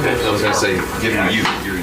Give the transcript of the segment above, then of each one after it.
I was gonna say, given you're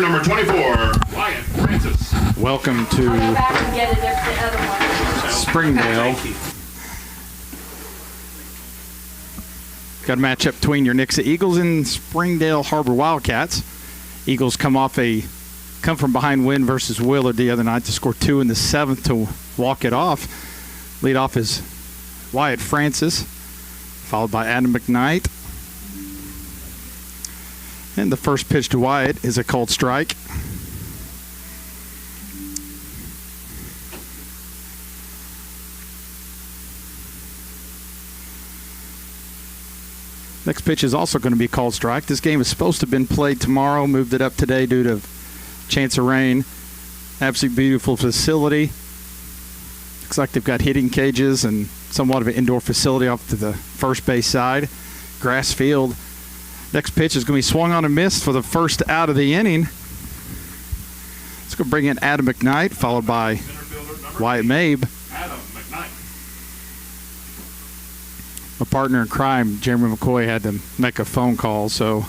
number 24, Wyatt Francis. Welcome to I'll go back and get it if the other one. Springdale. Got a matchup between your Nixa Eagles and Springdale Harber Wildcats. Eagles come from behind win versus Willard the other night to score 2 in the 7th to walk it off. Lead off is Wyatt Francis, followed by Adam McKnight. And the first pitch to Wyatt is a called strike. Next pitch is also going to be called strike. This game is supposed to have been played tomorrow, moved it up today due to chance of rain. Absolutely beautiful facility. Looks like they've got hitting cages and somewhat of an indoor facility off to the first base side. Grass field. Next pitch is going to be swung on and missed for the first out of the inning. Let's go bring in Adam McKnight, followed by Wyatt Mabe. Adam McKnight. My partner in crime, Jeremy McCoy, had to make a phone call, so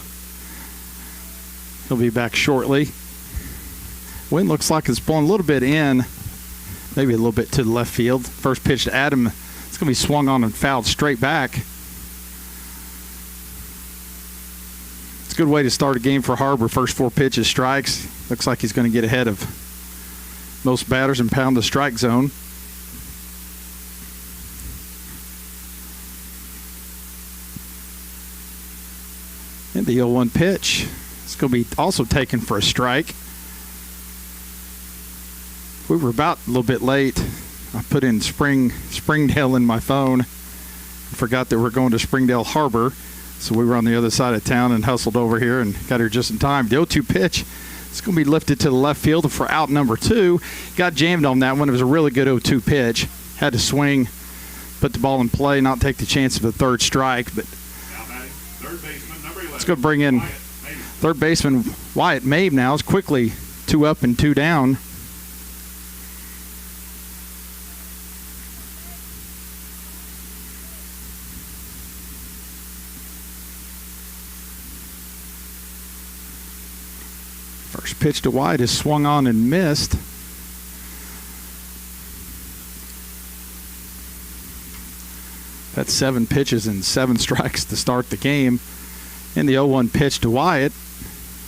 he'll be back shortly. Wind looks like it's blowing a little bit in, maybe a little bit to the left field. First pitch to Adam, it's going to be swung on and fouled straight back. It's a good way to start a game for Harber. First 4 pitches, strikes. Looks like he's going to get ahead of most batters and pound the strike zone. And the 0-1 pitch. It's going to be also taken for a strike. We were about a little bit late. I put in Springdale in my phone. I forgot that we're going to Springdale Harber. So we were on the other side of town and hustled over here and got here just in time. The 0-2 pitch. It's going to be lifted to the left field for out number 2. Got jammed on that one. It was a really good 0-2 pitch. Had to swing, put the ball in play, not take the chance of a third strike. But Third baseman, number 11. let's go bring in third baseman Wyatt Mabe now. It's quickly 2 up and 2 down. First pitch to Wyatt is swung on and missed. That's 7 pitches and 7 strikes to start the game. And the 0-1 pitch to Wyatt.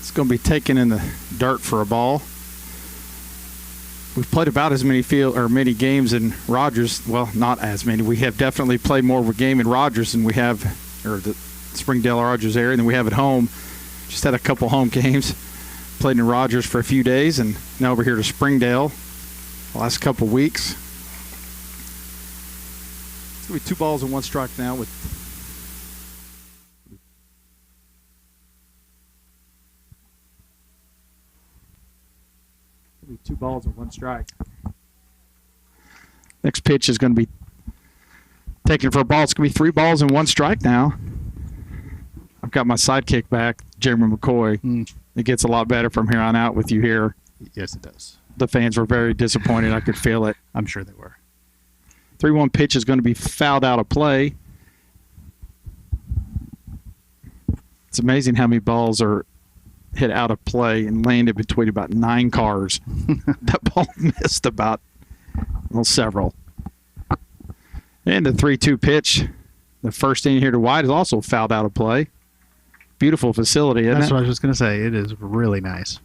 It's going to be taken in the dirt for a ball. We've played about as many games in Rogers. Well, not as many. We have definitely played more of a game in Rogers than we have, or the Springdale Rogers area, than we have at home. Just had a couple home games. Played in Rogers for a few days, and now over here to Springdale the last couple weeks. It's going to be 2 balls and 1 strike now with It'll be 2 balls and 1 strike. Next pitch is going to be taken for a ball. It's going to be 3 balls and 1 strike now. I've got my sidekick back, Jeremy McCoy. It gets a lot better from here on out with you here. Yes, it does. The fans were very disappointed. I could feel it. I'm sure they were. 3-1 pitch is going to be fouled out of play. It's amazing how many balls are hit out of play and landed between about 9 cars. That ball missed about, well, several. And the 3-2 pitch, the first inning here to White, is also fouled out of play. Beautiful facility, isn't it? That's what I was just going to say. It is really nice.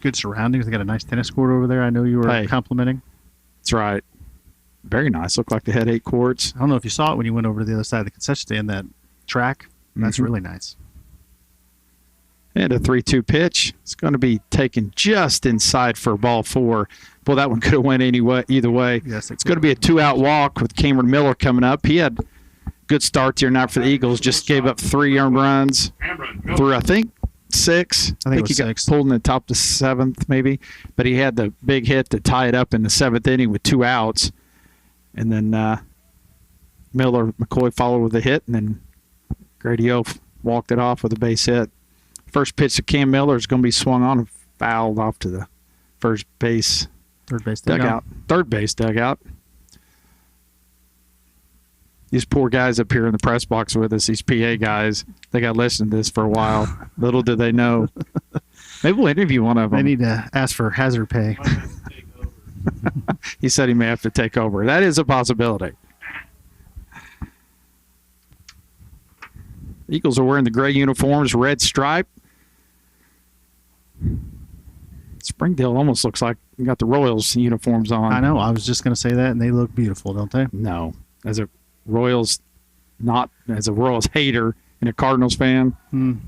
Good surroundings. They got a nice tennis court over there. I know you were complimenting. That's right. Very nice. Looked like they had 8 courts. I don't know if you saw it when you went over to the other side of the concession stand, that track. That's really nice. And a 3-2 pitch. It's going to be taken just inside for ball 4. Well, that one could have went either way. Yes, it's going to be a 2-out walk with Cameron Miller coming up. He had good start here now for the Eagles. Just gave up 3 earned runs through, I think, 6. I think he got 6. pulled in the top of the 7th maybe. But he had the big hit to tie it up in the 7th inning with 2 outs. And then McCoy followed with a hit, and then Grady O walked it off with a base hit. First pitch to Cam Miller is going to be swung on and fouled off to the third base dugout. These poor guys up here in the press box with us, these PA guys, they got listened to this for a while. Little did they know. Maybe we'll interview one of them. They need to ask for hazard pay. He said he may have to take over. That is a possibility. Eagles are wearing the gray uniforms, red stripe. Springdale almost looks like you got the Royals uniforms on. I know. I was just going to say that, and they look beautiful, don't they? No. As a Royals hater and a Cardinals fan.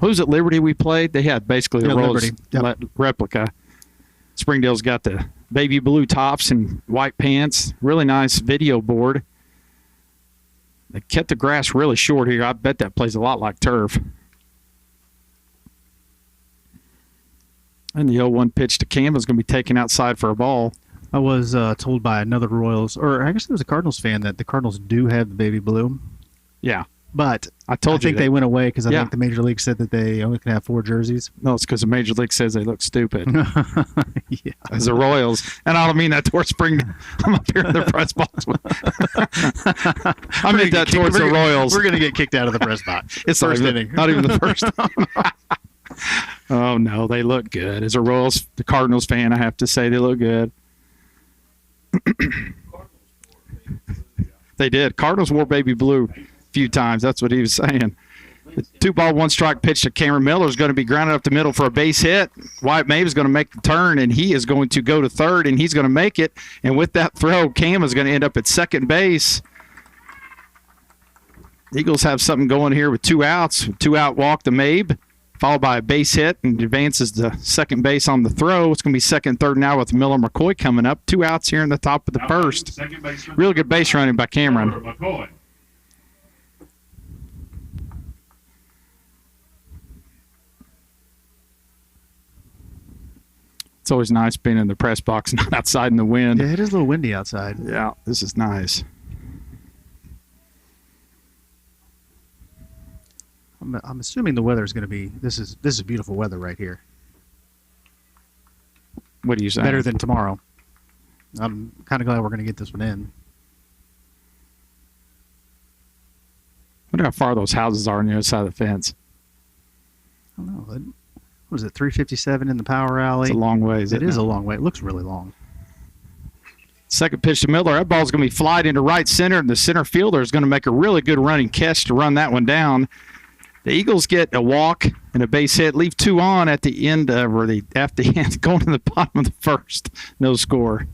Who's at Liberty we played? They had basically the Royals replica. Springdale's got the baby blue tops and white pants. Really nice video board. They kept the grass really short here. I bet that plays a lot like turf. And the 0-1 pitch to Cam is going to be taken outside for a ball. I was told by another Royals, or I guess it was a Cardinals fan, that the Cardinals do have the baby blue. Yeah. But I think they went away because I Yeah. think the Major League said that they only can have 4 jerseys. No, it's because the Major League says they look stupid. Yeah. As the Royals. And I don't mean that towards Springdale. I'm up here in the press box. I meant that towards the Royals. We're going to get kicked out of the press box. It's first not inning. not even the first. Oh, no, they look good. As a Royals, the Cardinals fan, I have to say they look good. They did. Cardinals wore baby blue a few times. That's what he was saying. The 2-ball, 1-strike pitch to Cameron Miller is going to be grounded up the middle for a base hit. Wyatt Mabe is going to make the turn, and he is going to go to third, and he's going to make it. And with that throw, Cam is going to end up at second base. The Eagles have something going here with 2 outs. 2-out walk to Mabe, followed by a base hit, and advances to second base on the throw. It's going to be second, third now with Miller McCoy coming up. 2 outs here in the top of the first. Real good base running by Cameron. McCoy. It's always nice being in the press box, not outside in the wind. Yeah, it is a little windy outside. Yeah, this is nice. I'm assuming the weather is going to be. This is beautiful weather right here. What do you say? Better than tomorrow. I'm kind of glad we're going to get this one in. I wonder how far those houses are on the other side of the fence. I don't know. What was it, 357 in the power alley? It's a long ways. It is a long way. It looks really long. Second pitch to Miller. That ball's going to be flied into right center, and the center fielder is going to make a really good running catch to run that one down. The Eagles get a walk and a base hit, leave 2 on at the end of, or at the end, going to the bottom of the first. No score.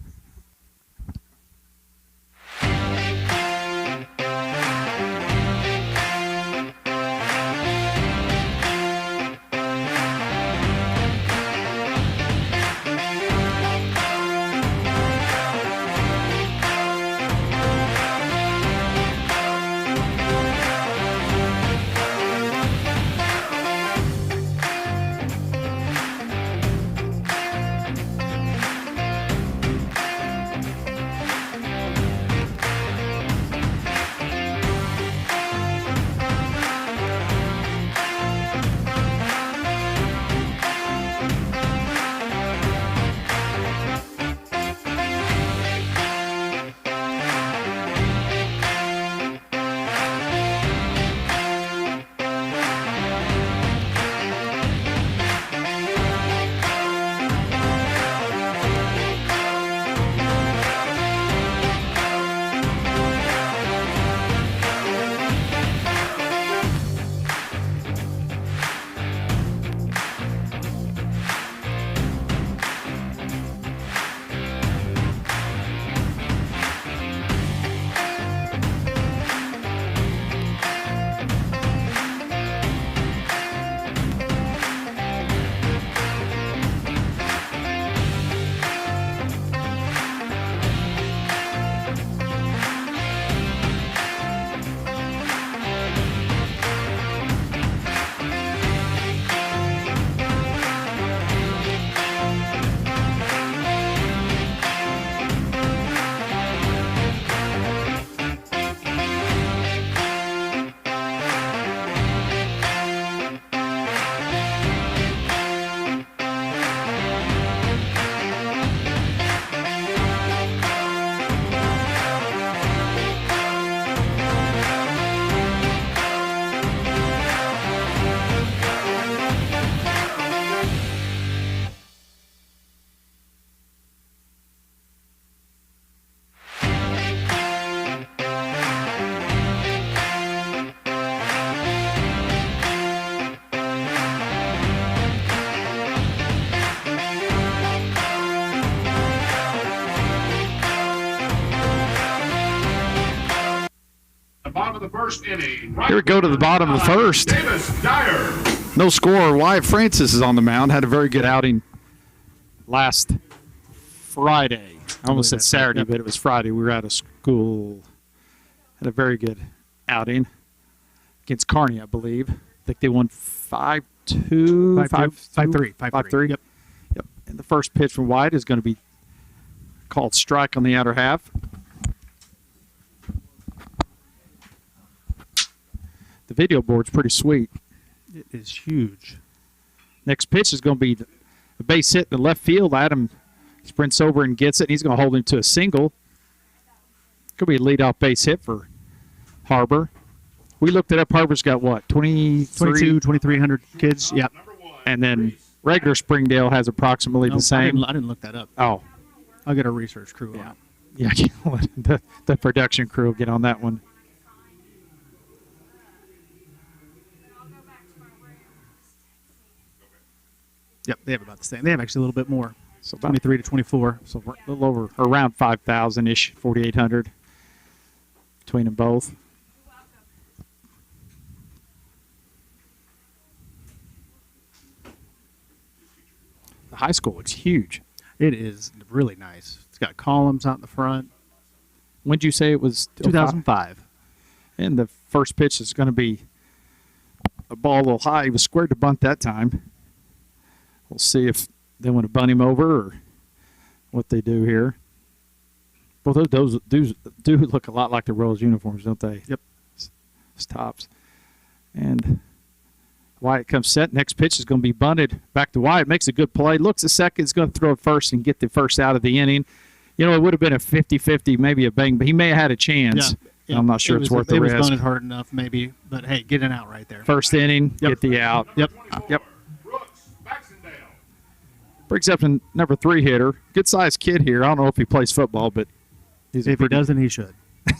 first inning. Here we go to the bottom of the first. Davis Dyer. No score. Wyatt Francis is on the mound. Had a very good outing last Friday. I almost said Saturday, but it was Friday. We were out of school. Had a very good outing against Kearney, I believe. I think they won 5-2. 5-3. 5-3. Yep. And the first pitch from Wyatt is going to be called strike on the outer half. The video board's pretty sweet. It is huge. Next pitch is going to be the base hit in the left field. Adam sprints over and gets it. And he's going to hold him to a single. Could be a leadoff base hit for Harber. We looked it up. Harber's got what? 2,300 kids. Yep. And then regular Springdale has approximately the same. I didn't look that up. Oh. I'll get a research crew on it. Yeah, the production crew will get on that one. Yep, they have about the same. They have actually a little bit more. So about 23 to 24. So a little over, around 5,000-ish, 4,800 between them both. The high school looks huge. It is really nice. It's got columns out in the front. When did you say it was? 2005. And the first pitch is going to be a ball a little high. He was squared to bunt that time. We'll see if they want to bunt him over or what they do here. Both those do look a lot like the Royals uniforms, don't they? Yep. It's tops. And Wyatt comes set. Next pitch is going to be bunted back to Wyatt. Makes a good play. Looks a second. Is going to throw it first and get the first out of the inning. You know, it would have been a 50-50, maybe a bang, but he may have had a chance. Yeah. I'm not sure it's worth the It risk. was bunted hard enough, maybe. But, hey, get an out right there. First inning, Yep. get the out. Yep. Brooks Baxendale. Brings up a number 3 hitter. Good-sized kid here. I don't know if he plays football, but he's If he doesn't, he should.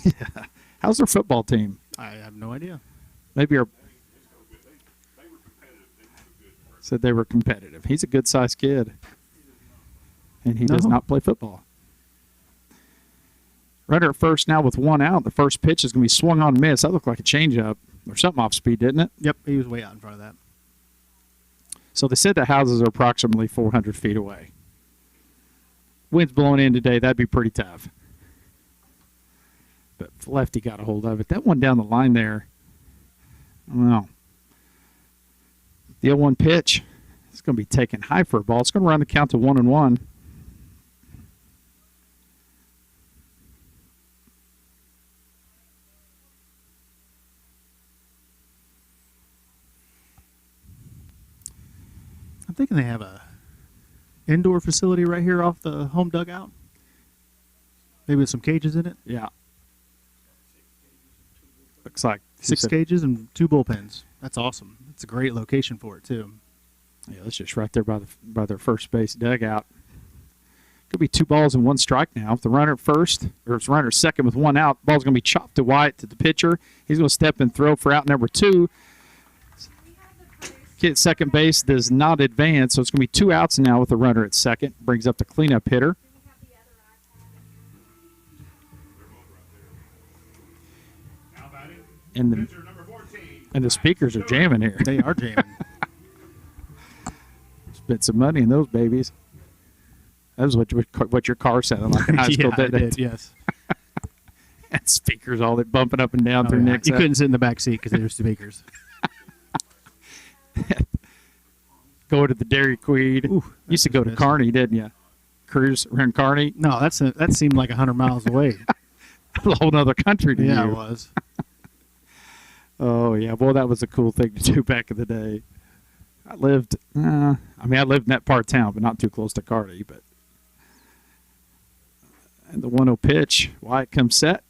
Yeah. How's their football team? I have no idea. Maybe our said they were competitive. He's a good-sized kid, and he does not play football. Runner at first now with 1 out. The first pitch is going to be swung on and miss. That looked like a changeup or something off speed, didn't it? Yep, he was way out in front of that. So they said the houses are approximately 400 feet away. Wind's blowing in today. That'd be pretty tough. But lefty got a hold of it. That one down the line there, I don't know. The 0-1 pitch, it's going to be taken high for a ball. It's going to run the count to 1-1. I'm thinking they have a indoor facility right here off the home dugout. Maybe with some cages in it. Yeah. Looks like 6 cages and 2 bullpens. That's awesome. It's a great location for it, too. Yeah, that's just right there by their first base dugout. Could be 2 balls and 1 strike now. If the runner at first, or if the runner second with 1 out, ball's going to be chopped to Wyatt to the pitcher. He's going to step and throw for out number 2. Kid at second base does not advance, so it's going to be 2 outs now with the runner at second. Brings up the cleanup hitter. And the speakers are jamming here. They are jamming. Spent some money in those babies. That was what your car sounded like in high school, Yeah, didn't it it? did, yes. And speakers all that bumping up and down through yeah. Nixa. You couldn't sit in the back seat because there's speakers. Go to the Dairy Queen. Ooh, Used to go to missed. Kearney, didn't you? Cruise around Kearney. No, that seemed like 100 miles away. A whole other country to Yeah, you. it was. Oh, yeah. Boy, that was a cool thing to do back in the day. I lived in that part of town, but not too close to Kearney. But and the 1-0 pitch, Wyatt comes set.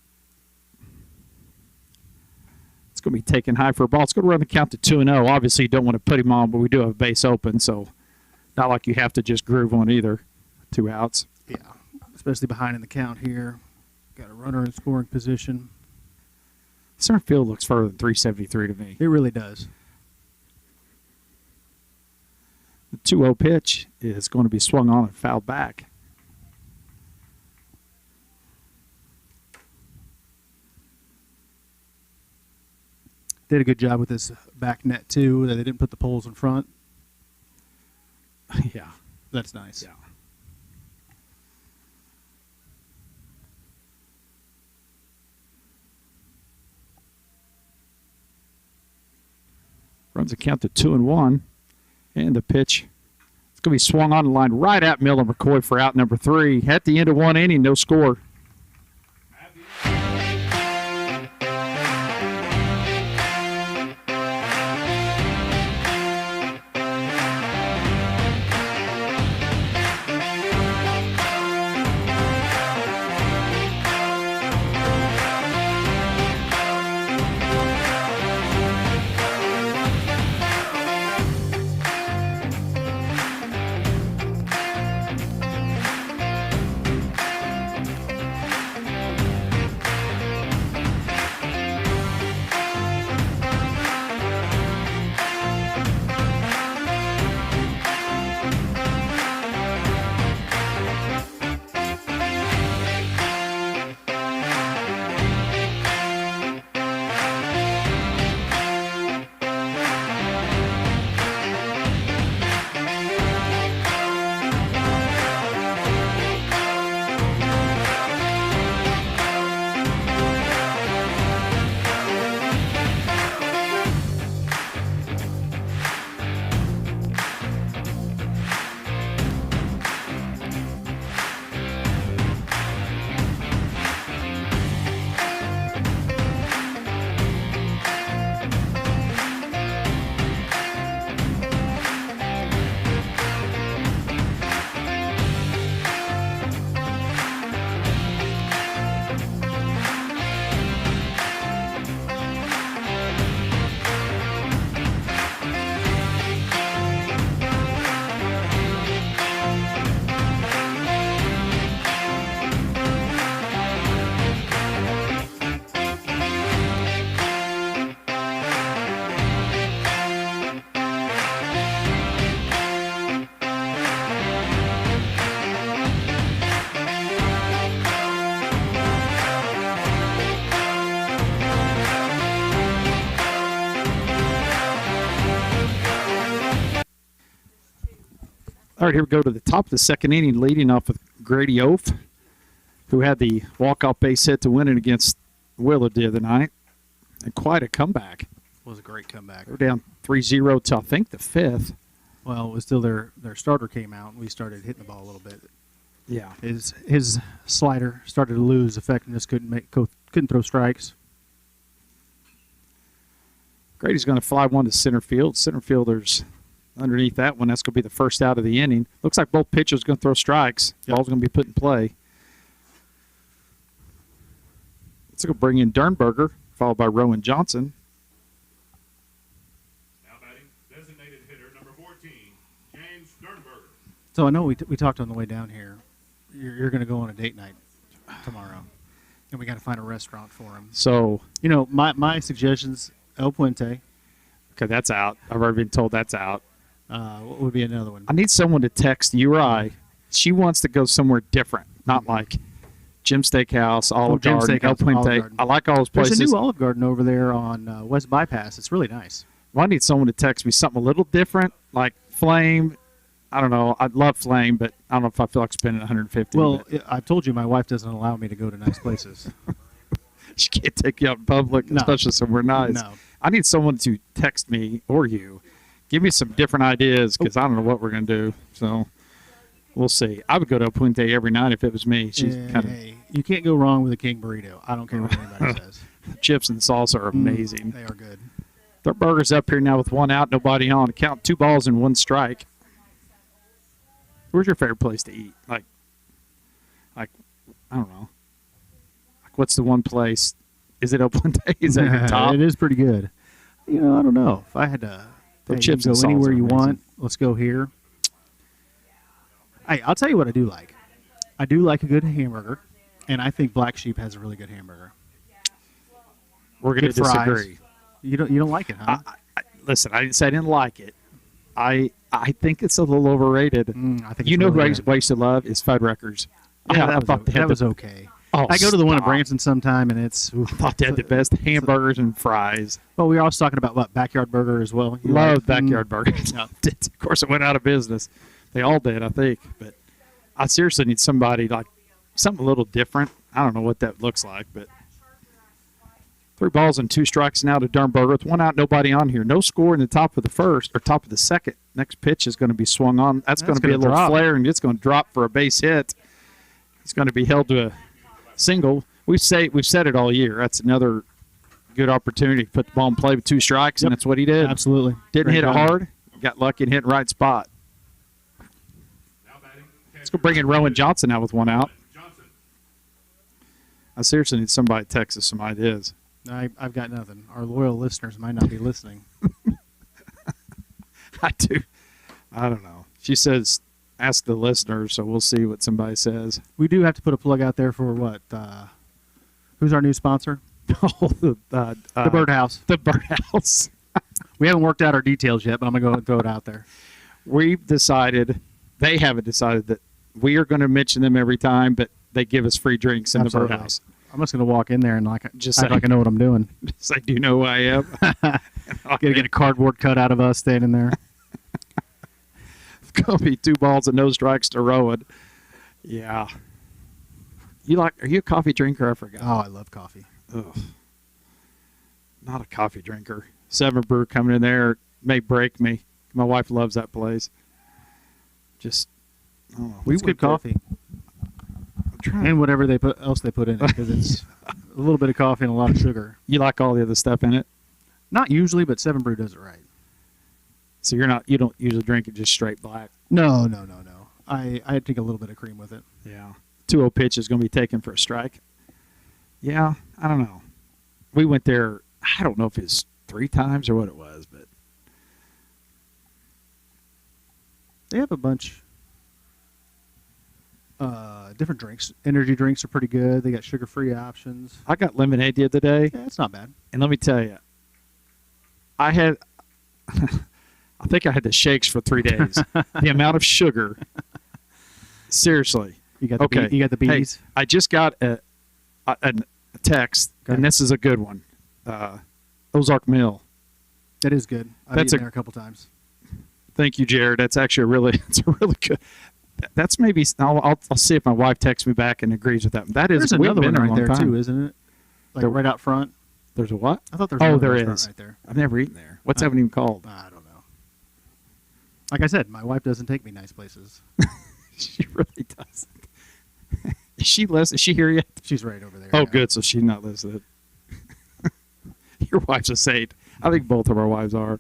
It's going to be taken high for a ball. It's going to run the count to 2-0. Obviously, you don't want to put him on, but we do have a base open, so not like you have to just groove on either. 2 outs. Yeah, especially behind in the count here. Got a runner in scoring position. Center field looks further than 373 to me. It really does. The 2-0 pitch is going to be swung on and fouled back. They did a good job with this back net too. That they didn't put the poles in front. Yeah. That's nice. Yeah. Runs a count to 2-1. And the pitch. It's going to be swung on the line right at Miller McCoy for out number 3. At the end of 1 inning, no score. All right, here we go to the top of the 2nd inning, leading off with Grady Oath, who had the walk-off base hit to win it against Willard the other night. And quite a comeback. It was a great comeback. They were down 3-0 till I think the 5th. Well, it was still their starter came out, and we started hitting the ball a little bit. Yeah. His slider started to lose effectiveness, couldn't throw strikes. Grady's going to fly one to center field. Center fielder's underneath that one. That's going to be the first out of the inning. Looks like both pitchers are going to throw strikes. Yep. Ball's going to be put in play. It's going to bring in Dernberger, followed by Rowan Johnson. Now batting, designated hitter number 14, James Sternberger. So I know we talked on the way down here. You're going to go on a date night tomorrow, and we got to find a restaurant for him. So, You know, my suggestions: El Puente. okay, that's out. I've already been told that's out. What would be another one? I need someone to text Uri. She wants to go somewhere different, not like Jim Steakhouse, Olive Jim Garden, El Steakhouse, Olive Puente. Garden. I like all those There's places. a new Olive Garden over there on West Bypass. It's really nice. Well, I need someone to text me something a little different, like Flame. I don't know. I'd love Flame, but I don't know if I feel like spending 150. Well, but I told you my wife doesn't allow me to go to nice places. she can't take you out in public, No. especially somewhere nice. No. I need someone to text me or you. Give me some different ideas because I don't know what we're going to do. So we'll see. I would go to El Puente every night if it was me. She's kind of Hey, you can't go wrong with a king burrito. I don't care what anybody says. chips and salsa are amazing. They are good. Their burger's up here now with one out, nobody on. Count 2 balls and 1 strike. Where's your favorite place to eat? Like I don't know. Like what's the one place? Is it El Puente? Is that your top? It is pretty good. You know, I don't know. If I had to The hey, chips you and can go salsa anywhere are you amazing. want, let's go here. Hey, I'll tell you what I do like. I do like a good hamburger, and I think Black Sheep has a really good hamburger. We're going to Good fries. disagree. You don't like it, huh? Listen, I didn't say I didn't like it. I think it's a little overrated. I think You it's know really who good. I used to love is Fuddruckers. Yeah, I thought they had that was okay. Oh, I go to the one in stop. Branson sometime, and it's. I thought they had the best hamburgers and fries. Well, we were also talking about what backyard burger as well. You Love like- backyard burgers. Yeah. Of course, it went out of business. They all did, I think. But I seriously need somebody like something a little different. I don't know what that looks like, but 3 balls and 2 strikes now to Dernberger with 1 out, nobody on here. No score in the top of the first or top of the second. Next pitch is going to be swung on. That's going to be a gonna little drop. flare, and it's going to drop for a base hit. It's going to be held to a single. We've said it all year. That's another good opportunity to put the ball in play with 2 strikes, and that's what he did. Absolutely. Didn't Great hit it job. hard. Got lucky and hit the right spot. Now batting, Let's go bring in Rowan Johnson out with 1 out. Johnson. I seriously need somebody to text us some ideas. I've got nothing. Our loyal listeners might not be listening. I do. I don't know. She says, ask the listeners, so we'll see what somebody says. We do have to put a plug out there for what? Who's our new sponsor? Oh, the Birdhouse. The birdhouse. We haven't worked out our details yet, but I'm going to go and throw it out there. We've decided, they haven't decided that we are going to mention them every time, but they give us free drinks in Absolutely. the birdhouse. I'm just going to walk in there and Just just act say- like I know what I'm doing. It's like, do you know who I am? Got to get a cardboard cut out of us standing there. It's going to be 2 balls and no strikes to Rowan. Yeah. Are you a coffee drinker? I forgot. Oh, I love coffee. Ugh. Not a coffee drinker. 7 Brew coming in there may break me. My wife loves that place. Just, I don't know. It's good coffee. I'm trying. And whatever else they put in it, because it's a little bit of coffee and a lot of sugar. You like all the other stuff in it, Not usually, but 7 Brew does it right. so you don't usually drink it just straight black. No. I take a little bit of cream with it. Yeah. 2-0 pitch is going to be taken for a strike. Yeah, I don't know. We went there. I don't know if it's 3 times or what it was, but They have a bunch different drinks. Energy drinks are pretty good. They got sugar-free options. I got lemonade the other day. Yeah, it's not bad. And let me tell you, I think I had the shakes for 3 days. The amount of sugar. Seriously. You got the you got the Hey, bees. I just got a text, Okay. and this is a good one. Ozark Mill. That is good. I've That's eaten there a couple times. Thank you, Jared. That's actually it's a really good. That's maybe I'll see if my wife texts me back and agrees with that. That is There's we've another been one there a right there long time. too, isn't it? Like There- right out front. There's a what? I thought there was Oh, another there restaurant is. right there. I've never eaten there. What's that one even called? I don't know. Like I said, my wife doesn't take me nice places. She really doesn't. Is she listening? Is she here yet? She's right over there. Oh, yeah. good. So she's not listening. Your wife's a saint. I think both of our wives are.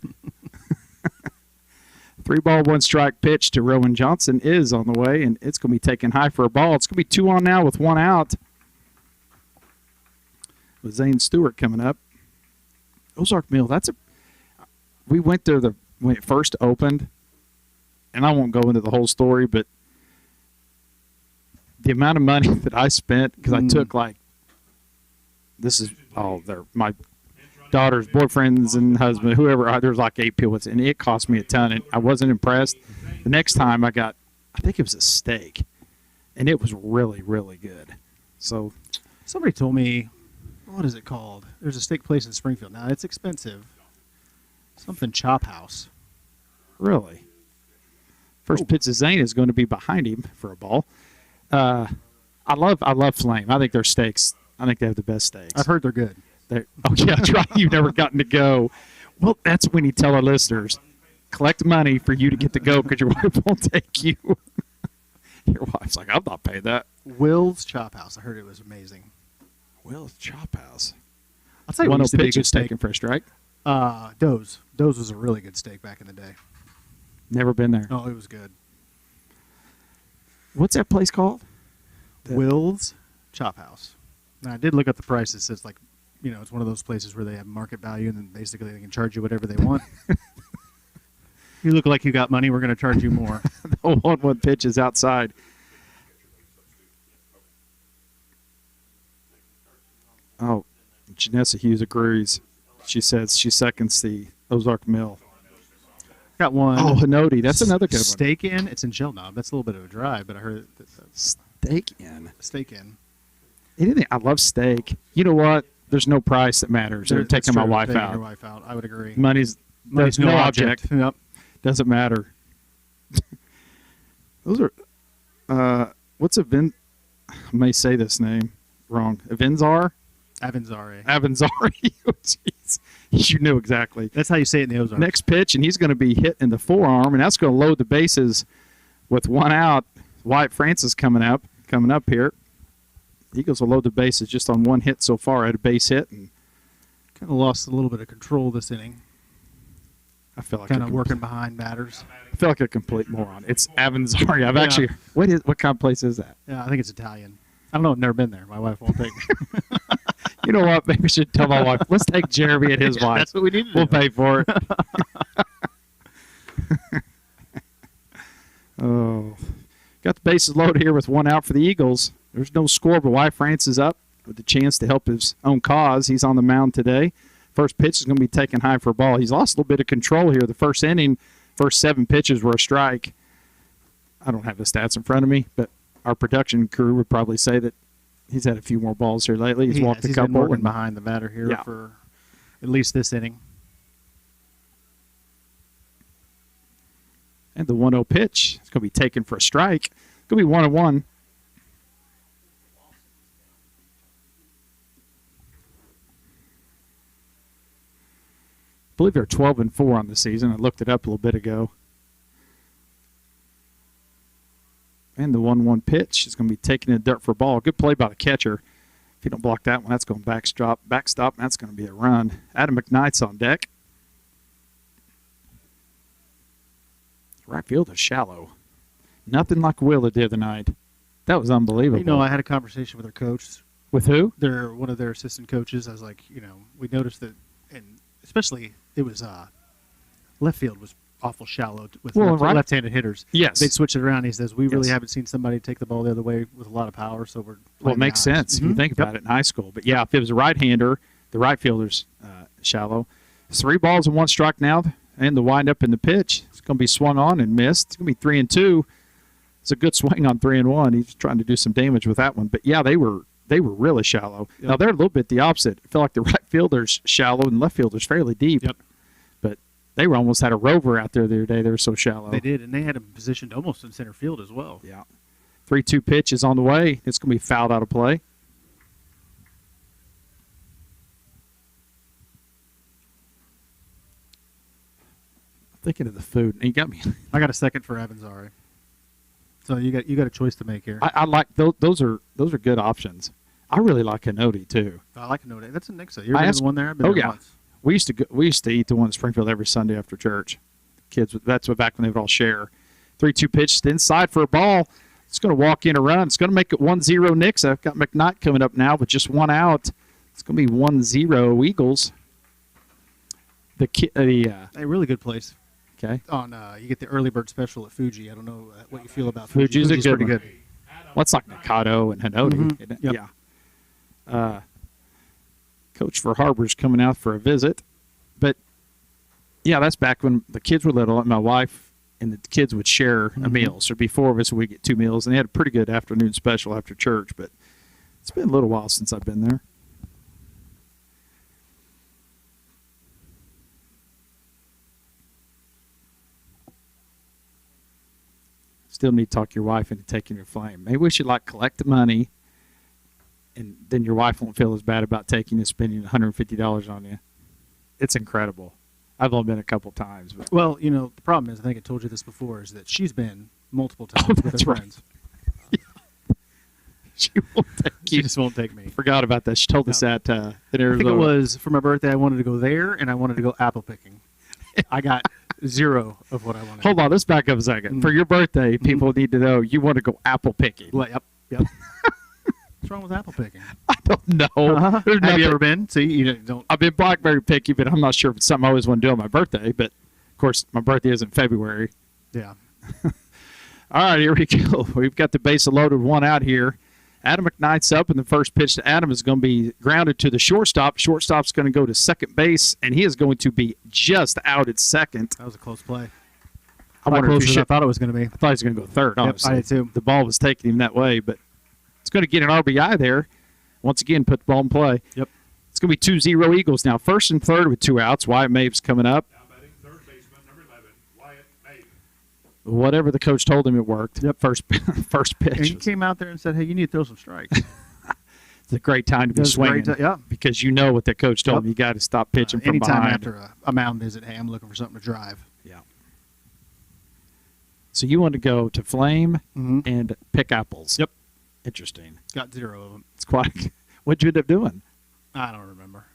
3 ball, 1 strike pitch to Rowan Johnson is on the way, and it's going to be taken high for a ball. It's going to be 2 on now with 1 out. With Zane Stewart coming up. Ozark Mill, we went there when it first opened, and I won't go into the whole story, but the amount of money that I spent, because I took my daughter's boyfriends and husband, whoever, there's like 8 people, and it cost me a ton, and I wasn't impressed. The next time I think it was a steak, and it was really, really good. So Somebody told me, what is it called? There's a steak place in Springfield. Now, it's expensive. Something Chop House. really, first pitch to Zane is going to be behind him for a ball. I love Flame. I think their steaks. I think they have the best steaks. I've heard they're good. Oh yeah, that's right. You've never gotten to go. Well, that's when you tell our listeners, collect money for you to get to go because your wife won't take you. Your wife's like, I'm not paying that. Will's Chop House. I heard it was amazing. Will's Chop House. I'll tell you what 1-0 used to be a pitch good is steak. taken for a strike. Doe's. Doe's was a really good steak back in the day. Never been there. Oh, it was good. What's that place called? Will's Chop House. Now, I did look up the prices. It's like, it's one of those places where they have market value and then basically they can charge you whatever they want. You look like you got money, we're going to charge you more. The 1-1 pitch is outside. Oh, Janessa Hughes agrees. She says she seconds the Ozark Mill. Got one. Oh, Hinoti. That's another good one. Steak Inn. It's in Shell Knob. That's a little bit of a drive, but I heard Steak Inn. Steak Inn. Anything. I love steak. You know what? There's no price that matters. They're That's taking my true, wife taking out. Your wife out. I would agree. Money's Money's no object. Yep. Doesn't matter. Those are. What's a Vin? I may say this name wrong. Avanzar? Avanzare. Avanzari. Oh, jeez. You knew exactly. That's how you say it in the Ozarks. Next pitch, and he's going to be hit in the forearm, and that's going to load the bases with one out. Wyatt Francis coming up here. Eagles will load the bases just on one hit so far. Had a base hit, and Kind of lost a little bit of control this inning. I feel like Kind of working behind batters. I feel like a complete moron. It's Avanzari. I've Yeah. actually. What kind of place is that? Yeah, I think it's Italian. I don't know. I've never been there. My wife won't take me. You know what? Maybe I should tell my wife. Let's take Jeremy and his wife. That's what we need to We'll do. pay for it. Oh, got the bases loaded here with one out for the Eagles. There's no score, but Wyatt France is up with the chance to help his own cause. He's on the mound today. First pitch is going to be taken high for a ball. He's lost a little bit of control here. The first inning, first 7 pitches were a strike. I don't have the stats in front of me, but our production crew would probably say that he's had a few more balls here lately. He's walked a He's been couple. working and- behind the batter here Yeah. for at least this inning. And the 1-0 pitch is going to be taken for a strike. It's going to be 1-1. I believe they're 12-4 on the season. I looked it up a little bit ago. And the 1-1 pitch is going to be taken in the dirt for a ball. Good play by the catcher. If you don't block that one, that's going to backstop, and that's going to be a run. Adam McKnight's on deck. Right field is shallow. Nothing like Willa did tonight. That was unbelievable. You know, I had a conversation with their coach. With who? One of their assistant coaches. I was like, we noticed that, and especially it was left field was awful shallow with left-handed hitters. Yes. They'd switch it around. He says, we really Yes. haven't seen somebody take the ball the other way with a lot of power, so we're Well, playing it makes the odds. sense if you think about it in high school. But, yeah, if it was a right-hander, the right fielder's shallow. 3 balls and 1 strike now, and the windup in the pitch. It's going to be swung on and missed. It's going to be 3-2. It's a good swing on 3-1. He's trying to do some damage with that one. But, yeah, they were really shallow. Yep. Now, they're a little bit the opposite. I feel like the right fielder's shallow and the left fielder's fairly deep. Yep. But they were almost had a rover out there the other day. They were so shallow. They did, and they had him positioned almost in center field as well. Yeah. 3-2 pitch is on the way. It's going to be fouled out of play. Thinking of the food. And you got me. I got a second for Avanzari. So you got a choice to make here. I like those are good options. I really like Canody too. I like Canode. That's a Nixa. You're the one there. I've been Oh there yeah. once. We used to eat the one in Springfield every Sunday after church. Kids, that's back when they would all share. 3-2 pitch inside for a ball. It's going to walk in a run. It's going to make it 1-0 Nixa. I've got McKnight coming up now with just 1 out. It's going to be 1-0 Eagles. A really good place. Okay. On you get the early bird special at Fuji. I don't know what you feel about Fuji. Fuji's a good pretty one. good. What's like Mikado and Hanodi? Mhm. Isn't it? Yep. Yeah. Coach for Harber's coming out for a visit. But, yeah, that's back when the kids were little and my wife and the kids would share a meal. So it'd be 4 of us and we'd get 2 meals. And they had a pretty good afternoon special after church. But it's been a little while since I've been there. Still need to talk your wife into taking your flame. Maybe we should collect the money, and then your wife won't feel as bad about taking and spending $150 on you. It's incredible. I've only been a couple times, but Well, the problem is, I think I told you this before, is that she's been multiple times with that's her right. friends. she won't take She you. just won't take me. Forgot about that. She told us that in I Arizona. think it was for my birthday. I wanted to go there, and I wanted to go apple picking. I got 0 of what I wanted. Hold on, let's back up a second. For your birthday, people need to know you want to go apple picking. Well, yep. What's wrong with apple picking? I don't know. There's Have you nothing- ever been? See, you don't. I've been blackberry picky, but I'm not sure if it's something I always want to do on my birthday. But, of course, my birthday is in February. Yeah. All right, here we go. We've got the base loaded 1 out here. Adam McKnight's up, and the first pitch to Adam is going to be grounded to the shortstop. Shortstop's going to go to second base, and he is going to be just out at second. That was a close play. I A lot wonder if closer he than I should. thought it was going to be. I thought he was going to go third, Yep, honestly. I did too. The ball was taking him that way, but it's going to get an RBI there. once again, put the ball in play. Yep. It's going to be 2-0 Eagles now. First and third with 2 outs. Wyatt Maves coming up. Now batting third baseman, number 11, Wyatt May. Whatever the coach told him, it worked. Yep. First And he pitch. came out there and said, "Hey, you need to throw some strikes." It's a great time to be That's a great swinging. yeah. Because you know what the coach told Yep. him. You got to stop pitching from Anytime behind. after a mound visit, hey, I'm looking for something to drive. Yeah. So you want to go to Flame Mm-hmm. and pick apples. Yep. Interesting. Got 0 of them. It's quite. What'd you end up doing? I don't remember.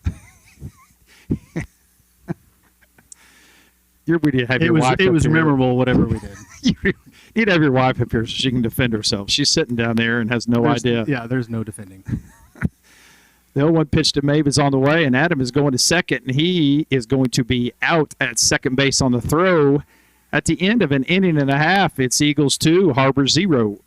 We need to have your wife It up was here. memorable, whatever we did. You need to have your wife up here so she can defend herself. She's sitting down there and has no idea. Yeah, there's no defending. The 0-1 pitch to Maeve is on the way, and Adam is going to second, and he is going to be out at second base on the throw. At the end of an inning and a half, it's Eagles 2, Harber 0.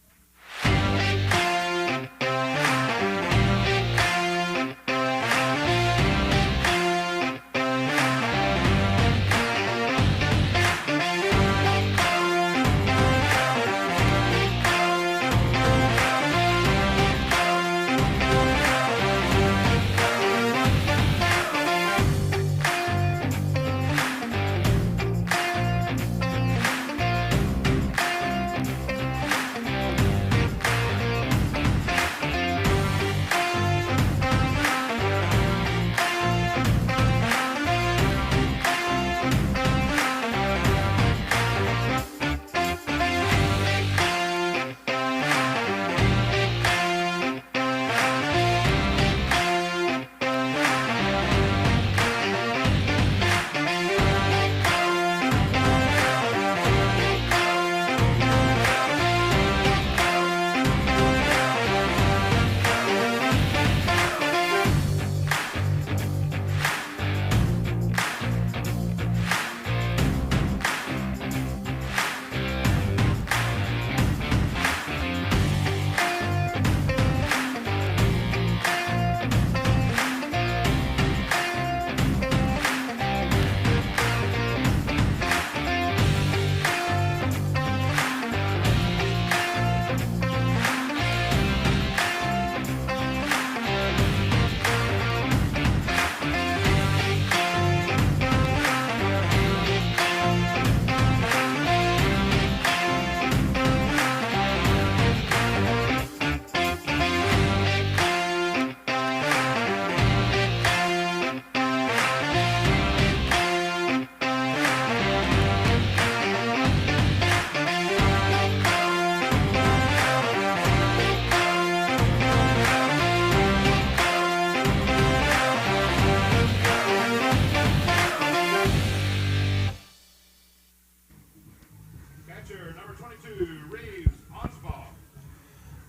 Catcher, number 22, Reeves Osbald.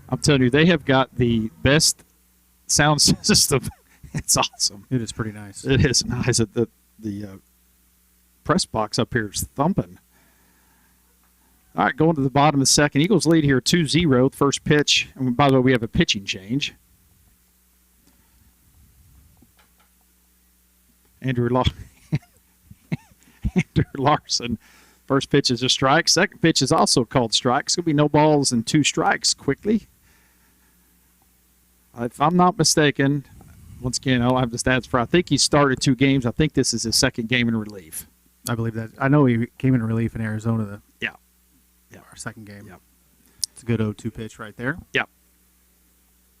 I'm telling you, they have got the best sound system. It's awesome. It is pretty nice. It is nice. The press box up here is thumping. All right, going to the bottom of the second. Eagles lead here 2-0. First pitch. And by the way, we have a pitching change. Andrew Larson. First pitch is a strike. Second pitch is also called strike. It's going to be no balls and 2 strikes quickly. If I'm not mistaken, once again, I'll have the stats for. I think he started 2 games. I think this is his second game in relief. I believe that. I know he came in relief in Arizona. Yeah. Our second game. Yep. It's a good 0-2 pitch right there. Yep.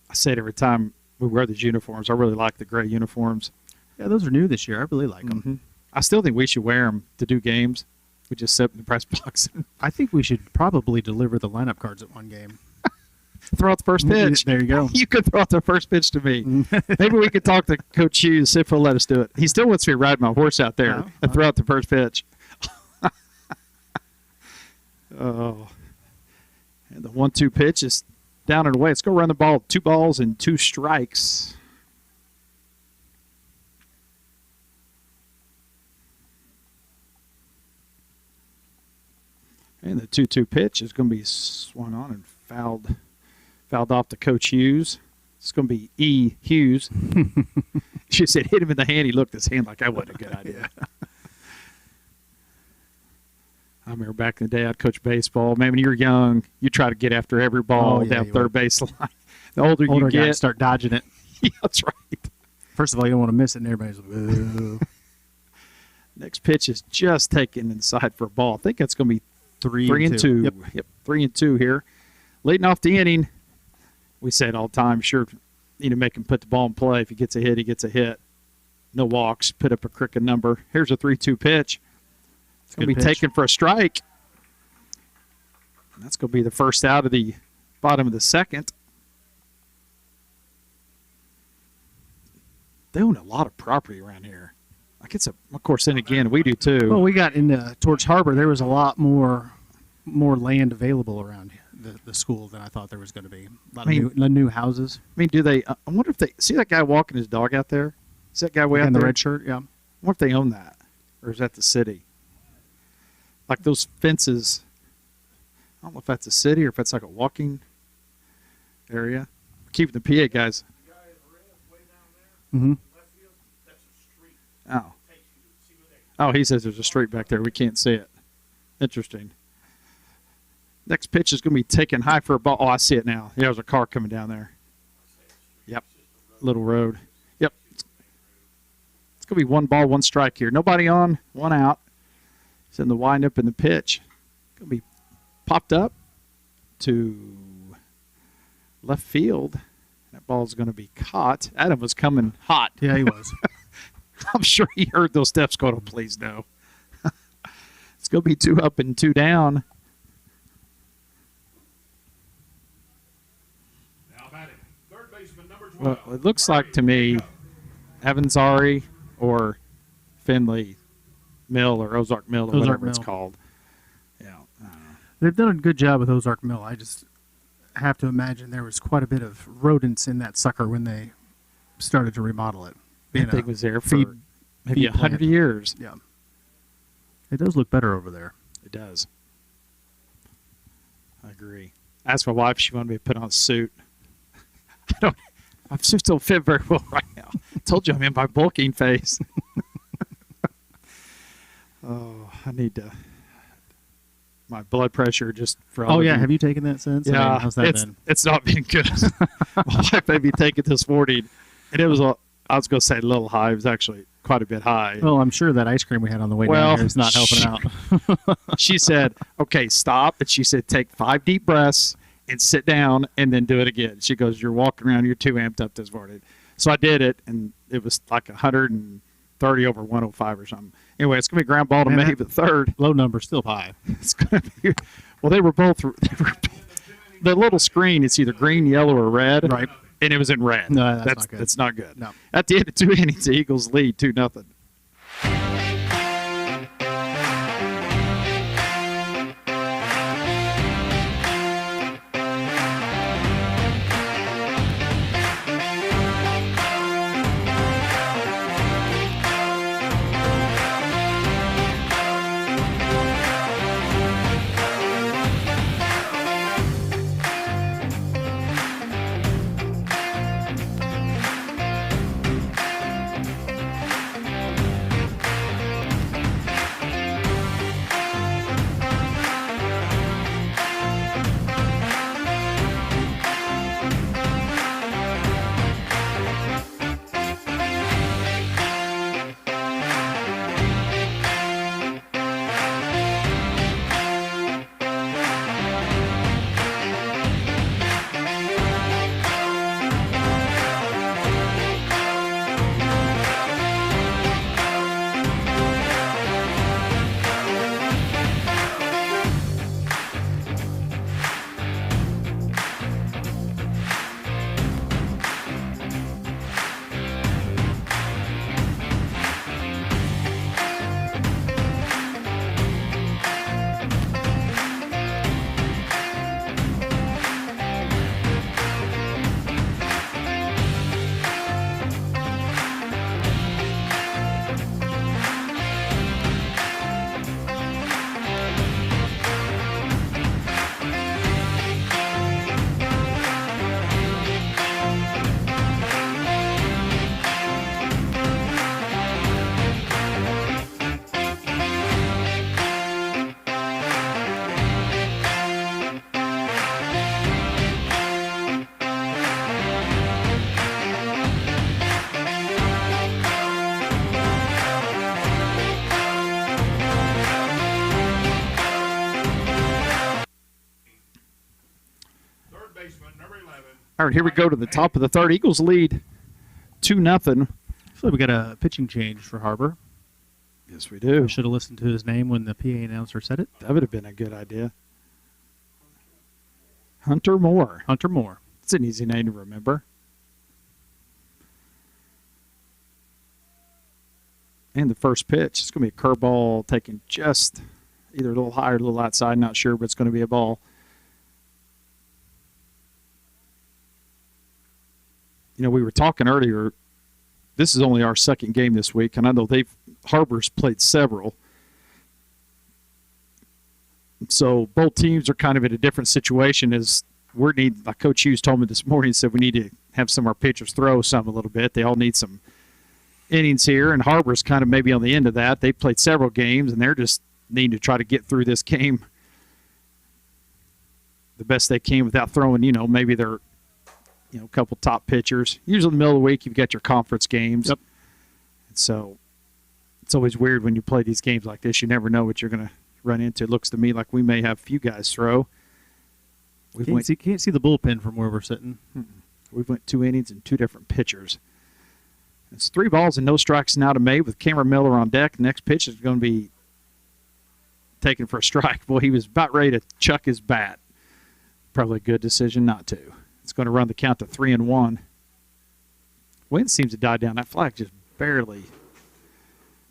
I say it every time we wear these uniforms. I really like the gray uniforms. Yeah, those are new this year. I really like them. Mm-hmm. I still think we should wear them to do games. We just sit in the press box and I think we should probably deliver the lineup cards at one game. throw out the first pitch. There you go. You could throw out the first pitch to me. Maybe we could talk to Coach Hughes, see if he'll let us do it. He still wants me to ride my horse out there and throw out the first pitch. Oh. And the 1-2 pitch is down and away. Let's go run the ball. 2 balls and 2 strikes. And the 2-2 pitch is going to be swung on and fouled off to Coach Hughes. It's going to be E. Hughes. She said hit him in the hand. He looked at his hand like that wasn't a good idea. I remember back in the day I'd coach baseball. Man, when you're young, you try to get after every ball down third base line. The older you guys get, start dodging it. Yeah, that's right. First of all, you don't want to miss it, and everybody's like, "Boo." Next pitch is just taken inside for a ball. I think that's going to be Three and two. Yep, 3-2 here. Leading off the inning, we say it all the time. Sure, need to make him put the ball in play. If he gets a hit, he gets a hit. No walks. Put up a crooked number. Here's a 3-2 pitch. It's going to be Good pitch. taken for a strike. That's going to be the first out of the bottom of the second. They own a lot of property around here. Like it's of course, then again, we do too. Well, we got into towards Harber. There was a lot more land available around the school than I thought there was going to be. A lot of new houses. I mean, do they? I wonder if they see that guy walking his dog out there. Is that guy way out In there? the red shirt, yeah. I wonder if they own that, or is that the city? Like those fences. I don't know if that's a city or if it's like a walking area. Keeping the PA guys. Mm-hmm. Oh. Oh, he says there's a street back there. We can't see it. Interesting. Next pitch is going to be taken high for a ball. Oh, I see it now. Yeah, there's a car coming down there. Yep. Little road. Yep. It's going to be 1 ball, 1 strike here. Nobody on, 1 out. It's in the windup in the pitch. Going to be popped up to left field. That ball's going to be caught. Adam was coming hot. Yeah, he was. I'm sure he heard those steps going, oh, please no. It's going to be 2 up and 2 down. Now batting, third baseman number 12. Well, it looks like to me Evansari or Finley Mill or Ozark Mill or Ozark whatever it's Mill. called. Yeah. I don't know. They've done a good job with Ozark Mill. I just have to imagine there was quite a bit of rodents in that sucker when they started to remodel it. That thing was there for feed- maybe feed 100 plant. years. Yeah. It does look better over there. It does. I agree. I asked my wife if she wanted me to put on a suit. My suits don't fit very well right now. I told you I'm in my bulking phase. Oh, I need to. My blood pressure just for all Oh of yeah, you. have you taken that since? I mean, Yeah, how's that been? it's not been good. My wife made me take it this morning, and it was I was going to say a little high. It was actually quite a bit high. Well, I'm sure that ice cream we had on the way Well, down here is not helping out. She said, "Okay, stop," and she said, "Take 5 deep breaths and sit down, and then do it again." She goes, "You're walking around. You're too amped up this morning." So I did it, and it was like 130 over 105 or something. Anyway, it's gonna be ground ball to Man, me, but third. Low number, still high. It's gonna be. Well, they were both. The little screen. It's either green, yellow, or red. Right. And it was in red. No, that's not good. That's not good. No. At the end of 2 innings, the Eagles lead 2-0. number 11. All right, here we go to the top of the third. Eagles lead 2-0. So we got a pitching change for Harber. Yes, we do. I should have listened to his name when the PA announcer said it. That would have been a good idea. Hunter Moore. Hunter Moore. It's an easy name to remember. And the first pitch, it's going to be a curveball taken just either a little higher or a little outside. Not sure, but it's going to be a ball. You know, we were talking earlier. This is only our second game this week, and I know Harbor's played several. So both teams are kind of in a different situation. As like Coach Hughes told me this morning, he said we need to have some of our pitchers throw some a little bit. They all need some innings here, and Harbor's kind of maybe on the end of that. They've played several games, and they're just needing to try to get through this game the best they can without throwing, maybe their couple top pitchers. Usually in the middle of the week, you've got your conference games. Yep. And so it's always weird when you play these games like this. You never know what you're going to run into. It looks to me like we may have a few guys throw. Can't see the bullpen from where we're sitting. We've went 2 innings and 2 different pitchers. It's 3 balls and no strikes now to May with Cameron Miller on deck. Next pitch is going to be taken for a strike. Boy, he was about ready to chuck his bat. Probably a good decision not to. It's going to run the count to 3-1. Wind seems to die down. That flag just barely.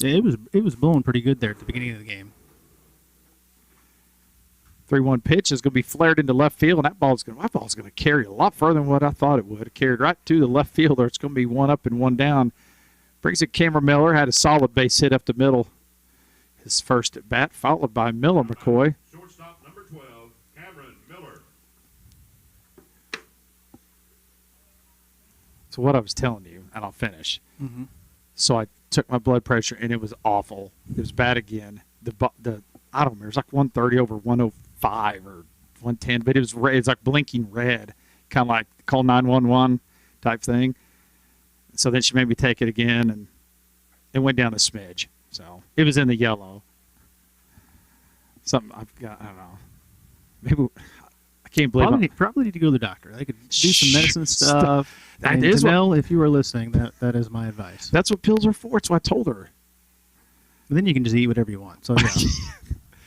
Yeah, it was blowing pretty good there at the beginning of the game. 3-1 pitch is going to be flared into left field, and my ball's going to carry a lot further than what I thought it would. It carried right to the left fielder. It's going to be 1 up and 1 down. Brings it Cameron Miller, had a solid base hit up the middle. His first at bat, followed by Miller McCoy. Shortstop number 12, Cameron Miller. So what I was telling you, and I'll finish. Mm-hmm. So I took my blood pressure, and it was awful. It was bad again. I don't remember. It was like 130 over 105 or 110, but it was red. It's like blinking red, kind of like call 911 type thing. So then she made me take it again, and it went down a smidge. So it was in the yellow. Something I've got. I don't know. Maybe I can't believe. Probably need to go to the doctor. They could do some medicine stuff. That and is Janelle, if you are listening, that is my advice. That's what pills are for. That's what I told her. And then you can just eat whatever you want. So yeah.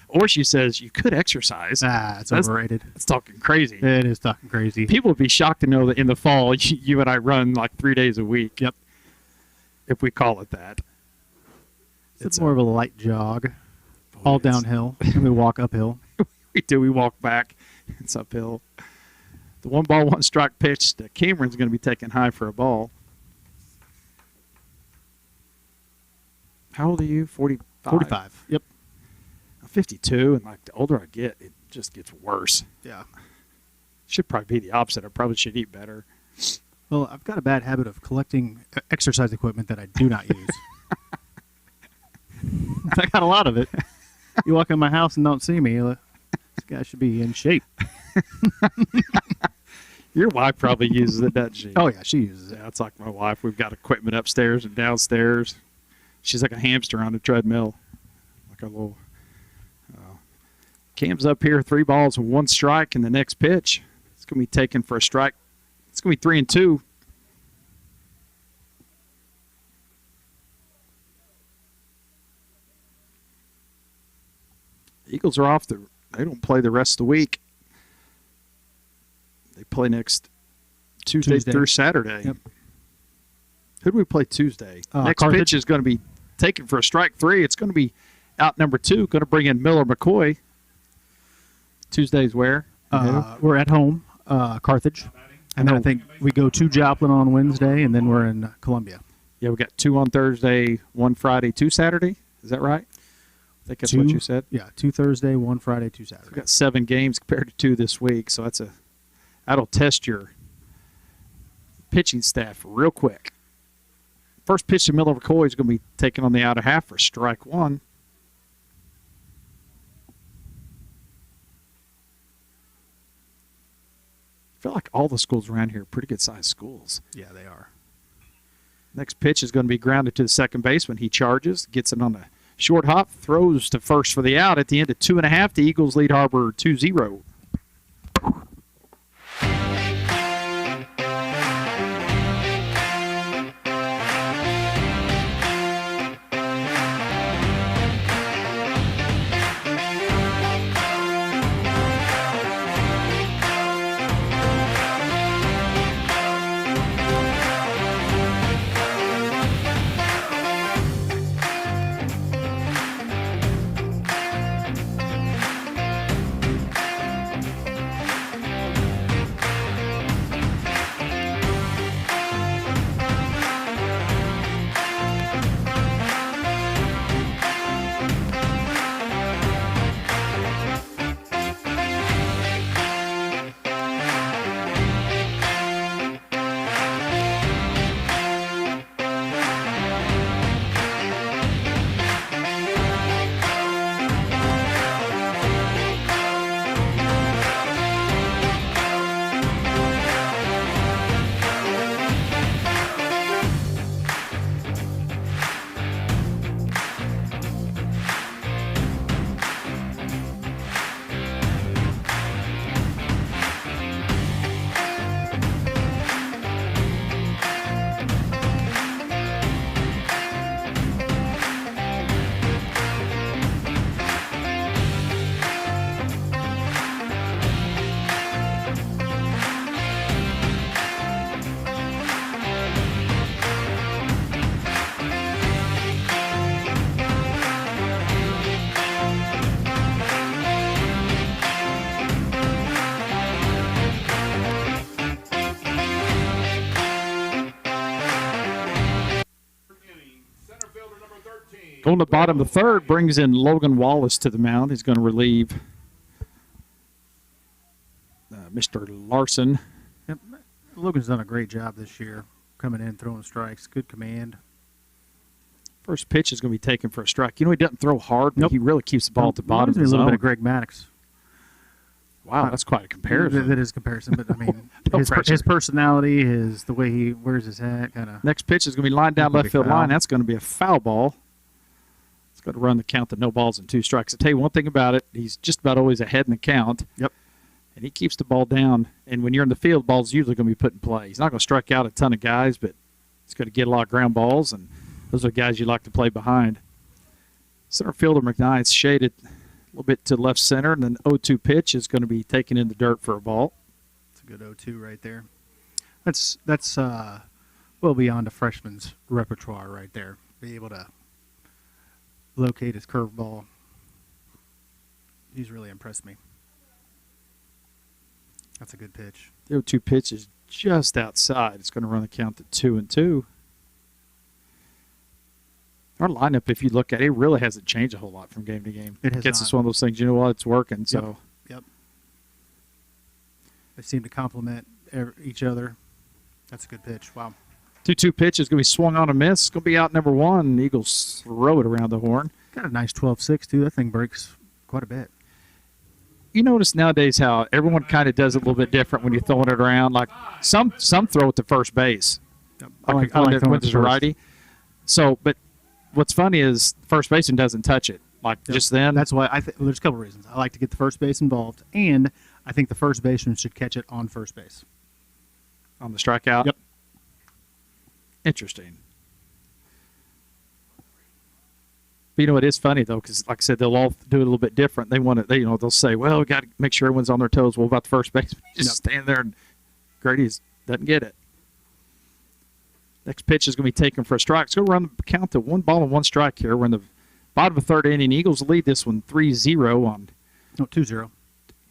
Or she says you could exercise. That's overrated. It's talking crazy. It is talking crazy. People would be shocked to know that in the fall, you and I run like 3 days a week. Yep. If we call it that. It's more of a light jog, all downhill, and we walk uphill. We do. We walk back. It's uphill. The 1-1 strike pitch to Cameron's going to be taken high for a ball. How old are you? 45. 45. Yep. I'm 52, and like the older I get, it just gets worse. Yeah. Should probably be the opposite. I probably should eat better. Well, I've got a bad habit of collecting exercise equipment that I do not use. I got a lot of it. You walk in my house and don't see me, this guy should be in shape. Your wife probably uses it, doesn't she? Oh, yeah, she uses it. Yeah, it's like my wife. We've got equipment upstairs and downstairs. She's like a hamster on a treadmill. Like a little... Cam's up here, 3 balls and 1 strike in the next pitch. It's going to be taken for a strike. It's going to be 3-2. Eagles are off. They don't play the rest of the week. They play next Tuesday. Through Saturday. Yep. Who do we play Tuesday? Next Carthage. pitch is going to be taken for a strike 3. It's going to be out number 2. Going to bring in Miller McCoy. Tuesday's where? We're at home, Carthage. And then I think we go to Joplin on Wednesday, and then we're in Columbia. Yeah, we got 2 on Thursday, 1 Friday, 2 Saturday. Is that right? I think that's what you said. Yeah, 2 Thursday, 1 Friday, 2 Saturday. We've got 7 games compared to 2 this week, so that'll test your pitching staff real quick. First pitch to Miller McCoy is going to be taken on the outer half for strike 1. I feel like all the schools around here are pretty good-sized schools. Yeah, they are. Next pitch is going to be grounded to the second baseman. He charges, gets it on a short hop, throws to first for the out. At the end of 2.5, the Eagles lead Harber 2-0. Going to the bottom of the third brings in Logan Wallace to the mound. He's going to relieve Mr. Larson. Yep. Logan's done a great job this year coming in, throwing strikes, good command. First pitch is going to be taken for a strike. You know, he doesn't throw hard, but Nope. he really keeps the ball at the bottom of the a little bit zone. of Greg Maddox. Wow, that's quite a comparison. That is a comparison, but I mean, No his pressure. personality, the way he wears his hat, kind of. Next pitch is going to be lined down That'll left be field foul. line. That's going to be a foul ball. It's going to run the count to no balls and 2 strikes. I'll tell you one thing about it. He's just about always ahead in the count. Yep. And he keeps the ball down. And when you're in the field, ball's usually going to be put in play. He's not going to strike out a ton of guys, but he's going to get a lot of ground balls, and those are guys you like to play behind. Center fielder McKnight's shaded a little bit to left center, and then 0-2 pitch is going to be taken in the dirt for a ball. It's a good 0-2 right there. That's well beyond a freshman's repertoire right there. Be able to locate his curveball. He's really impressed me. That's a good pitch. The 0-2 pitch is just outside. It's going to run the count to 2-2. Our lineup, if you look at it, really hasn't changed a whole lot from game to game. It has Guess not. it's one of those things, you know what, it's working. So Yep. They seem to complement each other. That's a good pitch. Wow. 2-2 pitch is going to be swung on a miss. It's going to be out number 1. Eagles throw it around the horn. Got a nice 12-6, too. That thing breaks quite a bit. You notice nowadays how everyone kind of does it a little bit different when you're throwing it around. Like some throw it to first base. Yep. I like throwing it when to there's a first. righty. So, but what's funny is the first baseman doesn't touch it. Like Yep. just then. That's why there's a couple reasons. I like to get the first base involved, and I think the first baseman should catch it on first base. On the strikeout. Yep. Interesting. But you know, it is funny though, because like I said, they'll all do it a little bit different. They want to, they'll say, "Well, we got to make sure everyone's on their toes." Well, about the first baseman, he just stand there and Grady doesn't get it. Next pitch is going to be taken for a strike. It's going to run the count to 1 ball and 1 strike here. We're in the bottom of the third inning. Eagles lead this one 3-0 on No, 2-0.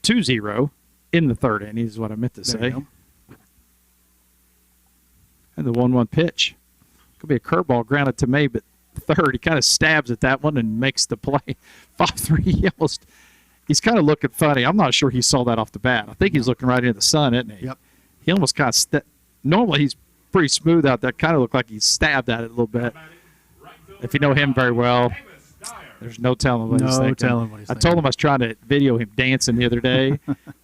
2-0 in the third inning is what I meant to There say. you go. And the 1-1 pitch. Could be a curveball grounded to May, but third, he kind of stabs at that one and makes the play. 5-3. He's kind of looking funny. I'm not sure he saw that off the bat. I think he's looking right into the sun, isn't he? Yep. He almost kind of normally he's pretty smooth out there. Kind of looked like he stabbed at it a little bit. If you know him very well, there's no telling what he's No thinking. telling what he's I told thinking. him I was trying to video him dancing the other day.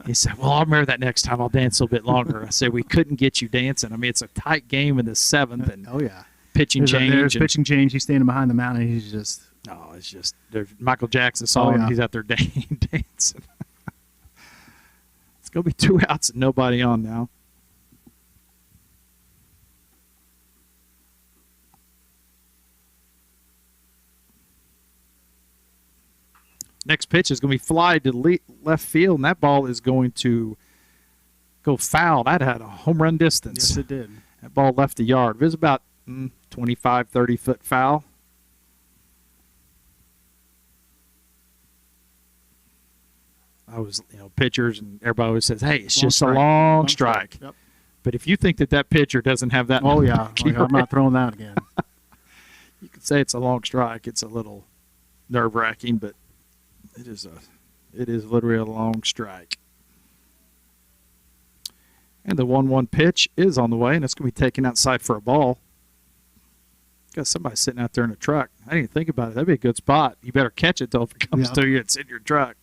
He said, "Well, I'll remember that next time. I'll dance a little bit longer." I said, "We couldn't get you dancing. I mean, it's a tight game in the 7th, and Oh, yeah. pitching change. There's and- pitching change. He's standing behind the mound, and he's just No, it's just Michael Jackson song. Oh, yeah. He's out there dancing. It's going to be 2 outs and nobody on now. Next pitch is going to be fly to left field, and that ball is going to go foul. That had a home run distance. yes, it did. That ball left the yard. It was about 25, 30-foot foul. I was, pitchers and everybody always says, "Hey, it's just a long strike." Yep. But if you think that pitcher doesn't have that, Oh yeah. keep I'm not it. throwing that again. You could say it's a long strike. It's a little nerve-wracking, but it is literally a long strike. And the 1-1 pitch is on the way, and it's going to be taken outside for a ball. Got somebody sitting out there in a truck. I didn't even think about it. That'd be a good spot. You better catch it, though, if it comes Yeah. to you. It's in your truck.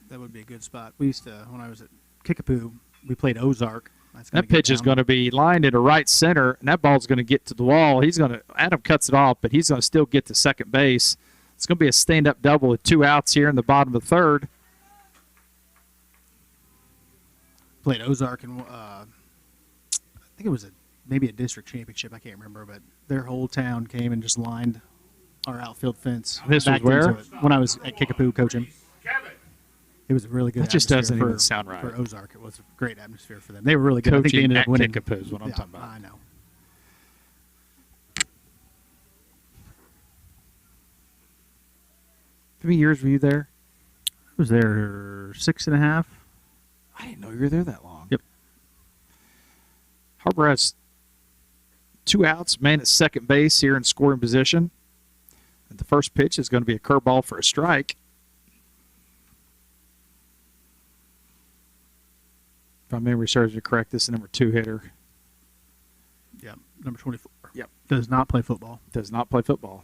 That would be a good spot. We used to, when I was at Kickapoo, we played Ozark. That pitch is going to be lined into right center, and that ball's going to get to the wall. Adam cuts it off, but he's going to still get to second base. It's going to be a stand-up double with 2 outs here in the bottom of the third. Played Ozark, and I think it was maybe a district championship. I can't remember, but their whole town came and just lined our outfield fence. This was back where? into it. When I was at Kickapoo coaching. It was a really good That just atmosphere doesn't even sound right. For Ozark, it was a great atmosphere for them. They were really good. I think they Coaching ended at up winning. Kickapoo is what I'm Yeah, talking about. I know. How many years were you there? I was there 6.5. I didn't know you were there that long. Yep. Harber has 2 outs, man at second base here in scoring position. And The first pitch is going to be a curveball for a strike. If my memory serves me correct, this is the number 2 hitter. Yep, number 24. Yep. Does not play football. Does not play football.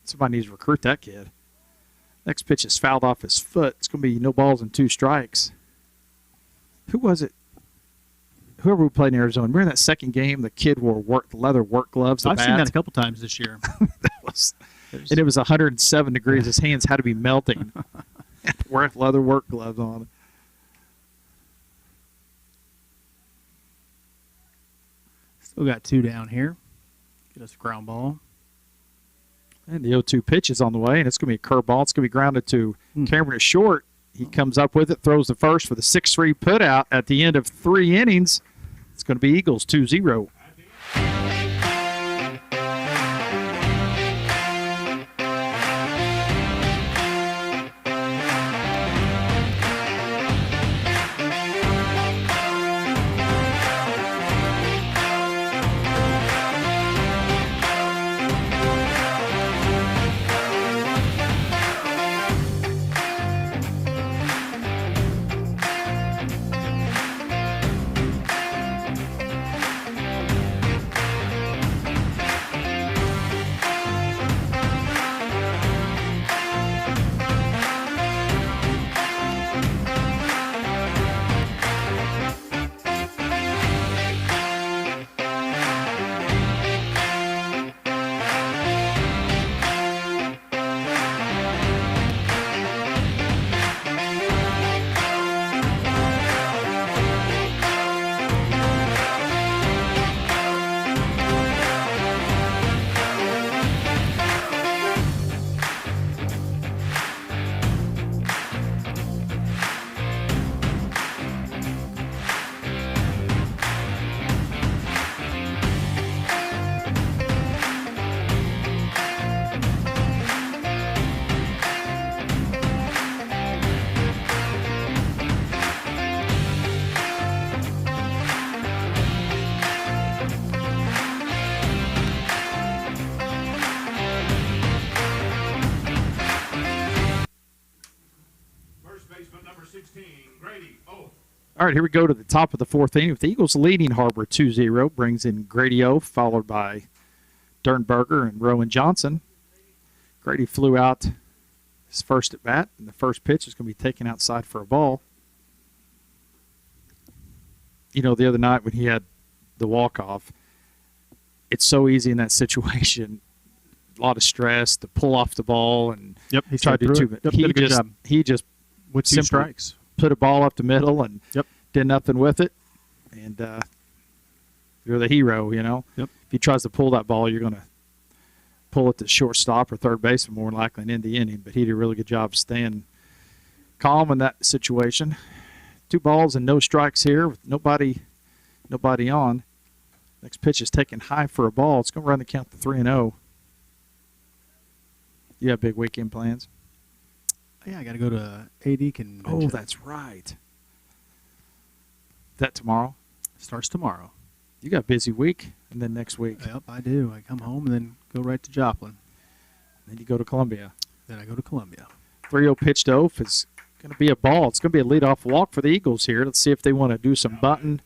Somebody needs to recruit that kid. Next pitch is fouled off his foot. It's going to be no balls and 2 strikes. Who was it? Whoever we played in Arizona. Remember that second game? The kid wore leather work gloves. I've seen that a couple times this year. And it was 107 degrees. His hands had to be melting. Wearing leather work gloves on. Still got 2 down here. Get us a ground ball. And the 0-2 pitch is on the way, and it's going to be a curveball. It's going to be grounded to Cameron at short. He comes up with it, throws the first for the 6-3 putout at the end of 3 innings. It's going to be Eagles 2-0. All right, here we go to the top of the 4th inning with the Eagles leading Harber 2-0. Brings in Grady O, followed by Dernberger and Rowan Johnson. Grady flew out his first at bat, and the first pitch is going to be taken outside for a ball. You know, the other night when he had the walk-off, it's so easy in that situation. A lot of stress to pull off the ball and He try to do too much. Yep, did a good job. He just With 2 simply strikes. put a ball up the middle and Yep. did nothing with it. And you're the hero, you know. Yep. If he tries to pull that ball, you're going to pull it to shortstop or third base more than likely and end the inning. But he did a really good job staying calm in that situation. 2 balls and no strikes here with nobody on. Next pitch is taken high for a ball. It's going to run the count to 3-0. You have big weekend plans? Yeah, I got to go to AD convention. Oh, that's right. That tomorrow? Starts tomorrow. You got a busy week, and then next week. Yep, I do. I come home and then go right to Joplin. Then you go to Columbia. Then I go to Columbia. 3-0 pitch to Oaf is going to be a ball. It's going to be a leadoff walk for the Eagles here. Let's see if they want to do some bunting,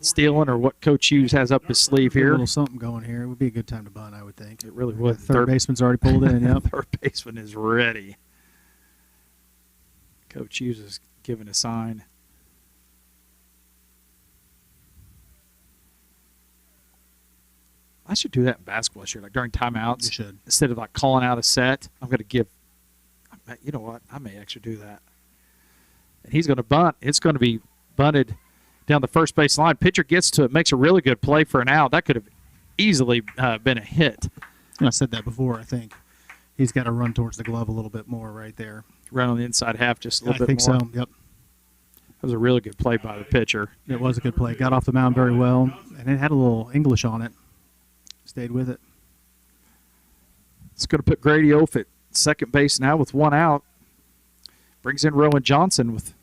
stealing, or what Coach Hughes has up his sleeve A here. little something going here. It would be a good time to bunt, I would think. It really would. Third baseman's already pulled in. Yep. Third baseman is ready. Coach Hughes is giving a sign. I should do that in basketball this year, like during timeouts. You should. Instead of like calling out a set, I'm going to give, you know what, I may actually do that. And he's going to bunt. It's going to be bunted down the first base line. Pitcher gets to it, makes a really good play for an out. That could have easily been a hit. I said that before, I think. He's got to run towards the glove a little bit more right there. Run on the inside half just a little I bit think more. so, yep. That was a really good play by the pitcher. It was a good play. Got off the mound very well, and it had a little English on it. Stayed with it. It's going to put Grady Oaf at second base now with 1 out. Brings in Rowan Johnson with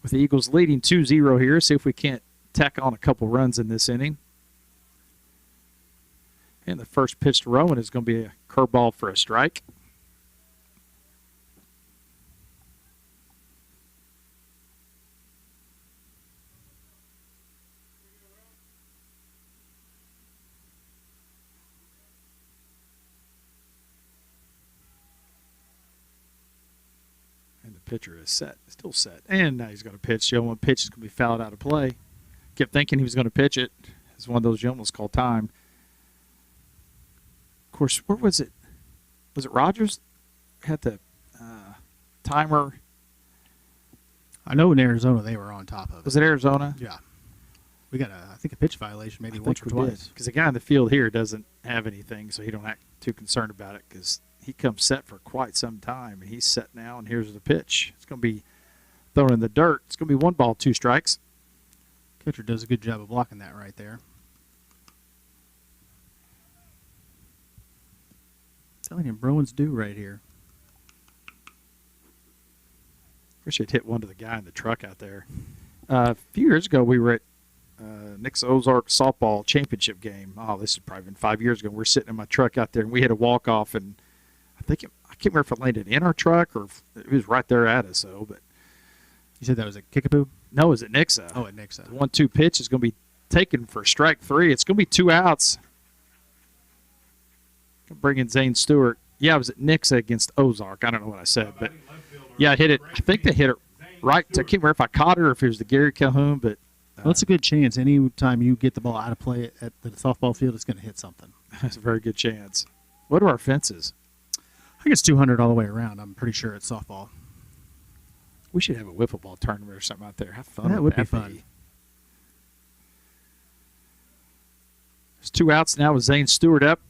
the Eagles leading 2-0 here. See if we can't tack on a couple runs in this inning. And the first pitch to Rowan is going to be a curveball for a strike. And the pitcher is set, still set. And now he's going to pitch. The 0-1 pitch is going to be fouled out of play. Kept thinking he was going to pitch it. It's one of those you almost call time. Of course, where was it? Was it Rogers? Had the timer. I know in Arizona they were on top of it. Was it Arizona? Yeah. We got, I think, a pitch violation maybe once or twice. Because the guy in the field here doesn't have anything, so he don't act too concerned about it because he comes set for quite some time, and he's set now, and here's the pitch. It's going to be thrown in the dirt. It's going to be 1 ball, 2 strikes. Catcher does a good job of blocking that right there. Telling you, Bruins do right here. Wish I'd hit one to the guy in the truck out there. A few years ago, we were at Nixa Ozark softball championship game. Oh, this has probably been 5 years ago. We're sitting in my truck out there, and we had a walk-off, and I can't remember if it landed in our truck or if it was right there at us. So, but You said that was at Kickapoo? no, it was at Nixa. Oh, at Nixa. The 1-2 pitch is going to be taken for strike 3. It's going to be 2 outs. Bring in Zane Stewart. Yeah, I was at Nixa against Ozark. I don't know what I said, but yeah, I hit it. I think they hit it right. I can't remember if I caught it or if it was the Gary Calhoun, but Well, it's a good chance. Any time you get the ball out of play at the softball field, it's going to hit something. that's a very good chance. What are our fences? I think it's 200 all the way around. I'm pretty sure it's softball. We should have a wiffle ball tournament or something out there. Have fun. That would be fun. There's 2 outs now with Zane Stewart up.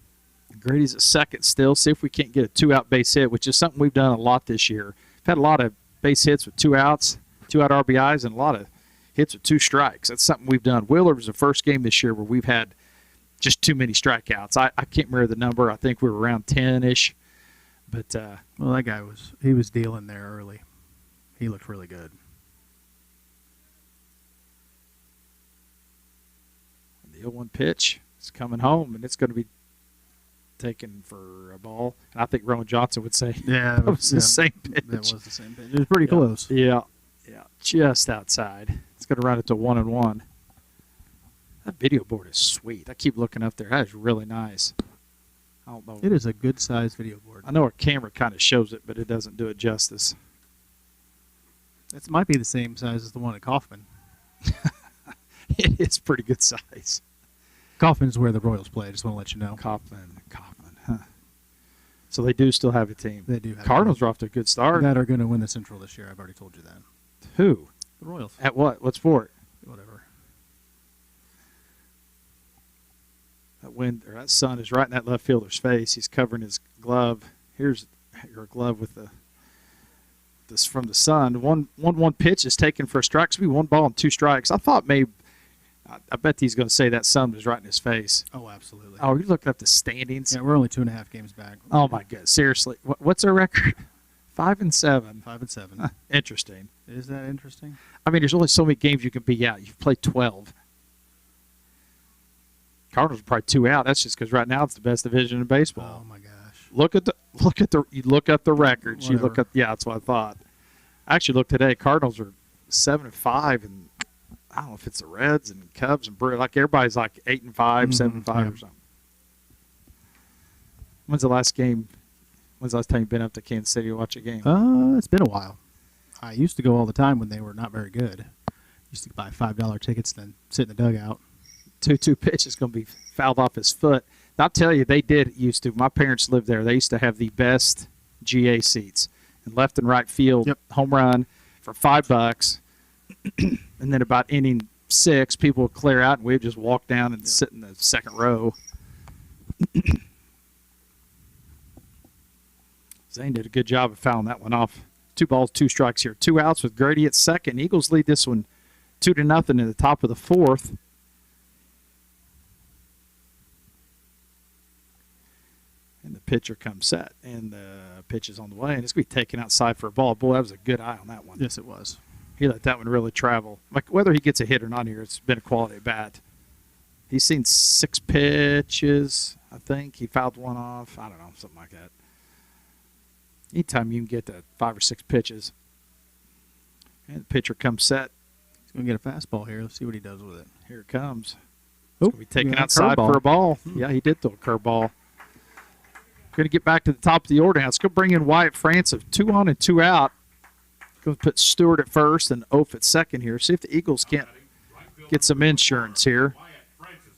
Grady's at second still. See if we can't get a 2-out base hit, which is something we've done a lot this year. We've had a lot of base hits with 2 outs, 2-out RBIs, and a lot of hits with 2 strikes. That's something we've done. Wheeler was the first game this year where we've had just too many strikeouts. I can't remember the number. I think we were around 10-ish. But Well, that guy was dealing there early. He looked really good. the 0-1 pitch is coming home, and it's going to be taken for a ball. And I think Rowan Johnson would say Yeah, that was the same pitch. That was the same pitch. It was pretty close. Yeah, just outside. It's going to run it to 1-1. That video board is sweet. I keep looking up there. That is really nice. I don't know. It is a good-sized video board. I know our camera kind of shows it, but it doesn't do it justice. It might be the same size as the one at Kaufman. It is pretty good size. Kaufman's where the Royals play. I just want to let you know. Kaufman, huh? So they do still have a team. They do have Cardinals are off to a good start. that are going to win the Central this year. I've already told you that. Who? The Royals. At what? What sport? Whatever. That wind or that sun is right in that left fielder's face. He's covering his glove. Here's your glove with this from the sun. 1-1 pitch is taken for a strike. It's going to be 1 ball and 2 strikes. I thought maybe I bet he's going to say that sun was right in his face. Oh, absolutely. Oh, you're looking up the standings. Yeah, we're only 2.5 games back. Oh my God! Seriously, what's our record? 5-7. 5-7. Interesting. Is that interesting? I mean, there's only so many games you can be out. You've played 12. Cardinals are probably 2 out. That's just because right now it's the best division in baseball. Oh my gosh! You look at the records. Whatever. You look at that's what I thought. I actually looked today. Cardinals are 7-5, and I don't know if it's the Reds and Cubs and Brewers. Like everybody's like 8-5, 7-5 yeah. or something. When's the last time you've been up to Kansas City to watch a game? It's been a while. I used to go all the time when they were not very good. Used to buy $5 tickets, then sit in the dugout. 2-2 pitch is going to be fouled off his foot. I'll tell you, they did used to. My parents lived there. They used to have the best GA seats in left and right field. Yep. Home run for $5. And then about inning 6, people would clear out, and we'd just walk down and sit in the second row. Zane did a good job of fouling that one off. 2 balls, 2 strikes here. 2 outs with Grady at second. Eagles lead this one 2-0 in the top of the 4th. And the pitcher comes set, and the pitch is on the way, and it's going to be taken outside for a ball. Boy, that was a good eye on that one. Yes, it was. He let that one really travel. Like whether he gets a hit or not here, it's been a quality at bat. He's seen 6 pitches. I think. He fouled one off. I don't know, something like that. Anytime you can get to 5 or 6 pitches. And the pitcher comes set. He's going to get a fastball here. Let's see what he does with it. Here it comes. Oh, It's going to be taken yeah, outside curveball. for a ball. Yeah, he did throw a curveball. Going to get back to the top of the order now. It's going to bring in Wyatt Francis. 2 on and 2 out. Going to put Stewart at first and Oaf at second here. See if the Eagles can't get some insurance here. Wyatt Francis.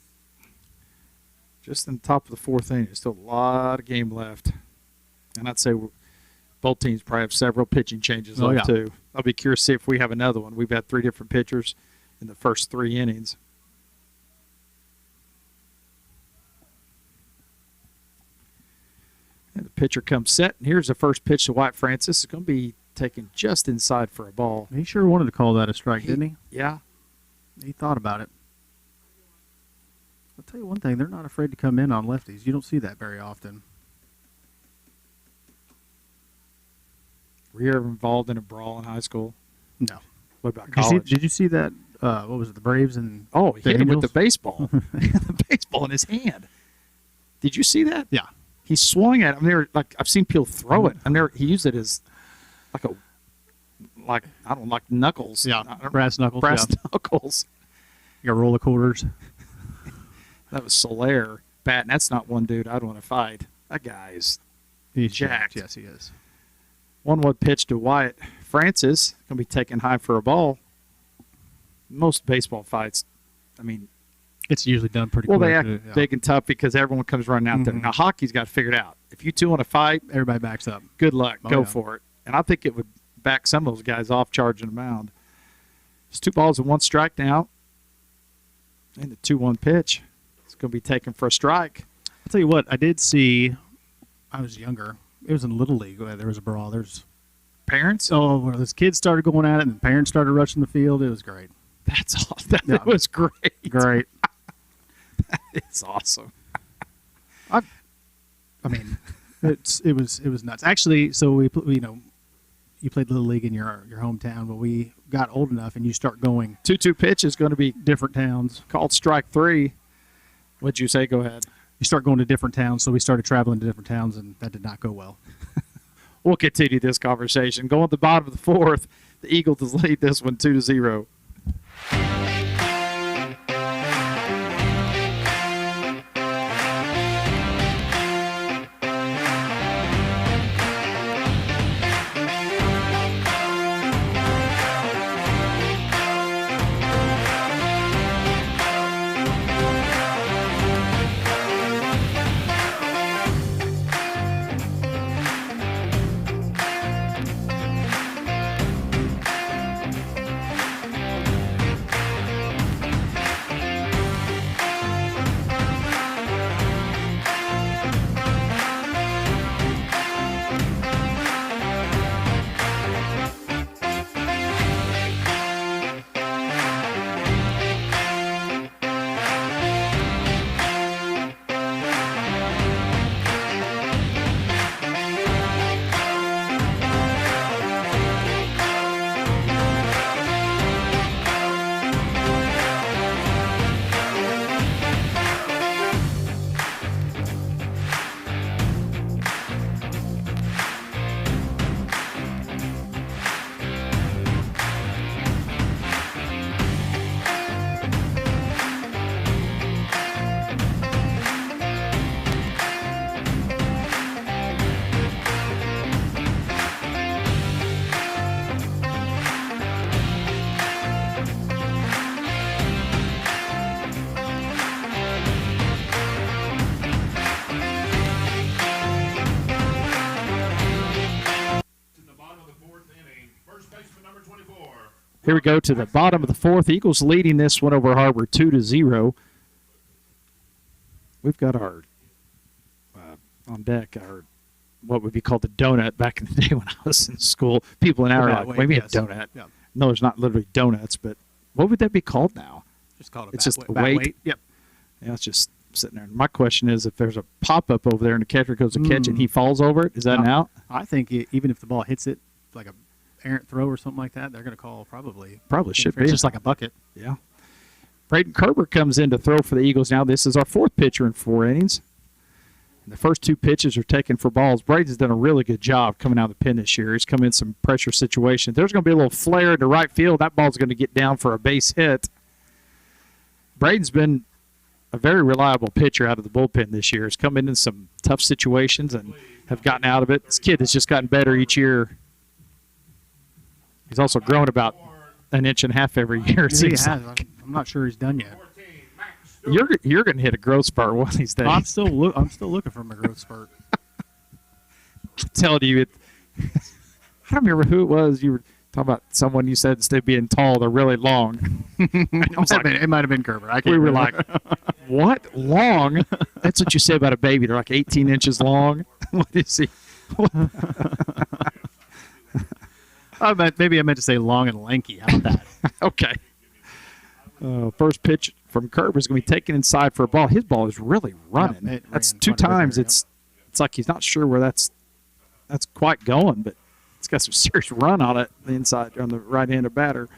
Just in the top of the 4th inning. There's still a lot of game left. And I'd say both teams probably have several pitching changes Oh, left, yeah. too. I'll be curious to see if we have another one. We've had 3 different pitchers in the first 3 innings. And the pitcher comes set. And here's the first pitch to Wyatt Francis. It's going to be taken just inside for a ball. He sure wanted to call that a strike, didn't he? Yeah. He thought about it. I'll tell you one thing. They're not afraid to come in on lefties. You don't see that very often. Were you ever involved in a brawl in high school? No. What about Did you see, college? did you see that? What was it? The Braves and Oh, he the hit him with the Angels? baseball. The baseball in his hand. Did you see that? Yeah. He swung at him. I've seen people throw it. He used it as like knuckles. Yeah. I don't- Brass knuckles. brass Yeah. knuckles. You got roll of quarters. That was Solaire batting. That's not one dude I'd want to fight. That guy's He's jacked. Yes, he is. 1-1 pitch to Wyatt Francis. Going to be taken high for a ball. Most baseball fights, It's usually done pretty well, quick. they act too, yeah. big and tough because everyone comes running out there. Mhm. Now, hockey's got figured out. If you two want to fight, Everybody backs up. good luck. Oh, Go yeah. for it. And I think it would back some of those guys off charging the mound. It's 2 balls and 1 strike now. And the 2-1 pitch. It's going to be taken for a strike. I'll tell you what, I did see, I was younger. It was in Little League where there was a brawl. Parents? Where those kids started going at it and the parents started rushing the field. It was great. That's awesome. That Yeah. was great. Great. It's awesome. I mean, it was nuts. Actually, so you played Little League in your hometown, but we got old enough and you start going 2-2 pitch is going to be different towns. called strike 3. What'd you say? Go ahead. You start going to different towns, so we started traveling to different towns, and that did not go well. We'll continue this conversation. Going to the bottom of the 4th, the Eagles lead this one 2-0. Here we go to the bottom of the 4th. Eagles leading this one over Harber 2-0. We've got our on deck our what would be called the donut back in the day when I was in school. People in our Bat like, weight, what do you mean a yes. donut? Yeah. No, there's not literally donuts, but what would that be called now? Just call it It's just a bat weight. Yep. Yeah, it's just sitting there. My question is, if there's a pop-up over there and the catcher goes to catch it and he falls over it, is that an out? I think even if the ball hits it, like a errant throw or something like that, they're going to call probably. Probably should It's be. just like a bucket. Yeah. Braden Kerber comes in to throw for the Eagles now. This is our 4th pitcher in 4 innings. And the first 2 pitches are taken for balls. Braden's done a really good job coming out of the pen this year. He's come in some pressure situations. There's going to be a little flare to right field. That ball's going to get down for a base hit. Braden's been a very reliable pitcher out of the bullpen this year. He's come in some tough situations and have gotten out of it. This kid has just gotten better each year. He's also grown about an inch and a half every year. It He seems has. like. I'm not sure he's done yet. You're going to hit a growth spurt one of these days. I'm still looking for my growth spurt. I'm telling you, I don't remember who it was. You were talking about someone you said instead of being tall, they're really long. It might have been Gerber. I can't We were remember. like, what? Long? That's what you say about a baby. They're like 18 inches long. What is he? Maybe I meant to say long and lanky. How about that? Okay. First pitch from Curb is going to be taken inside for a ball. His ball is really running. it That's ran 2 quite a bit times. there, It's like he's not sure where that's quite going, but it's got some serious run on it. The inside on the right-handed batter.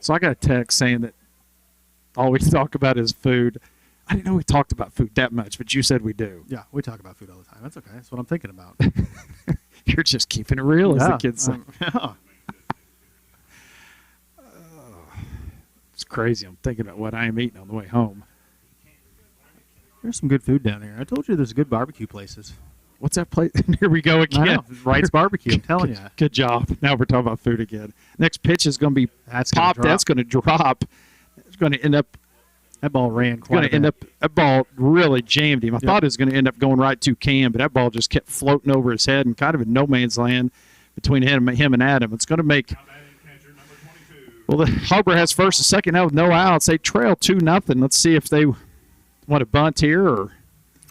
So I got a text saying that all we talk about is food. I didn't know we talked about food that much, but you said we do. Yeah, we talk about food all the time. That's okay. That's what I'm thinking about. You're just keeping it real, as the kids say. Yeah. It's crazy. I'm thinking about what I am eating on the way home. There's some good food down here. I told you there's good barbecue places. What's that place? Here we go again. I know. Wright's Barbecue. I'm telling you. Good job. Now we're talking about food again. Next pitch is going to be That's gonna popped. drop. That's going to drop. It's going to end up. That ball ran It's going quite to end up. That ball really jammed him. I Yep. thought it was going to end up going right to Cam, but that ball just kept floating over his head and kind of in no man's land between him and Adam. It's going to make. Well, the Harber has first and second now with no outs. They trail 2-0. Let's see if they want to bunt here or.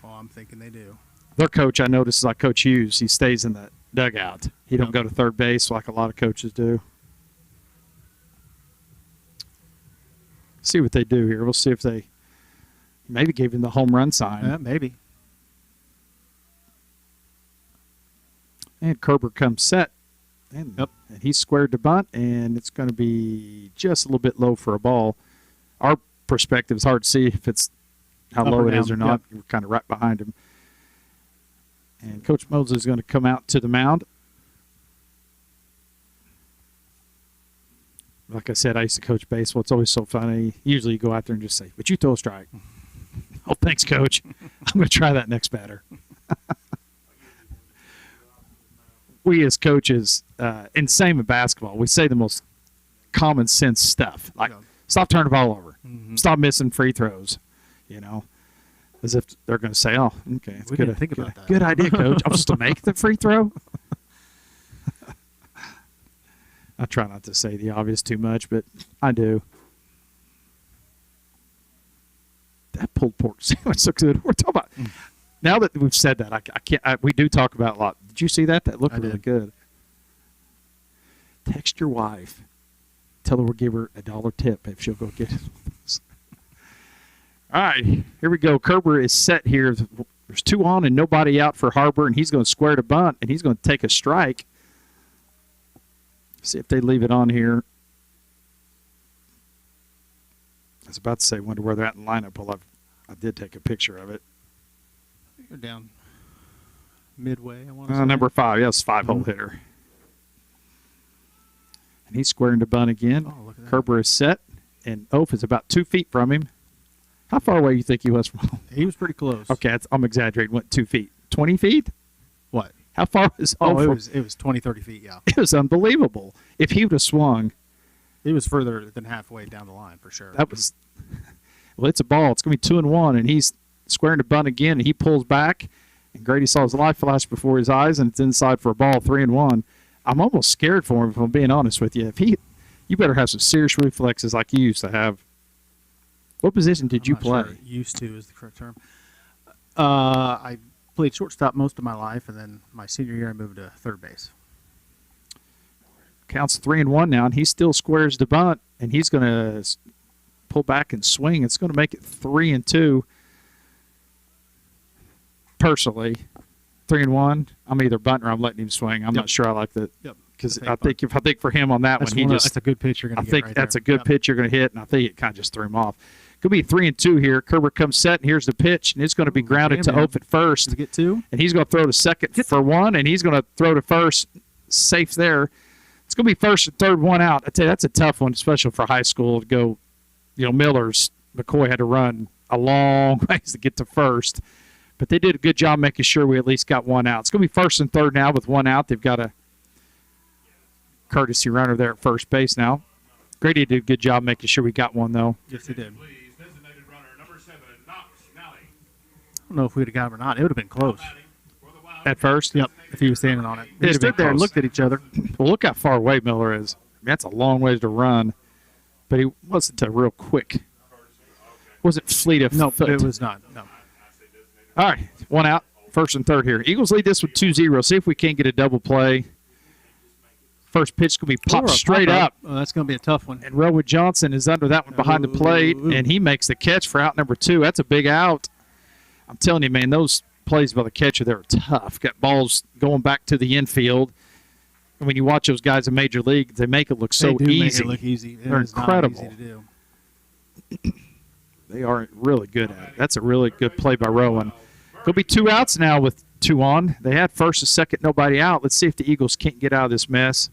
Oh, I'm thinking they do. Their coach, I noticed, is like Coach Hughes. He stays in the dugout. He don't Yep. go to third base like a lot of coaches do. See what they do here. We'll see if they maybe gave him the home run sign. Yeah, maybe. And Kerber comes set. And, Yep. and he's squared to bunt, and it's going to be just a little bit low for a ball. Our perspective is hard to see if it's how Up low or it is down. or not. Yep. We're kind of right behind him. And Coach Mosley is going to come out to the mound. Like I said, I used to coach baseball. It's always so funny. Usually you go out there and just say, but you throw a strike. Oh, thanks, Coach. I'm going to try that next batter. We as coaches, and same in basketball, we say the most common sense stuff. Like, Yeah. stop turning the ball over. Mhm. Stop missing free throws. You know, as if they're going to say, oh, okay. It's We good, didn't think good, about that. Good idea, Coach. I'm supposed to make the free throw? I try not to say the obvious too much, but I do. That pulled pork sandwich looks good. We're talking about now that we've said that. I can't. We do talk about it a lot. Did you see that? That looked I really did. good. Text your wife. Tell her we'll give her $1 tip if she'll go get it. All right, here we go. Kerber is set here. There's 2 on and nobody out for Harber, and he's going to square to bunt, and he's going to take a strike. See if they leave it on here. I was about to say, wonder where they're at in lineup. Well, I did take a picture of it. You're down midway, I want to say. Number 5, yes, 5-hole Mhm. hitter. And he's squaring to bunt again. Oh, look at that. Kerber is set, and Oaf is about 2 feet from him. How far away do you think he was from home? He was pretty close. Okay, I'm exaggerating. Went 2 feet. 20 feet? What? How far was Oh, Oaf it was 20, 30 feet, yeah. It was unbelievable. If he would have swung, It was further than halfway down the line, for sure. that was – well, it's a ball. It's going to be 2-1, and he's squaring to bunt again, and he pulls back, and Grady saw his light flash before his eyes, and it's inside for a ball, 3-1. I'm almost scared for him, if I'm being honest with you. You better have some serious reflexes like you used to have. What position did I'm you not play? sure. Used to is the correct term. I played shortstop most of my life, and then my senior year I moved to third base. Counts 3-1 now, and he still squares the bunt, and he's going to pull back and swing. It's going to make it 3-2. Personally, 3-1. I'm either bunting or I'm letting him swing. I'm Yep. not sure I like that Yep. because I think for him on that That's one, that's a good pitch you're going I to get think right that's there. a good Yep. pitch you're going to hit, and I think it kind of just threw him off. Could be 3-2 here. Kerber comes set, and here's the pitch, and it's going to be grounded to Ope at first. Does it get 2? And he's going to throw to second for 1, and he's going to throw to first. Safe there. It's going to be first and third, 1 out. I tell you, that's a tough one, especially for high school to go. McCoy had to run a long ways to get to first. But they did a good job making sure we at least got 1 out. It's going to be first and third now with 1 out. They've got a courtesy runner there at first base now. Grady did a good job making sure we got 1, though. Yes, he did. Please, designated runner number 7, Knox Nally. I don't know if we'd have got him or not. It would have been close. For the Wildcats. At first? Yep, if he was standing on it. They It'd have stood been there and close. looked at each other. Well, look how far away Miller is. I mean, that's a long ways to run. But he wasn't real quick. Wasn't fleet of No, foot. it was not. No. All right, 1 out, first and third here. Eagles lead this with 2-0. See if we can't get a double play. First pitch is going to be popped straight up. Oh, that's going to be a tough one. And Rowan Johnson is under that one behind the plate, and he makes the catch for out number 2. That's a big out. I'm telling you, man, those plays by the catcher, they're tough. Got balls going back to the infield. And when you watch those guys in Major League, they make it look so they do easy. Make it look easy. They're It's not incredible. easy to do. They are really good at it. That's a really good play by Rowan. Could be 2 outs now with 2 on. They had first and second, nobody out. Let's see if the Eagles can't get out of this mess.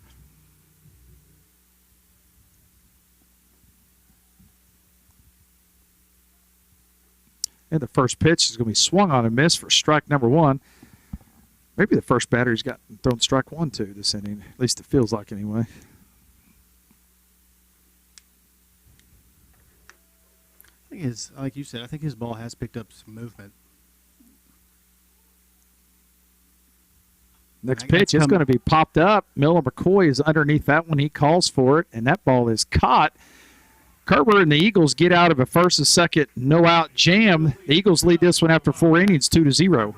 And the first pitch is going to be swung on and missed for strike number 1. Maybe the first batter's got thrown strike 1 too this inning. At least it feels like anyway. I think like you said, I think his ball has picked up some movement. Next That's pitch is coming. going to be popped up. Miller McCoy is underneath that one. He calls for it, and that ball is caught. Kerber and the Eagles get out of a first and second no-out jam. The Eagles lead this one after 4 innings, 2-0.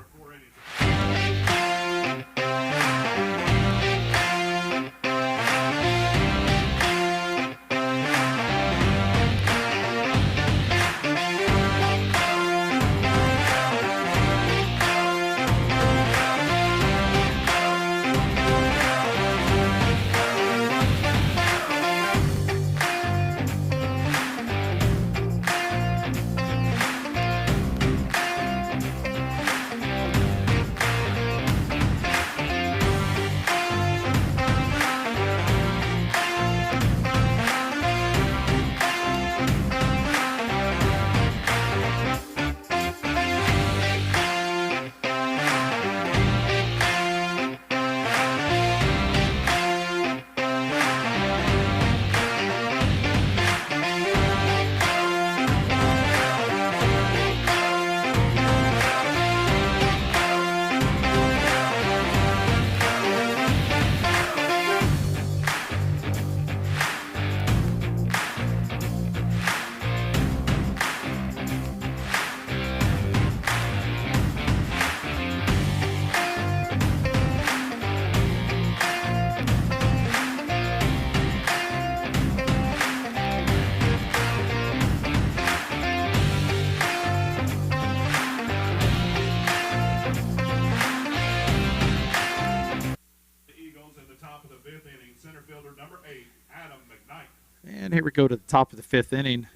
And here we go to the top of the 5th inning.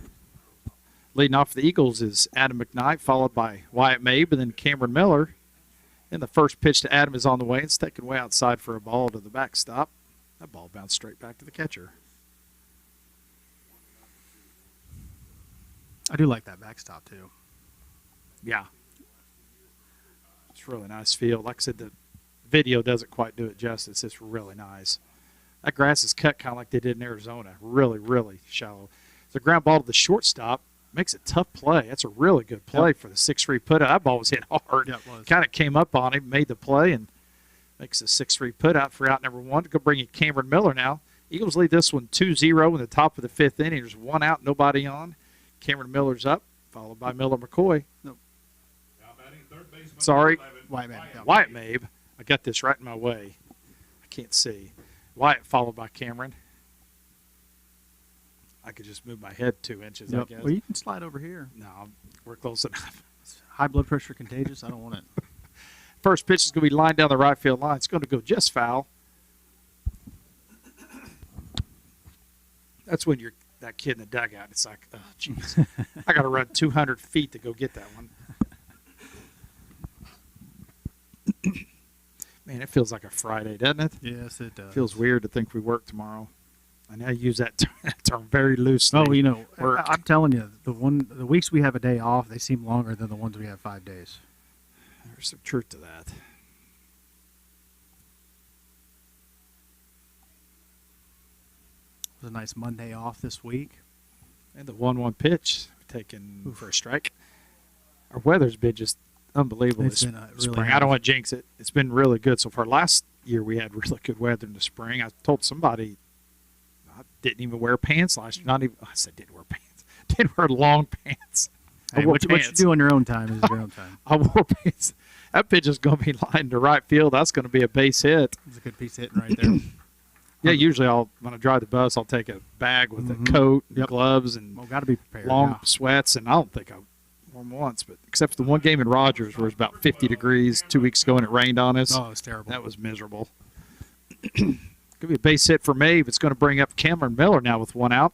Leading off for the Eagles is Adam McKnight, followed by Wyatt Mabe, and then Cameron Miller. And the first pitch to Adam is on the way. It's taken way outside for a ball to the backstop. That ball bounced straight back to the catcher. I do like that backstop too. Yeah. It's a really nice field. Like I said, the video doesn't quite do it justice. It's really nice. That grass is cut kind of like they did in Arizona. Really, really shallow. The ground ball to the shortstop makes a tough play. That's a really good play for the 6-3 put-out. That ball was hit hard. Yeah, it was. Kind of came up on him, made the play, and makes a 6-3 put-out for out number 1. Go bring in Cameron Miller now. Eagles lead this one 2-0 in the top of the 5th inning. There's 1 out, nobody on. Cameron Miller's up, followed by Miller McCoy. Nope. Sorry. Wyatt Mabe. Yeah. Wyatt Mabe. I got this right in my way. I can't see. Wyatt followed by Cameron. I could just move my head 2 inches, I Yep. guess. Well, you can slide over here. No, we're close enough. High blood pressure contagious. I don't want it. First pitch is going to be lined down the right field line. It's going to go just foul. That's when that kid in the dugout. It's like, oh, jeez. I got to run 200 feet to go get that one. Man, it feels like a Friday, doesn't it? Yes, it does. Feels weird to think we work tomorrow. I now use that term very loosely. Oh, you know, Work. I'm telling you, the weeks we have a day off, they seem longer than the ones we have 5 days. There's some truth to that. It was a nice Monday off this week. And the 1-1 pitch taken for a strike. Our weather's been just unbelievable It's this been, really spring. nice. I don't want to jinx it. It's been really good so far. Last year we had really good weather in the spring. I told somebody I didn't even wear pants last year. Not even. I said didn't wear pants. Didn't wear long pants. I Hey, wore what you pants. do on your own time is your own time. I wore pants. That pitch is going to be lined to right field. That's going to be a base hit. It's a good piece hitting right there. Yeah, usually when I drive the bus, I'll take a bag with Mhm. a coat, and Yep. gloves, and Well, got to be prepared. long now. sweats, and I don't think I've worn them once, but except for the one game in Rogers where it was about 50 degrees 2 weeks ago and it rained on us. Oh, it's terrible. That was miserable. Could be a base hit for Maeve. It's going to bring up Cameron Miller now with one out.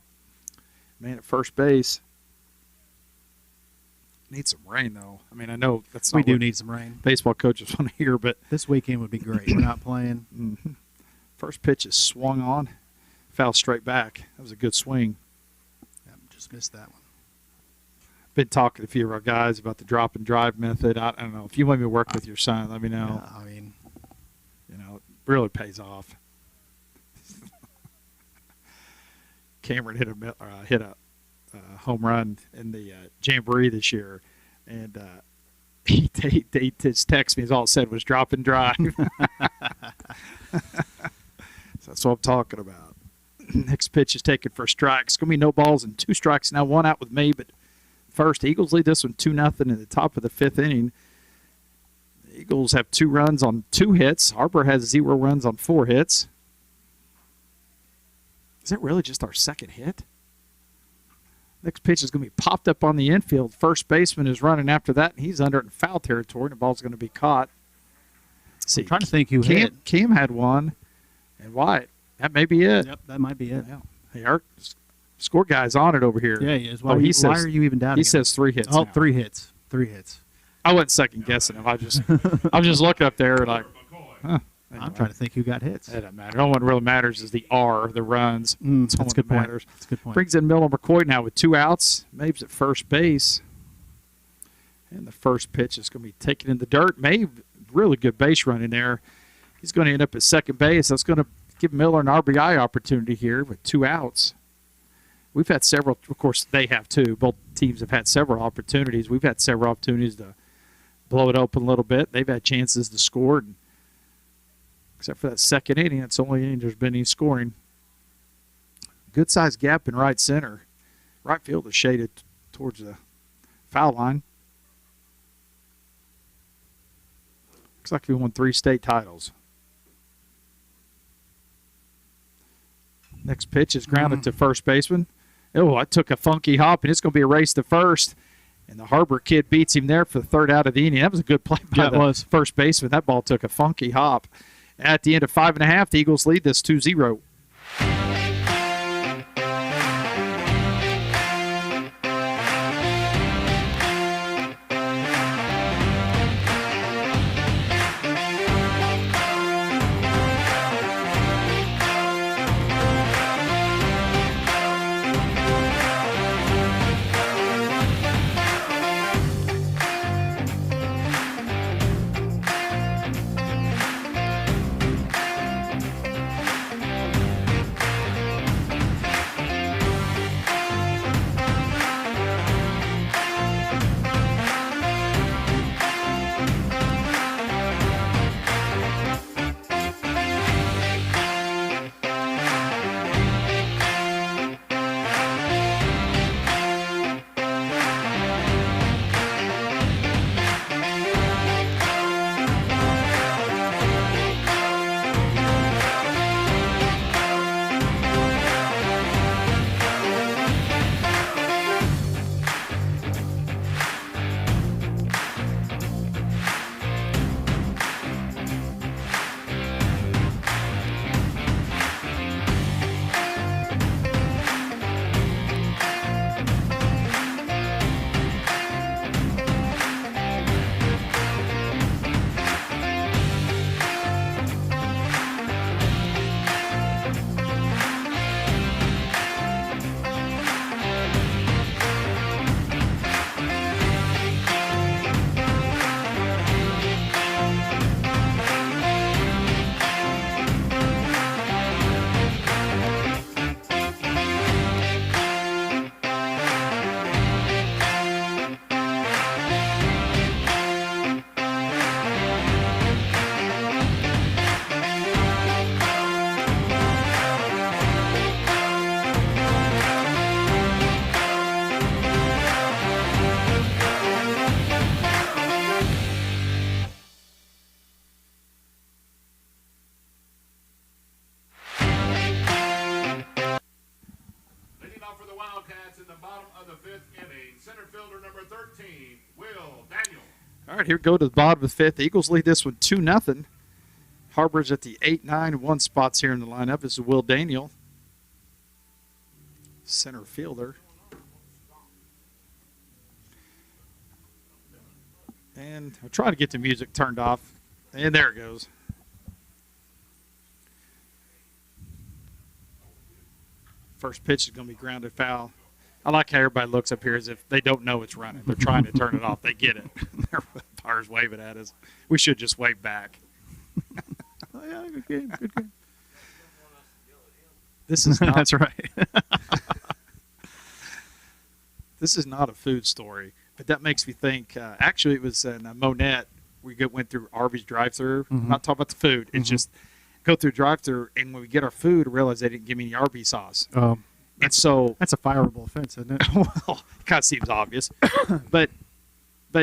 Man at first base. Need some rain, though. I mean, I know that's not we do what need some rain. baseball coaches want to hear, but This weekend would be great. We're not playing. first pitch is swung on. Foul straight back. That was a good swing. Just missed that one. Been talking to a few of our guys about the drop and drive method. I don't know. If you want me to work with your son, let me know. Yeah, I mean, You know, it really pays off. Cameron hit a home run in the Jamboree this year, and he his text me. All it said was drop and drive. So that's what I'm talking about. Next pitch is taken for a strike. It's going to be no balls and 2 strikes now, 1 out with me. But first, Eagles lead this one 2-0 in the top of the 5th inning. The Eagles have 2 runs on 2 hits. Harber has 0 runs on 4 hits. Is that really just our second hit? Next pitch is going to be popped up on the infield. First baseman is running after that, and he's under it in foul territory, and the ball's going to be caught. See, I'm trying to think who hit. Cam had one, and Wyatt. That may be it. Yep, that might be it. Yeah. Hey, our score guy's on it over here. Yeah, he is. Oh, he why says- are you even doubting He him? says 3 hits. Oh, now. 3 hits. 3 hits. I wasn't second guessing him. I'm just looking up there like, huh. I'm Anyway, trying to think who got hits. That doesn't matter. All what really matters is the R, the runs. That's all That's a that good point. matters. That's a good point. Brings in Miller McCoy now with 2 outs. Maeve's at first base. And the first pitch is going to be taken in the dirt. Maeve, really good base running there. He's going to end up at second base. That's going to give Miller an RBI opportunity here with 2 outs. We've had several, of course, they have too. Both teams have had several opportunities. We've had several opportunities to blow it open a little bit. They've had chances to score. And except for that second inning, it's the only inning there's been any scoring. Good sized gap in right center. Right field is shaded towards the foul line. Looks like we won 3 state titles. Next pitch is grounded to first baseman. Oh, I took a funky hop, and it's going to be a race to first. And the Harber kid beats him there for the 3rd out of the inning. That was a good play by Yeah, it the was. first baseman. That ball took a funky hop. At the end of 5.5, the Eagles lead this 2-0. Wildcats in the bottom of the fifth inning. Center fielder number 13, Will Daniel. All right, here we go to the bottom of the fifth. The Eagles lead this one 2-0. Harber's at the 8, 9, and 1 spots here in the lineup. This is Will Daniel, center fielder. And I'll try to get the music turned off. And there it goes. First pitch is going to be grounded foul. I like how everybody looks up here as if they don't know it's running. They're trying to turn it off. They get it. Their umpire's waving at us. We should just wave back. Oh, yeah, good game, good game. This is not, That's right. this is not a food story, but that makes me think. Actually, it was in Monette. We went through Arby's drive-through. I'm not talking about the food. It's just go through drive-through, and when we get our food, I realize they didn't give me any Arby's sauce. And so That's a fireable offense, isn't it? well, it kind of seems obvious, but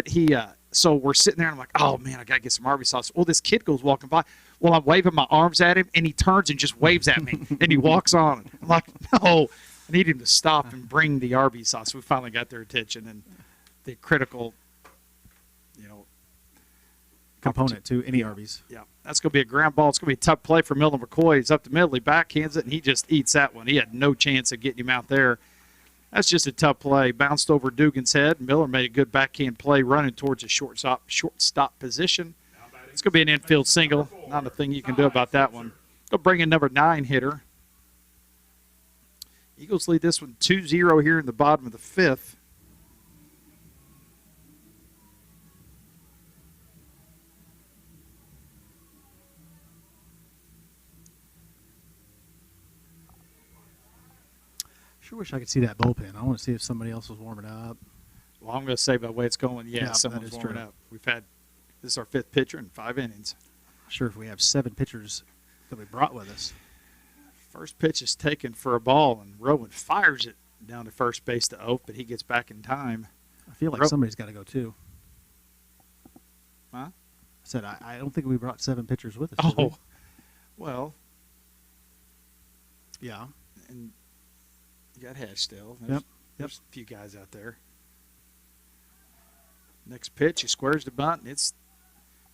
he. So we're sitting there, and I'm like, oh man, I gotta get some Arby's sauce. Well, this kid goes walking by. Well, I'm waving my arms at him, and he turns and just waves at me, and he walks on. I'm like, no, I need him to stop and bring the Arby's sauce. We finally got their attention, and the critical, Component to any Arby's. Yeah, that's going to be a ground ball. It's going to be a tough play for Miller McCoy. He's up the middle. He backhands it, and he just eats that one. He had no chance of getting him out there. That's just a tough play. Bounced over Dugan's head. Miller made a good backhand play running towards a shortstop position. It's going to be an infield single. Not a thing you can do about that one. Go bring in number 9 hitter. Eagles lead this one 2-0 here in the bottom of the fifth. Sure wish I could see that bullpen. I want to see if somebody else was warming up. Well, I'm going to say by the way it's going, Yeah, someone's that is warming true. up. This is our 5th pitcher in 5 innings. Sure, if we have 7 pitchers that we brought with us. First pitch is taken for a ball, and Rowan fires it down to first base to Oak, but he gets back in time. I feel like somebody's got to go too. Huh? I said I don't think we brought 7 pitchers with us. did we? Oh, well, Yeah. and you got Hedge still. Yep. There's a few guys out there. Next pitch, he squares the bunt, and it's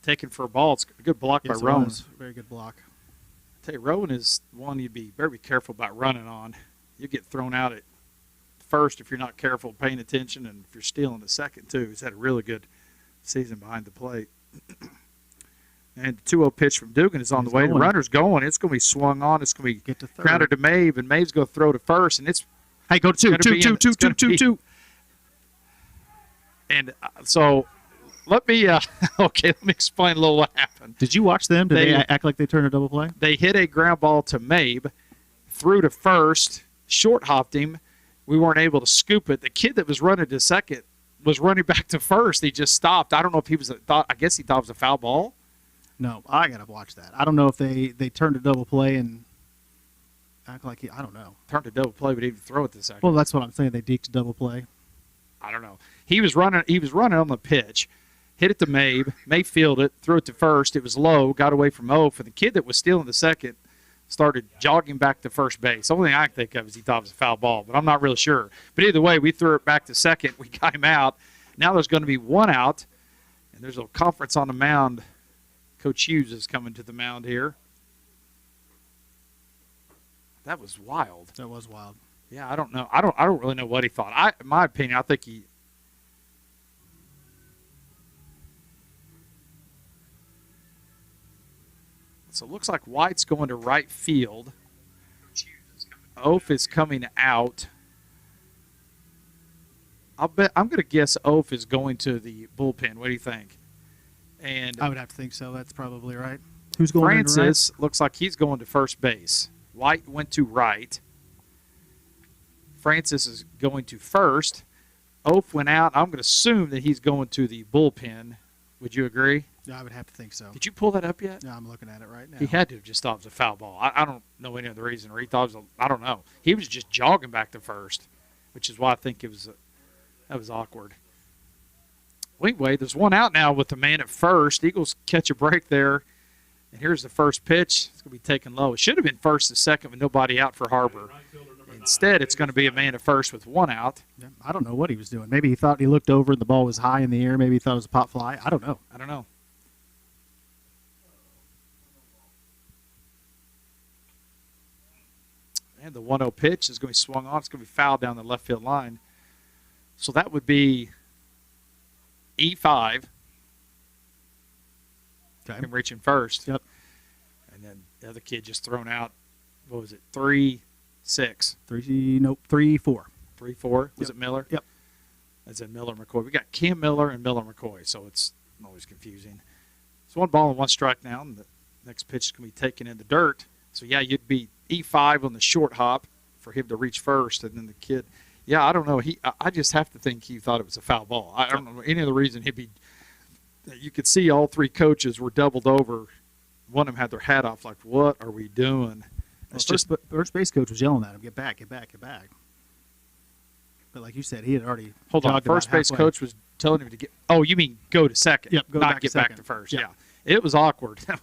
taken for a ball. It's a good block Yes, by it Rowan. was. Very good block. I tell you, Rowan is one you'd be very careful about running on. You get thrown out at first if you're not careful, paying attention, and if you're stealing the second too. He's had a really good season behind the plate. And the 2-0 pitch from Dugan is on He's the way. The going. runner's going. It's going to be swung on. It's going to be Get to third. grounded to Maeve, and Maeve's going to throw to first, and it's Hey, go to gonna be in- it's gonna be- 2. And so let me let me explain a little what happened. Did you watch them? Did they, They- act like they turned a double play? They hit a ground ball to Mabe, threw to first, short hopped him. We weren't able to scoop it. The kid that was running to second was running back to first. He just stopped. I don't know if he was I guess he thought it was a foul ball. No, I gotta watch that. I don't know if they turned a double play and act like I don't know. Turned to double play, but he didn't throw it the second. Well, that's what I'm saying. They deked a double play. I don't know. He was running on the pitch, hit it to Mabe. Mabe fielded it, threw it to first. It was low, got away from Oaf, and the kid that was stealing the second started jogging back to first base. The only thing I can think of is he thought it was a foul ball, but I'm not really sure. But either way, we threw it back to second. We got him out. Now there's going to be 1 out, and there's a conference on the mound. Coach Hughes is coming to the mound here. That was wild. That was wild. Yeah, I don't know. I don't really know what he thought. In my opinion, I think he. So it looks like White's going to right field. Oaf is coming out. I'm going to guess Oaf is going to the bullpen. What do you think? And I would have to think so. That's probably right. Who's going into right? Francis looks like he's going to first base. White went to right. Francis is going to first. Oaf went out. I'm going to assume that he's going to the bullpen. Would you agree? Yeah, I would have to think so. Did you pull that up yet? Yeah, I'm looking at it right now. He had to have just thought it was a foul ball. I don't know any other reason, or he thought it was I don't know. He was just jogging back to first, which is why I think that was awkward. Well, anyway, there's 1 out now with the man at first. Eagles catch a break there. And here's the first pitch. It's going to be taken low. It should have been first and second with nobody out for Harber. Instead, it's going to be a man at first with one out. Yeah, I don't know what he was doing. Maybe he thought he looked over and the ball was high in the air. Maybe he thought it was a pop fly. I don't know. I don't know. And the 1-0 pitch is going to be swung on. It's going to be fouled down the left field line. So that would be E5. Okay. Him reaching first. Yep. And then the other kid just thrown out. What was it? 3-6. 3-4. 3-4. Was Yep. it Miller? Yep. That's in Miller McCoy. We got Kim Miller and Miller McCoy, so it's always confusing. It's 1 ball and 1 strike now, and the next pitch is going to be taken in the dirt. So, yeah, you'd be E5 on the short hop for him to reach first, and then the kid, yeah, I don't know. I just have to think he thought it was a foul ball. I don't know any other reason he'd be. You could see all 3 coaches were doubled over. One of them had their hat off, like, what are we doing? It's just First base coach was yelling at him, get back, get back, get back. But like you said, he had already hold on. jogged First about base halfway. coach was telling him to get. Oh, you mean go to second? Yep, go not back get to back second. to first. Yeah. Yeah, it was awkward. That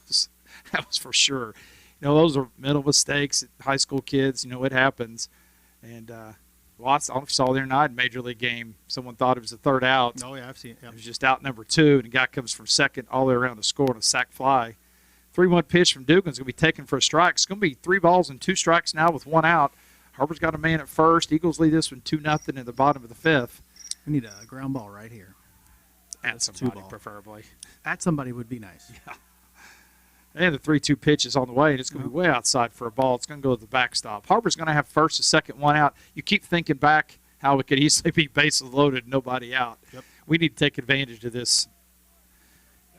was for sure. You know, those are mental mistakes. High school kids, you know, it happens. And well, I saw the other night Major League game. Someone thought it was the 3rd out. Oh yeah, I've seen it. It Yep. was just out number 2, and the guy comes from second all the way around to score on a sac fly. 3-1 pitch from Dugan's going to be taken for a strike. It's going to be 3 balls and 2 strikes now with 1 out. Harber's got a man at first. Eagles lead this one 2-0 in the bottom of the 5th. We need a ground ball right here. At That's somebody, 2-ball. preferably. At somebody would be nice. And the 3-2 pitch is on the way, and it's going to be way outside for a ball. It's going to go to the backstop. Harber's going to have first, a second, 1 out. You keep thinking back how it could easily be bases loaded, nobody out. Yep. We need to take advantage of this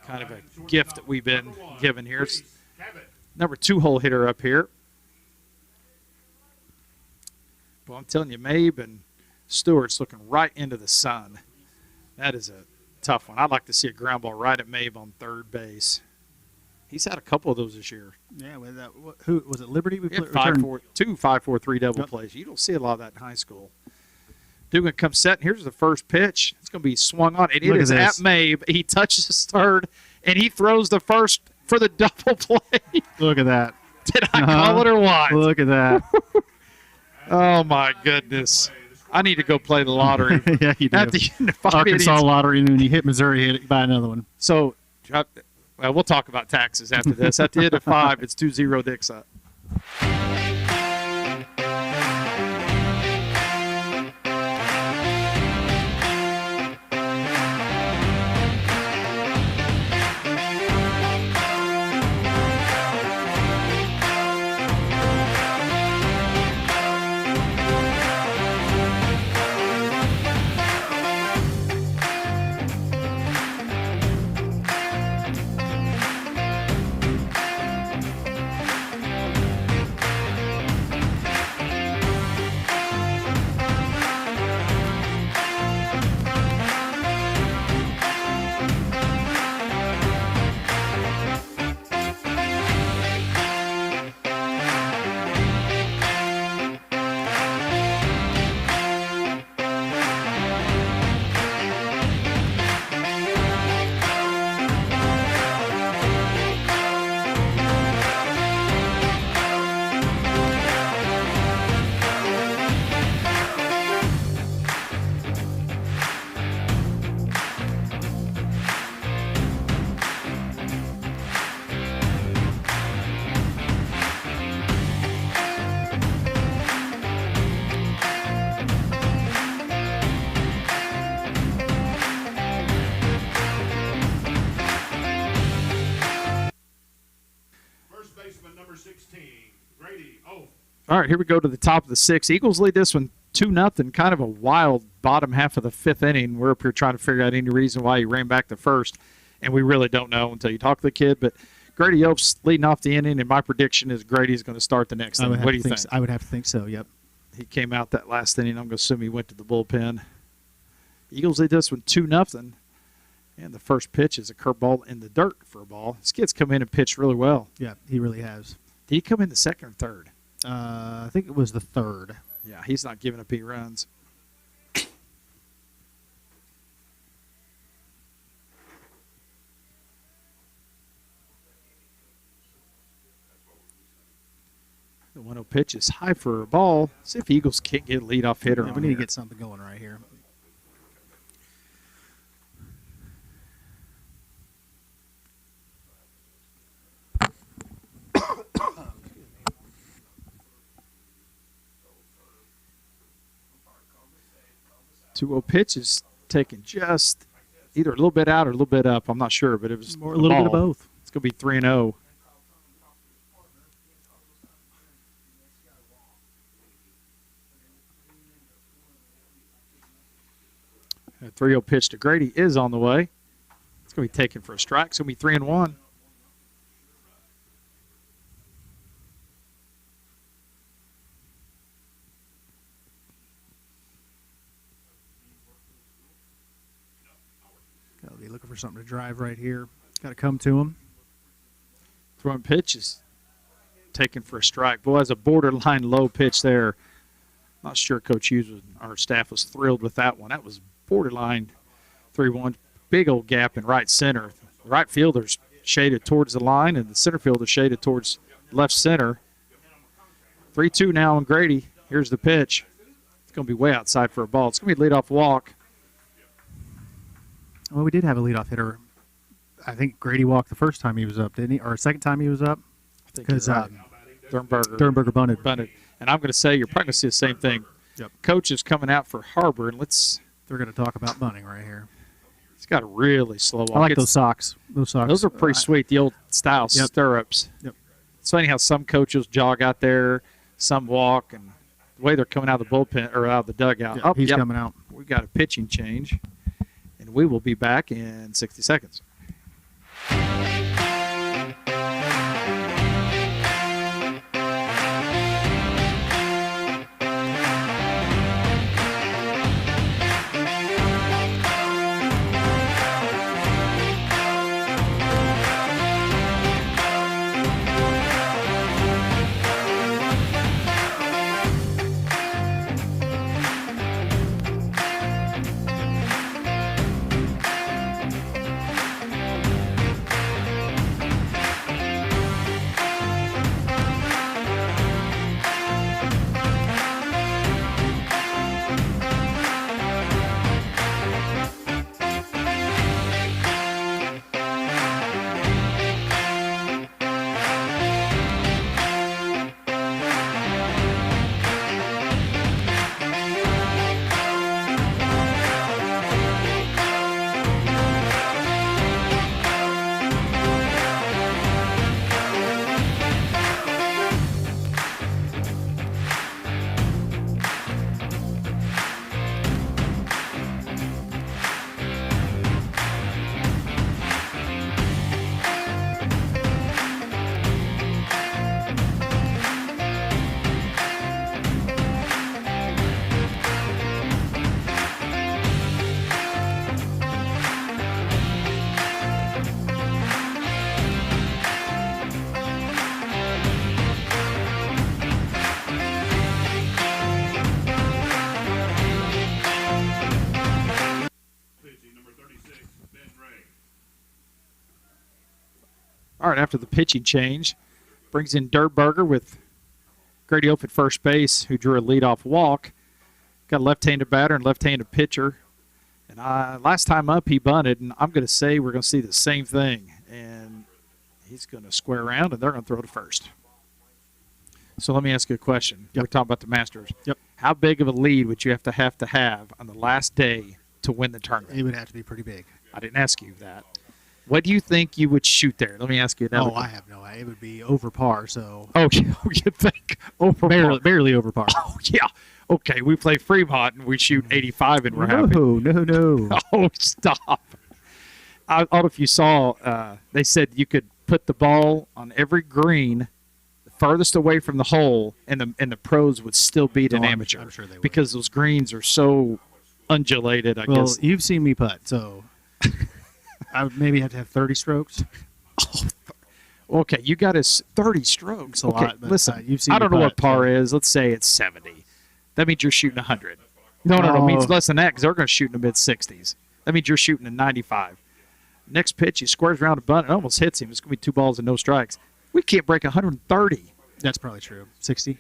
kind of a gift that we've been given here. It's number 2 hole hitter up here. Well, I'm telling you, Mabe and Stewart's looking right into the sun. That is a tough one. I'd like to see a ground ball right at Mabe on 3rd base. He's had a couple of those this year. Yeah, with that, who was it? Liberty? We He had returned- 2 5-4-3 double Yep. plays. You don't see a lot of that in high school. Dugan comes set, and here's the first pitch. It's going to be swung on, and it Look at is this. at Mabe. He touches his 3rd, and he throws the first for the double play. Look at that. Did I call it or what? Look at that. Oh, my goodness. I need to go play the lottery. Yeah, you do. At the end of 5 Arkansas innings. lottery, and when you hit Missouri, hit it, buy another one. So, well, we'll talk about taxes after this. At the end of 5, it's 2-0 Nixa. First baseman number 16, Grady Oath. All right, here we go to the top of the 6th. Eagles lead this one 2-0. Kind of a wild bottom half of the 5th inning. We're up here trying to figure out any reason why he ran back to first, and we really don't know until you talk to the kid. But Grady Oath's leading off the inning, and my prediction is Grady's going to start the next inning. What do you think? I would have to think so. Yep. He came out that last inning. I'm going to assume he went to the bullpen. Eagles lead this one 2-0. And the first pitch is a curveball in the dirt for a ball. This kid's come in and pitched really well. Yeah, he really has. Did he come in the 2nd or 3rd? I think it was the 3rd. Yeah, he's not giving up any runs. The 1-0 pitch is high for a ball. See if Eagles can't get a leadoff hitter Yeah, on we need here. to get something going right here. Two-0 pitch is taken just either a little bit out or a little bit up. I'm not sure, but it was More, a little bit of ball. both. It's going to be 3-0. 3-0 pitch to Grady is on the way. It's going to be taken for a strike. It's going to be 3-1. Got to be looking for something to drive right here. Got to come to him. Throwing pitch is taken for a strike. Boy, that's a borderline low pitch there. Not sure Coach Hughes and our staff was thrilled with that one. That was borderline 3-1. Big old gap in right center. The right fielder's shaded towards the line, and the center fielder shaded towards left center. 3-2 now on Grady. Here's the pitch. It's going to be way outside for a ball. It's going to be a leadoff walk. Well, we did have a leadoff hitter. I think Grady walked the first time he was up, didn't he? Or second time he was up? I think you're Because right. Thurnberger. Thurnberger bunted. Bunted. And I'm going to say you're probably going to see the same thing. Yep. Coach is coming out for Harber, and They're going to talk about bunting right here. he's got a really slow walk. I like It's- those socks. Those socks. Those are pretty sweet, the old style Yep. stirrups. Yep. It's funny how some coaches jog out there, some walk, and the way they're coming out of the bullpen or out of the dugout. Yeah, he's coming out. We got a pitching change, and we will be back in 60 seconds. Pitching number 36, Ben Ray. All right, after the pitching change, brings in Dirtberger with Grady Ope at first base, who drew a leadoff walk. Got a left-handed batter and left-handed pitcher. And last time up, he bunted, and I'm going to say we're going to see the same thing. And he's going to square around, and they're going to throw to first. So let me ask you a question. Yep. We're talking about the Masters. Yep. How big of a lead would you have to have on the last day to win the tournament? It would have to be pretty big. I didn't ask you that. What do you think you would shoot there? Let me ask you another Oh, I have no idea. It would be over par, so Oh, you think over barely over par. Oh, yeah. Okay, we play Fremont and we shoot 85 and we're happy. No. Oh, stop. I don't know if you saw, they said you could put the ball on every green farthest away from the hole, and the pros would still beat an Oh, I'm amateur. sure they would. Because those greens are so undulated, I Well, guess. you've seen me putt, so I would maybe have to have 30 strokes. Okay, you got us 30 strokes. a Okay, lot, but, listen, you've seen I me don't know what putt, par so- is. Let's say it's 70. That means you're shooting 100. No, it Oh. means less than that because they're going to shoot in the mid-60s. That means you're shooting a 95. Next pitch, he squares around a bunt and almost hits him. It's going to be 2 balls and no strikes. We can't break 130. That's probably true. 60.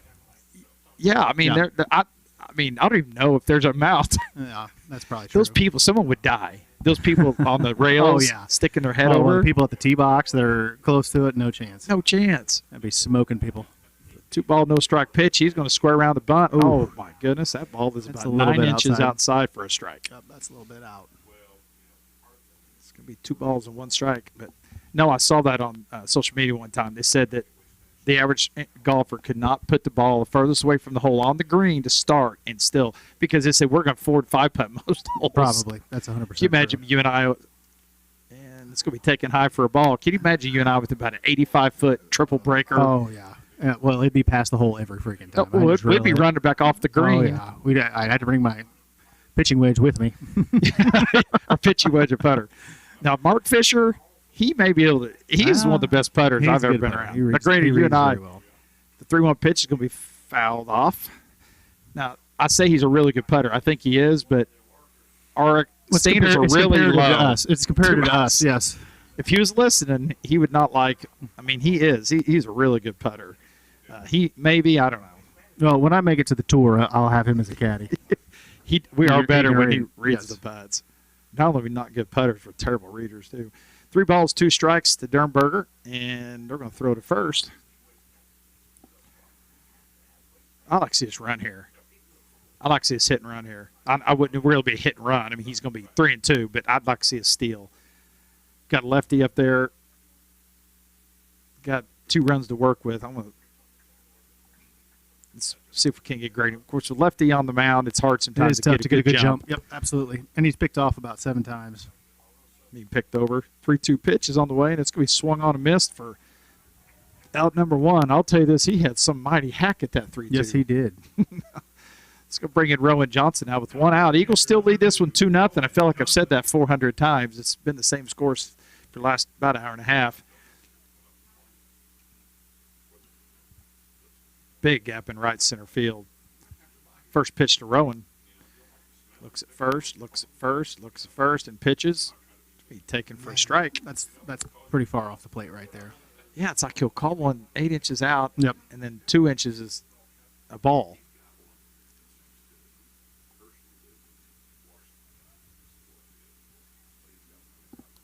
Yeah, I mean, Yeah. I mean, I don't even know if there's a amount. Yeah, that's probably true. Those people, someone would die. Those people on the rails, yeah. sticking their head well, over. the people at the tee box that are close to it, no chance. No chance. That'd be smoking people. 2-ball, no strike pitch. He's going to square around the bunt. Ooh. Oh my goodness, that ball is That's about a little 9 bit inches outside. outside for a strike. Yep, that's a little bit out. It's going to be 2 balls and 1 strike. But no, I saw that on social media one time. They said that the average golfer could not put the ball the furthest away from the hole on the green to start and still, because they said we're going to forward 5-putt most holes. Probably. That's 100%. Can you imagine you and I, and it's going to be taken high for a ball. Can you imagine you and I with about an 85-foot triple breaker? Oh, yeah. Yeah, well, it'd be past the hole every freaking time. Oh, we'd be running back off the green. Oh, yeah. I'd have to bring my pitching wedge with me. Or pitchy wedge or putter. Now, Mark Fisher, he may be able to. He's one of the best putters He's I've a ever good been putter. around. He reads- Now, granted, he you reads and I, very well. the 3-1 pitch is going to be fouled off. Now, I say he's a really good putter. I think he is, but our standards are It's really comparative low. to us. It's compared To to us. us, yes. If he was listening, he would not like. I mean, he is. He's a really good putter. He maybe, I don't know. Well, when I make it to the tour, I'll have him as a caddy. We are You're better when he ignorant. reads Yes. the putts. Not only are we not good putters, we're terrible readers too. 3 balls, 2 strikes to Dernberger, and they're going to throw to first. I like to see us run here. I like to see us hit and run here. I wouldn't really be a hit and run. I mean, he's going to be 3-2, but I'd like to see us steal. Got a lefty up there. Got 2 runs to work with. I'm going to let's see if we can get Grady. Of course, with lefty on the mound, it's hard It sometimes is tough to get a good jump. jump. Yep, absolutely. And he's picked off about 7 times. Being picked over. 3-2 pitch is on the way, and it's going to be swung on and missed for out number 1. I'll tell you this, he had some mighty hack at that 3-2. Yes, he did. It's going to bring in Rowan Johnson now with 1 out. Eagles still lead this one 2-0. I feel like I've said that 400 times. It's been the same scores for the last about an hour and a half. Big gap in right center field. First pitch to Rowan. Looks at first, looks at first, looks at first, and pitches. Be taken for a strike. That's pretty far off the plate right there. Yeah, it's like he'll call one 8 inches out, Yep. and then 2 inches is a ball.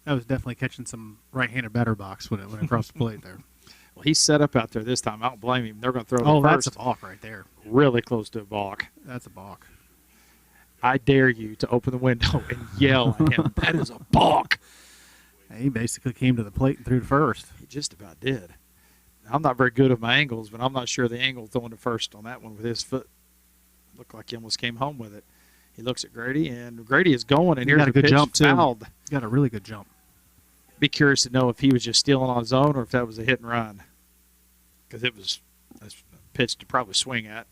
That was definitely catching some right-handed batter box when it crossed the plate there. Well, he's set up out there this time. I don't blame him. They're going to throw Oh, the that's first a balk right there. really close to a balk. That's a balk. I dare you to open the window and yell at him. That is a balk. He basically came to the plate and threw to first. He just about did. I'm not very good at my angles, but I'm not sure the angle throwing to first on that one with his foot. Looked like he almost came home with it. He looks at Grady, and Grady is going, and He here's got a the good pitch jump, too. fouled. He got a really good jump. Be curious to know if he was just stealing on his own or if that was a hit and run, because it was a pitch to probably swing at.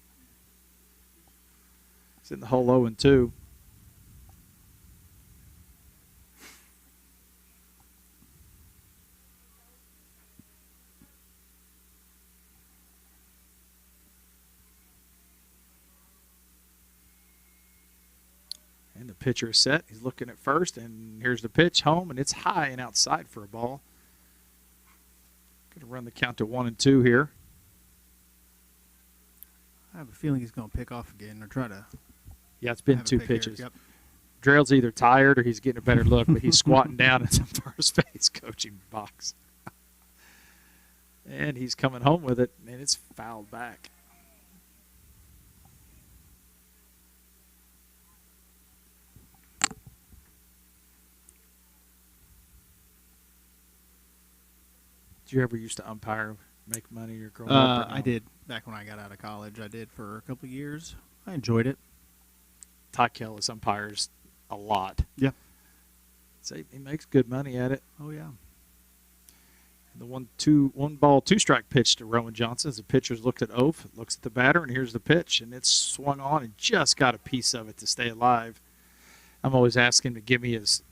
It's in the hole 0-2. And the pitcher is set. He's looking at first, and here's the pitch home, and it's high and outside for a ball. Going to run the count to 1-2 here. I have a feeling he's going to pick off again or try to. Yeah, it's been have a 2 pick here. pitches. Yep. Drell's either tired or he's getting a better look, but he's squatting down in some first base coaching box. And he's coming home with it, and it's fouled back. Did you ever used to umpire, make money, or growing up? or no? I did back when I got out of college. I did for a couple of years. I enjoyed it. Ty Kellis umpires a lot. Yeah. So he makes good money at it. Oh yeah. The 1 ball, 2 strike pitch to Rowan Johnson as the pitcher's looked at Oaf, looks at the batter, and here's the pitch, and it's swung on and just got a piece of it to stay alive. I'm always asking him to give me his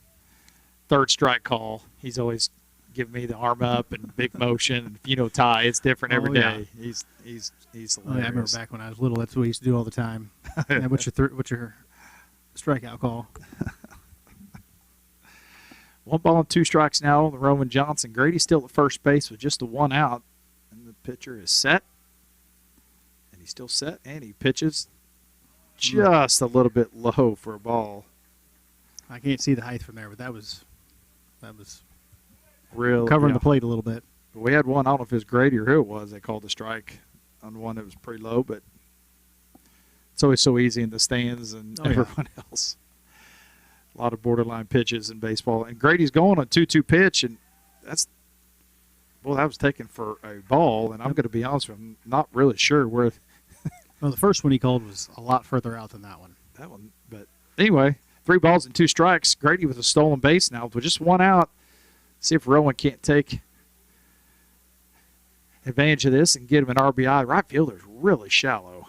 3rd strike call. He's always giving me the arm up and big motion. And if you know Ty, it's different every day. He's hilarious. Oh, yeah. I remember back when I was little. That's what we used to do all the time. And what's your strikeout call? 1 ball and 2 strikes now on Rowan Johnson. Grady's still at first base with just a 1 out. And the pitcher is set. And he's still set, and he pitches just a little bit low for a ball. I can't see the height from there, but that was Real covering yeah. the plate a little bit. We had one, I don't know if it was Grady or who it was, they called a strike on one that was pretty low, but it's always so easy in the stands and everyone else. A lot of borderline pitches in baseball. And Grady's going on 2-2 pitch, and that was taken for a ball, and I'm going to be honest with you, I'm not really sure where Well, the first one he called was a lot further out than that one. But anyway, 3 balls and 2 strikes. Grady with a stolen base now with just 1 out. See if Rowan can't take advantage of this and get him an RBI. Right fielder's really shallow.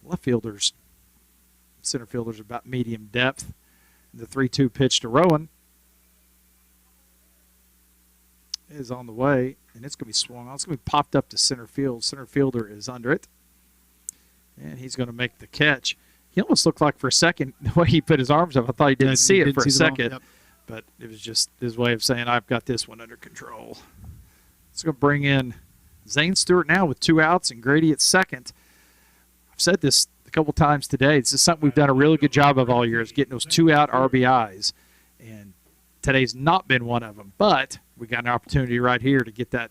Left fielders, center fielders about medium depth. The 3-2 pitch to Rowan is on the way, and it's going to be swung on. It's going to be popped up to center field. Center fielder is under it, and he's going to make the catch. He almost looked like for a second, the way he put his arms up, I thought he didn't see it for a second. Yep. But it was just his way of saying, I've got this one under control. It's going to bring in Zane Stewart now with 2 outs and Grady at second. I've said this a couple times today. It's just something we've done a really good job of all year is getting those 2-out RBIs. And today's not been one of them. But we got an opportunity right here to get that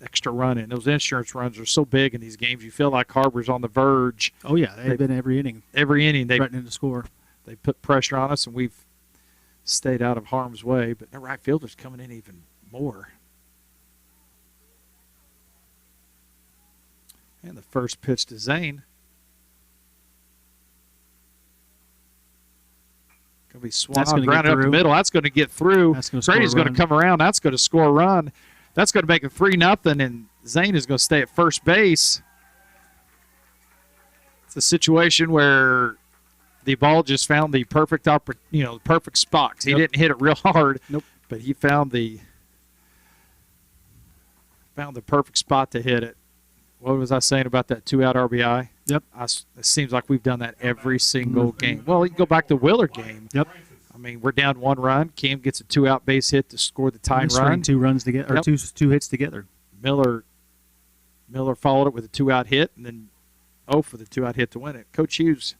extra run in. Those insurance runs are so big in these games. You feel like Harber's on the verge. Oh, yeah. They've been every inning. Every inning threatening to score. They put pressure on us, and we've stayed out of harm's way, but the right fielder's coming in even more. And the first pitch to Zane. Going to be swung on, grounded up the middle. That's going to get through. Grady's going to come around. That's going to score a run. That's going to make it 3-0, and Zane is going to stay at first base. It's a situation where the ball just found the perfect perfect spot. He didn't hit it real hard, but he found the perfect spot to hit it. What was I saying about that 2-out RBI? Yep. It seems like we've done that every single game. Well, you can go back to the Willard game. Yep. I mean, we're down 1 run. Cam gets a 2-out base hit to score the tying run. 2 runs together, or two hits together. Miller followed it with a 2-out hit, and then for the 2-out hit to win it. Coach Hughes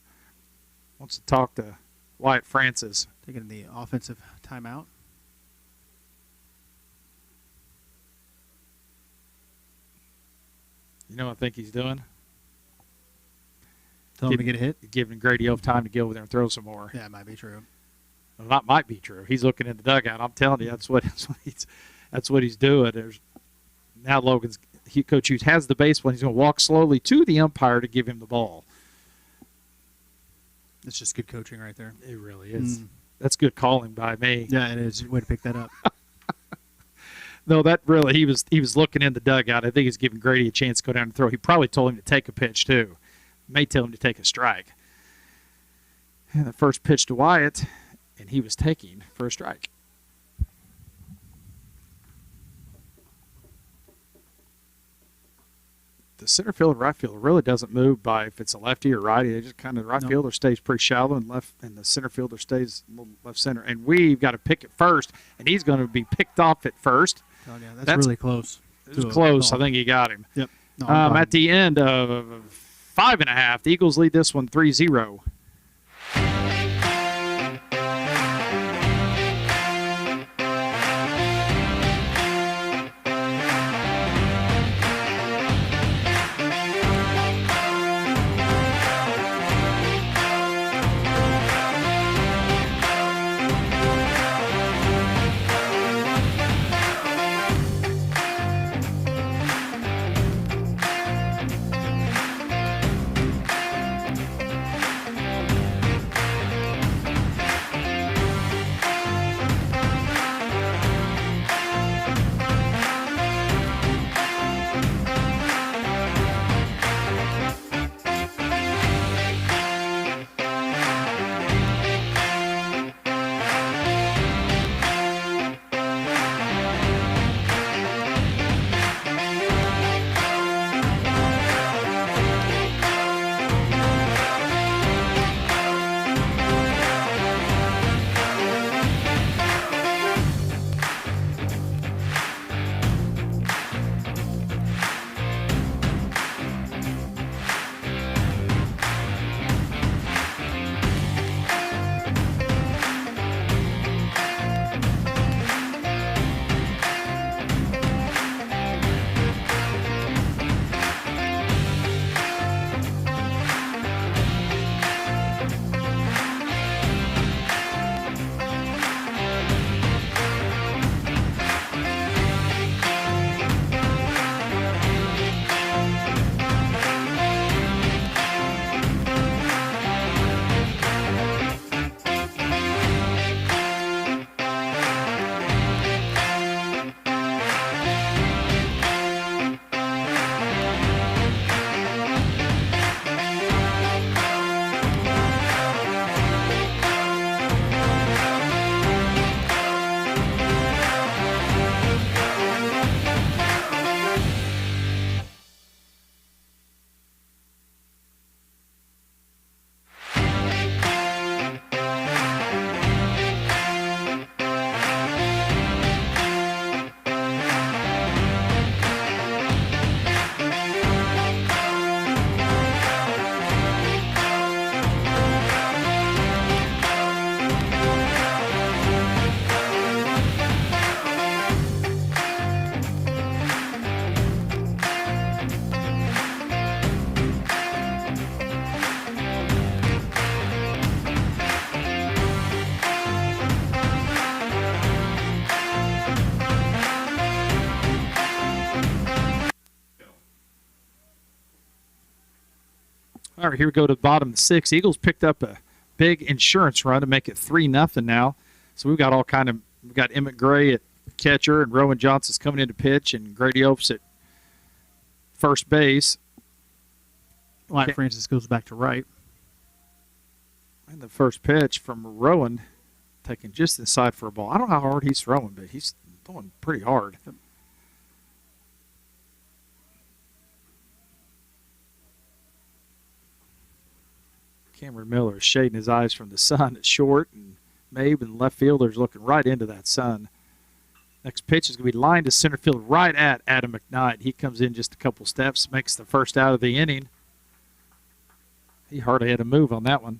wants to talk to Wyatt Francis. Taking the offensive timeout. You know what I think he's doing? Tell him to get a hit? Giving Grady Oaf time to get over there and throw some more. Yeah, it might be true. Well, that might be true. He's looking in the dugout. I'm telling you, that's what he's doing. Now Coach Hughes has the baseball. He's going to walk slowly to the umpire to give him the ball. It's just good coaching right there. It really is. That's good calling by me. Yeah, it is. Way to pick that up. No, that really, he was looking in the dugout. I think he's giving Grady a chance to go down and throw. He probably told him to take a pitch, too. May tell him to take a strike. And the first pitch to Wyatt, and he was taking for a strike. The center field and right field really doesn't move by if it's a lefty or righty. They just kind of, right fielder stays pretty shallow and the center fielder stays left center. And we've got to pick it first, and he's going to be picked off at first. Oh, yeah, that's really close. It was close. I think he got him. Yep. No, at the end of 5.5, the Eagles lead this one 3-0. All right, here we go to the bottom of the 6th. Eagles picked up a big insurance run to make it 3-0 now. So we've got we've got Emmett Gray at catcher, and Rowan Johnson's coming into pitch, and Grady Opes at first base. Wyatt Francis goes back to right. And the first pitch from Rowan, taking just inside for a ball. I don't know how hard he's throwing, but he's throwing pretty hard. Cameron Miller is shading his eyes from the sun at short, and Mabe and left fielders looking right into that sun. Next pitch is going to be lined to center field right at Adam McKnight. He comes in just a couple steps, makes the first out of the inning. He hardly had a move on that one.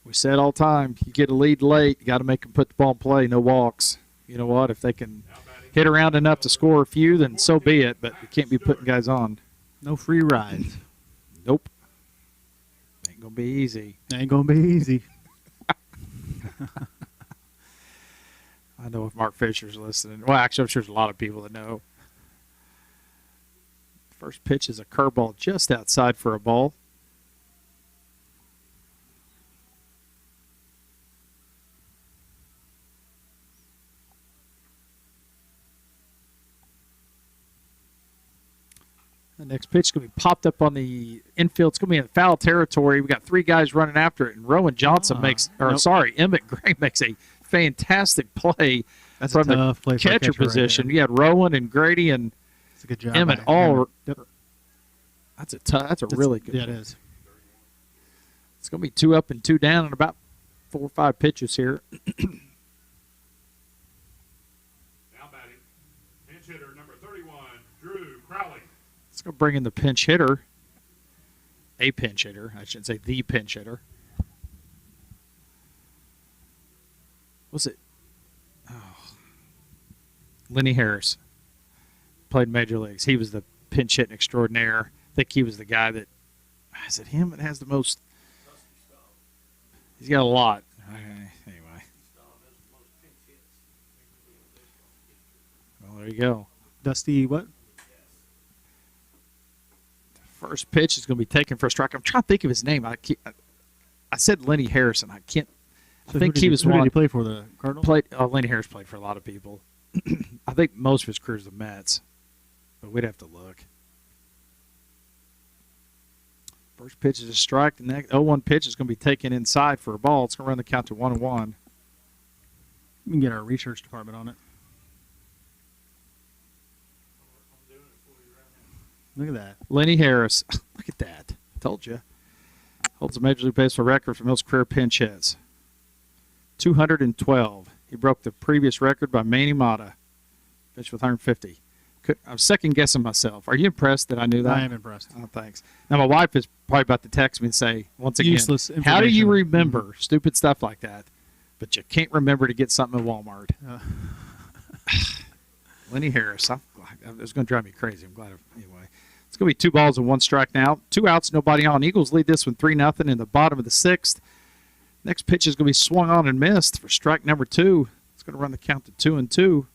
We said all the time, you get a lead late, you got to make them put the ball in play, no walks. You know what? If they can hit around enough to score a few, then so be it, but you can't be putting guys on. No free rides. Nope. Ain't going to be easy. Ain't going to be easy. I know if Mark Fisher's listening. Well, actually, I'm sure there's a lot of people that know. First pitch is a curveball just outside for a ball. The next pitch is going to be popped up on the infield. It's going to be in foul territory. We got 3 guys running after it, and Rowan Johnson Emmett Gray makes a fantastic play. That's from a tough play the for a catcher catcher right position. there. You had Rowan and Grady and It's a good job. Emmett by all. Emmett. Yep. That's a really good. Yeah, it play. is. It's going to be 2 up and 2 down in about 4 or 5 pitches here. Now batting, pinch hitter number 31, Drew Crowley. It's going to bring in the pinch hitter. A pinch hitter. I shouldn't say the pinch hitter. Was it? Oh. Lenny Harris. Played Major Leagues. He was the pinch hitting extraordinaire. I think he was the guy that, is it him that has the most? He's got a lot. Anyway. Well, there you go. Dusty what? First pitch is going to be taken for a strike. I'm trying to think of his name. I said Lenny Harrison. I can't. So I think who he was who one. Did he play for the Cardinals? Lenny Harris played for a lot of people. I think most of his career is the Mets, but we'd have to look. First pitch is a strike. The next 0-1 pitch is going to be taken inside for a ball. It's going to run the count to 1-1. We can get our research department on it. Look at that. Lenny Harris. Look at that. I told you. Holds a Major League Baseball record for most career pinch hits. 212. He broke the previous record by Manny Mata. Pitched with 150. I'm second guessing myself. Are you impressed that I knew that? I am impressed. Oh, thanks. Now, my wife is probably about to text me and say, once again, Useless how do you information. remember stupid stuff like that, but you can't remember to get something at Walmart? Lenny Harris. It was going to drive me crazy. I'm glad. Anyway, it's going to be 2 balls and 1 strike now. 2 outs, nobody on. Eagles lead this one 3-0 in the bottom of the 6th. Next pitch is going to be swung on and missed for strike number 2. It's going to run the count to 2-2.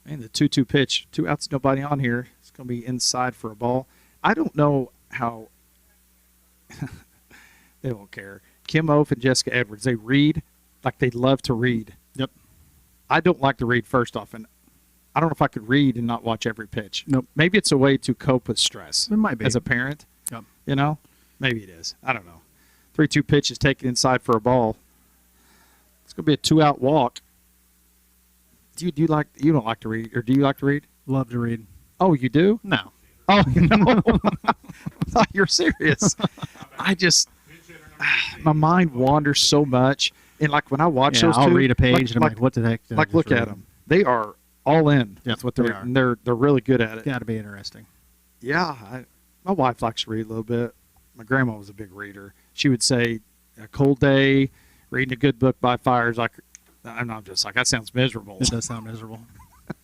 And the 2-2 pitch. 2 outs, nobody on here. It's going to be inside for a ball. I don't know how they won't care. Kim Oaf and Jessica Edwards, they read like they love to read. Yep. I don't like to read first off, and I don't know if I could read and not watch every pitch. Nope. Maybe it's a way to cope with stress. It might be. As a parent. Yep. You know? Maybe it is. I don't know. 3-2 pitch is taken inside for a ball. It's going to be a 2-out walk. Do you like? You don't like to read, or do you like to read? Love to read. Oh, you do? No. Oh, no. I thought you were serious. I just, my mind wanders so much, and like when I watch those I'll two, read a page and I'm like, what the heck? did I Like, just look read? at them. They are all in. Yep, That's what they they're. are. And they're really good at it. Got to be interesting. Yeah, my wife likes to read a little bit. My grandma was a big reader. She would say, "A cold day, reading a good book by fire is like." I'm not just like that sounds miserable. It does sound miserable.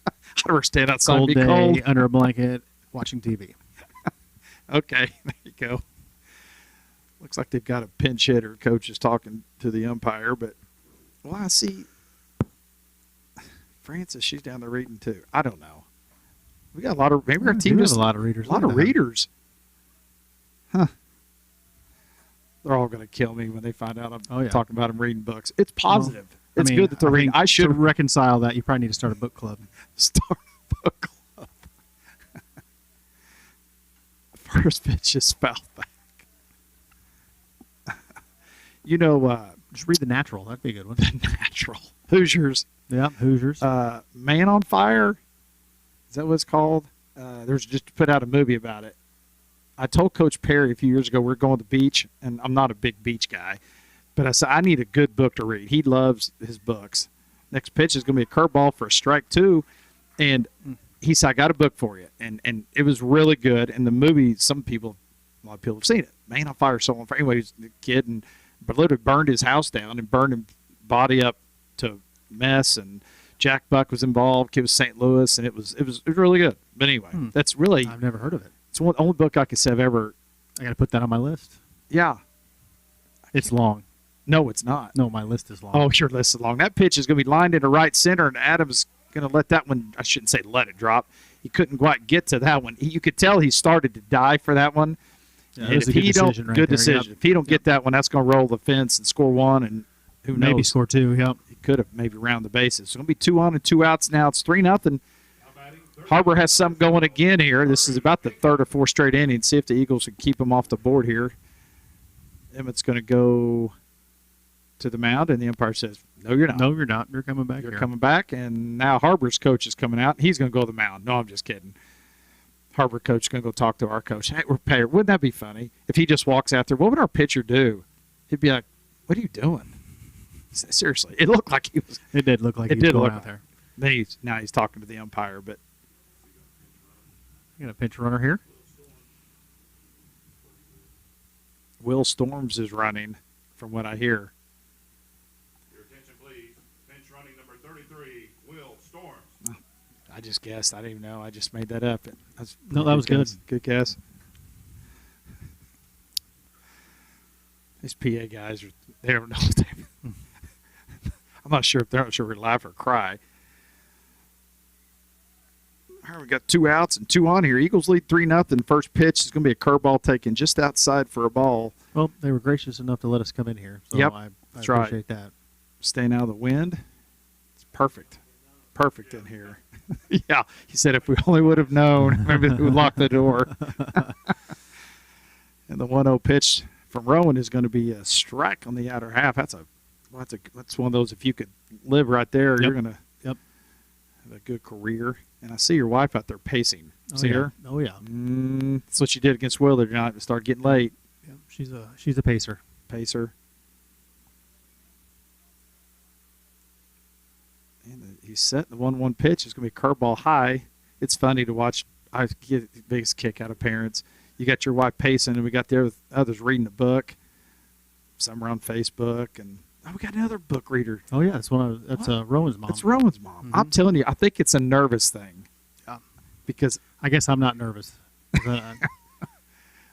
I'd rather stand outside Cold and be day, cold. under a blanket, watching TV. Okay, there you go. Looks like they've got a pinch hitter. Coach is talking to the umpire, but well, I see Francis. She's down there reading too. I don't know. We got a lot of maybe our team We just have a lot of readers. A lot Look of at that. readers. Huh. They're all going to kill me when they find out I'm talking about them reading books. It's positive. I It's mean, good that they're I reading. think I should to reconcile that. You probably need to start a book club. start a book club. First pitch is foul back. You know, Just read The Natural. That'd be a good one. the natural Hoosiers. Yeah, Hoosiers. Man on Fire. Is that what it's called? There's just put out a movie about it. I told Coach Perry a few years ago we're going to the beach, and I'm not a big beach guy, but I said I need a good book to read. He loves his books. Next pitch is going to be a curveball for a strike 2, and he said I got a book for you, and it was really good. And the movie, a lot of people have seen it. Man on Fire, so on fire. Anyway, he's a kid and literally burned his house down and burned his body up to mess, and Jack Buck was involved. Kid was St. Louis, and it was really good. But anyway, that's really I've never heard of it. it's the only book I could say I've ever. I got to put that on my list. Yeah, It's long. no, it's not. No, my list is long. Oh, your list is long. That pitch is going to be lined into right center, and Adams going to let that one. I shouldn't say let it drop. He couldn't quite get to that one. You could tell he started to die for that one. Yeah, And it was a if good he don't, decision right good there. decision. Yep. If he don't get that one, that's going to roll the fence and score 1, and who knows? Maybe score 2. Yep. He could have maybe round the bases. It's going to be 2 on and 2 outs now. It's 3-0. Now batting third. Harber has something going again here. This is about the 3rd or 4th straight inning. See if the Eagles can keep him off the board here. Emmett's going to go to the mound, and the umpire says, "No, you're not. No, you're not. You're coming back You're here. coming back." And now Harbor's coach is coming out. He's going to go to the mound. No, I'm just kidding. Harbor coach is going to go talk to our coach. Hey, we're paying. Wouldn't that be funny if he just walks out there? What would our pitcher do? He'd be like, "What are you doing?" Seriously, it looked like he was. It did look like It he was did going look out like- there. Then now he's talking to the umpire, but You got a pinch runner here. Will Storms is running, from what I hear. Your attention, please. Bench running number 33, Will Storms. I just guessed. I didn't even know. I just made that up. No, that was good. Guess. Good guess. These PA guys they don't know. I'm not sure if they're not sure if we laugh or cry. All right, we got 2 outs and 2 on here. Eagles lead 3-0. First pitch is going to be a curveball taken just outside for a ball. Well, they were gracious enough to let us come in here. So Yep, I that's right. appreciate that. Staying out of the wind. It's perfect. Perfect in here. Yeah, he said if we only would have known, maybe we would lock the door. And the 1-0 pitch from Rowan is going to be a strike on the outer half. That's one of those. If you could live right there, you're going to Yep. have a good career. And I see your wife out there pacing. See yeah. her? Oh yeah. That's what she did against Willard tonight. It started getting late. Yep. She's a pacer. Pacer. And he's set the 1-1 pitch. It's going to be a curveball high. It's funny to watch. I get the biggest kick out of parents. You got your wife pacing, and we got the others reading a book. Some are on Facebook, and we got another book reader. Oh yeah, that's Rowan's mom. That's Rowan's mom. I'm telling you, I think it's a nervous thing. Because I guess I'm not nervous.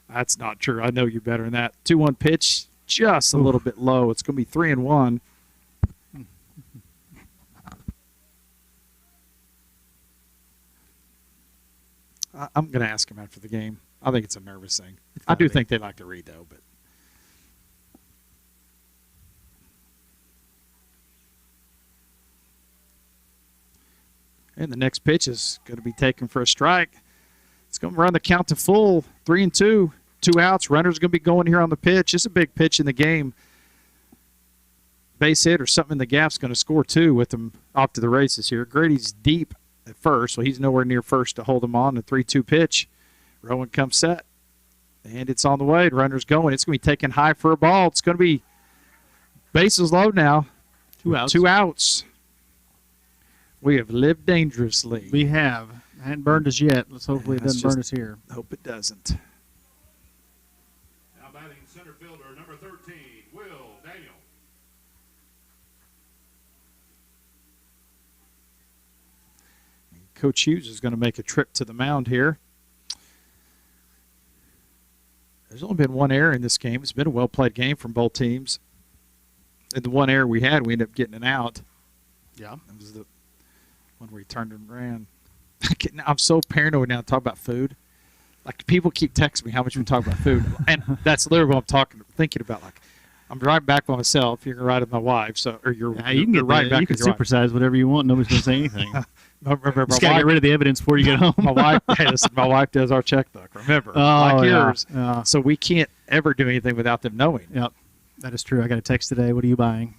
that's not true. I know you better than that. 2-1 pitch, just a little bit low. It's going to be 3-1. I'm going to ask him after the game. I think it's a nervous thing. I do think they like to read, though. But and the next pitch is going to be taken for a strike. It's going to run the count to full, 3-2, 2 outs. Runner's going to be going here on the pitch. It's a big pitch in the game. Base hit or something in the gap's going to score 2 with them off to the races here. Grady's deep at first, so he's nowhere near first to hold him on. The 3-2 pitch. Rowan comes set, and it's on the way. The runner's going. It's going to be taken high for a ball. It's going to be bases low now. 2 outs. 2 outs. We have lived dangerously. We have. It hadn't burned us yet. Let's hopefully it doesn't burn us here. Hope it doesn't. Now batting center fielder number 13, Will Daniel. Coach Hughes is going to make a trip to the mound here. There's only been one error in this game. It's been a well-played game from both teams. And the one error we had, we ended up getting it out. Yeah. It was the one where he turned and ran. I'm so paranoid now to talk about food. Like, people keep texting me how much we talk about food. And that's literally what I'm thinking about. Like, I'm driving back by myself. You're going to ride with my wife. So, or you're, Yeah, you can get right right back You can with your wife. supersize whatever you want. Nobody's going to say anything. Remember, Just got to get rid of the evidence before you get home. my wife, hey, listen, my wife does our checkbook. Remember, Oh, like yeah. yours. Yeah. So we can't ever do anything without them knowing. Yep. That is true. I got a text today. What are you buying?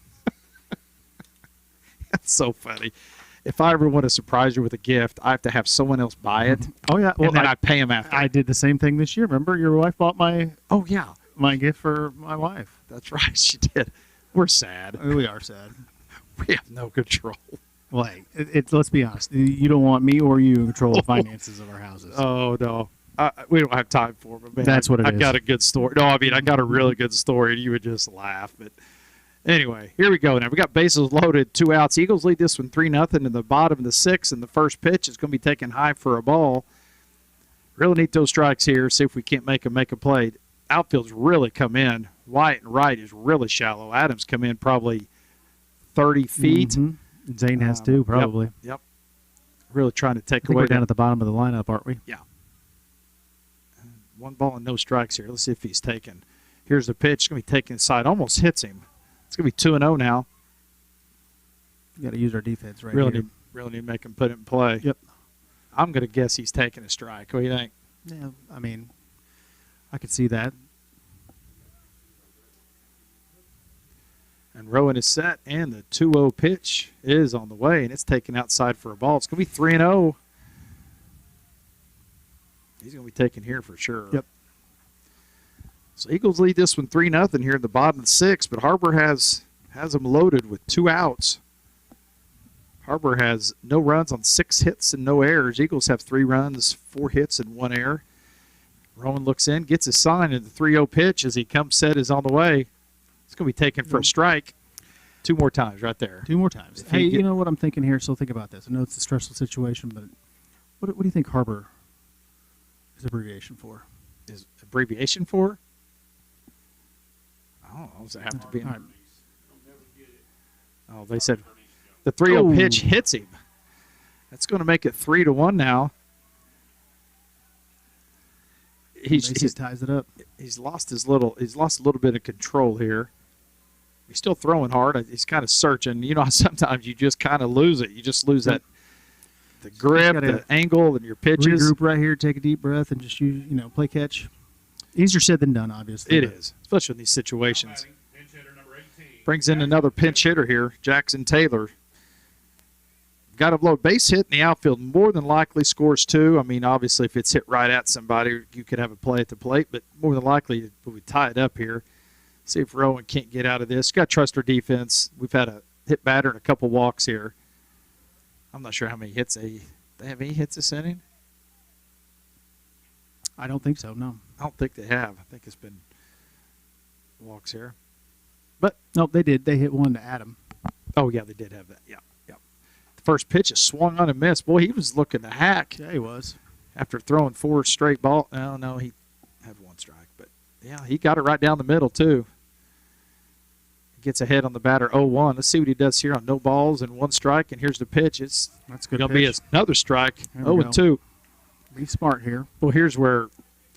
That's so funny. If I ever want to surprise you with a gift, I have to have someone else buy it, Oh, yeah. Well, and then I pay them after. I did the same thing this year. Remember, your wife bought my Yeah, gift for my wife. that's right. She did. We're sad. We are sad. We have no control. Well, hey, let's be honest. You don't want me or you to control the finances of our houses. Oh no, we don't have time for it. But man, That's what it I is. got a good story. No, I mean I got a really good story, and you would just laugh. But anyway, here we go. Now we got bases loaded, 2 outs. Eagles lead this one 3-0 in the bottom of the 6th, and the first pitch is going to be taken high for a ball. Really need those strikes here. See if we can't make a play. Outfield's really come in. Wyatt and right is really shallow. Adams come in probably 30 feet. Mhm. Zane has too, probably. Yep. Really trying to I take think away we're down that. at the bottom of the lineup, aren't we? Yeah. 1 ball and no strikes here. Let's see if he's taken. Here's the pitch. It's going to be taken inside. Almost hits him. It's going to be 2-0 now. We got to use our defense right Really here. need to make him put it in play. Yep. I'm going to guess he's taking a strike. What do you think? Yeah, I mean, I could see that. And Rowan is set, and the 2-0 pitch is on the way, and it's taken outside for a ball. It's going to be 3-0. He's going to be taken here for sure. Yep. So Eagles lead this one 3-0 here in the bottom of the 6th, but Harber has them loaded with 2 outs. Harber has no runs on 6 hits and no errors. Eagles have 3 runs, 4 hits, and 1 error. Rowan looks in, gets his sign, and the 3-0 pitch as he comes set is on the way. It's going to be taken for a strike 2 more times right there. 2 more times. If Hey, you get- you know what I'm thinking here? So think about this. I know it's a stressful situation, but what do you think Harber is abbreviation for? Is abbreviation for? I don't know. Does it have to be? All right. Oh, they said the 3-0 pitch Oh. hits him. That's going to make it 3-1 now. Macy ties it up. He's lost a little bit of control here. He's still throwing hard. He's kind of searching. You know, sometimes you just kind of lose it. You just lose the grip, gotta the angle, and your pitches. Regroup right here, take a deep breath, and just play catch. Easier said than done, obviously. It but is, especially in these situations. Pinch hitter number 18. Brings in another pinch hitter here, Jackson Taylor. Got a blow base hit in the outfield. More than likely scores 2. I mean, obviously, if it's hit right at somebody, you could have a play at the plate, but more than likely, we tie it up here. See if Rowan can't get out of this. Got to trust our defense. We've had a hit batter and a couple walks here. I'm not sure how many hits they have. Any hits this inning? I don't think so, no. I don't think they have. I think it's been walks here. No, they did. They hit one to Adam. Oh, yeah, they did have that. Yeah. The first pitch is swung on and missed. Boy, he was looking to hack Yeah, he was. after throwing 4 straight balls. No, he had 1 strike. But, yeah, he got it right down the middle, too. He gets ahead on the batter 0-1. Let's see what he does here on no balls and 1 strike. And here's the pitch. It's That's a good going to be pitch. another strike, There we 0-2. Be smart here. Well, here's where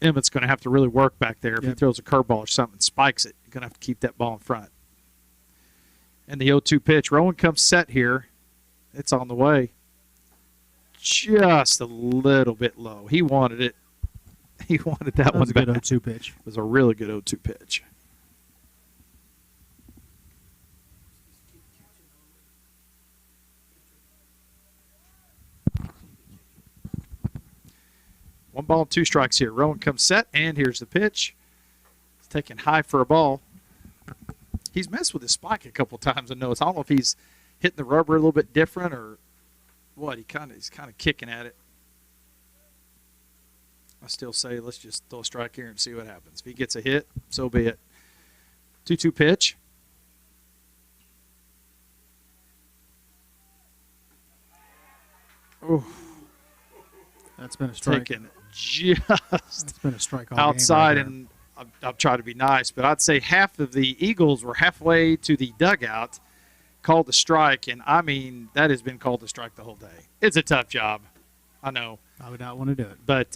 Emmett's going to have to really work back there. If he Yep. throws a curveball or something, spikes it, you're going to have to keep that ball in front. And the 0-2 pitch. Rowan comes set here. It's on the way. Just a little bit low. He wanted it. He wanted that That one was a back. good 0-2 pitch. It was a really good 0-2 pitch. One ball and 2 strikes here. Rowan comes set, and here's the pitch. It's taken high for a ball. He's messed with his spike a couple times. I don't know if he's hitting the rubber a little bit different or what. He's kind of kicking at it. I still say let's just throw a strike here and see what happens. If he gets a hit, so be it. 2-2 pitch. Oh, That's been a strike. taken just That's been a strike all game outside right there. and I'll try to be nice, but I'd say half of the Eagles were halfway to the dugout, called the strike, and I mean that has been called the strike the whole day. It's a tough job, I know, I would not want to do it. but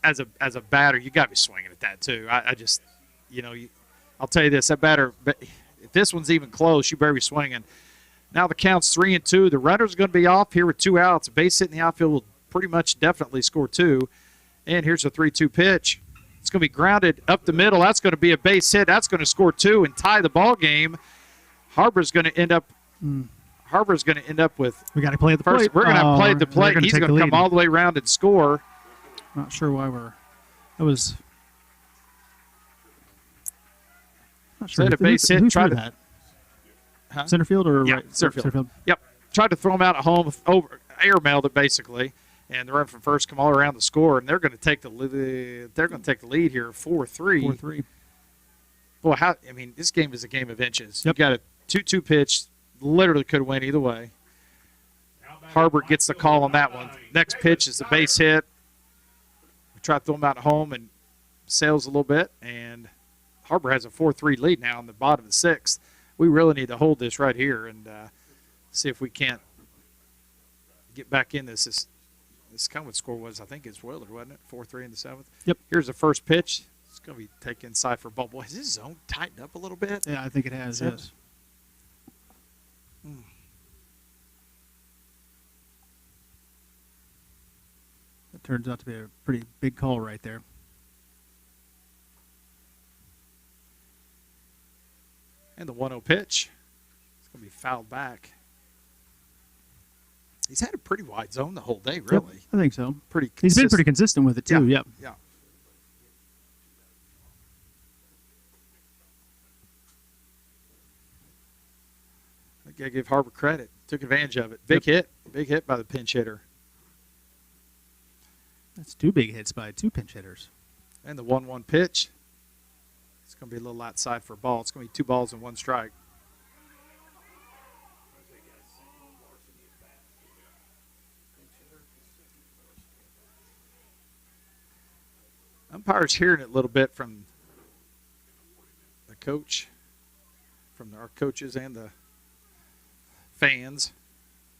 as a batter, you got to be swinging at that too. I just, I'll tell you this: that batter, if this one's even close, you better be swinging. Now the count's 3-2. The runner's going to be off here with 2 outs. A base hit in the outfield will pretty much definitely score 2. And here's a 3-2 pitch. It's going to be grounded up the middle. That's going to be a base hit. That's going to score 2 and tie the ball game. Harber's going to end up. Harber's going to end up with. We got to play at the First, plate. we're going to have play at the plate. He's going to come all the way around and score. Not sure why we're. That was. Not Is that a base hit? Who Try threw to- that? Huh? Center field or Yeah, right? center field. Yep. Tried to throw him out at home, airmailed it basically, and the run from first come all around the score, and they're going to take the lead here, 4-3. 4-3. Boy, this game is a game of inches. Yep. You got a 2-2 pitch, literally could win either way. Harber gets the call on that one. Next pitch is the base hit. We try to throw him out at home and sails a little bit, and Harber has a 4-3 lead now in the bottom of the 6th. We really need to hold this right here and see if we can't get back in this. This Coleman score was, I think, it's Willard, wasn't it? 4-3 in the 7th. Yep. Here's the first pitch. It's going to be taken inside for a ball. Boy, has his zone tightened up a little bit? Yeah, I think it has. Yes. That turns out to be a pretty big call right there. And the 1-0 pitch. It's going to be fouled back. He's had a pretty wide zone the whole day, really. Yep, I think so. Pretty He's been consistent. pretty consistent with it too. Yeah. Yep. Yeah. I got to give Harber credit. Took advantage of it. Big hit. Big hit by the pinch hitter. That's 2 big hits by 2 pinch hitters. And the 1-1 pitch. It's going to be a little outside for a ball. It's going to be 2 balls and 1 strike. Umpire's hearing it a little bit from the coach, from our coaches and the fans.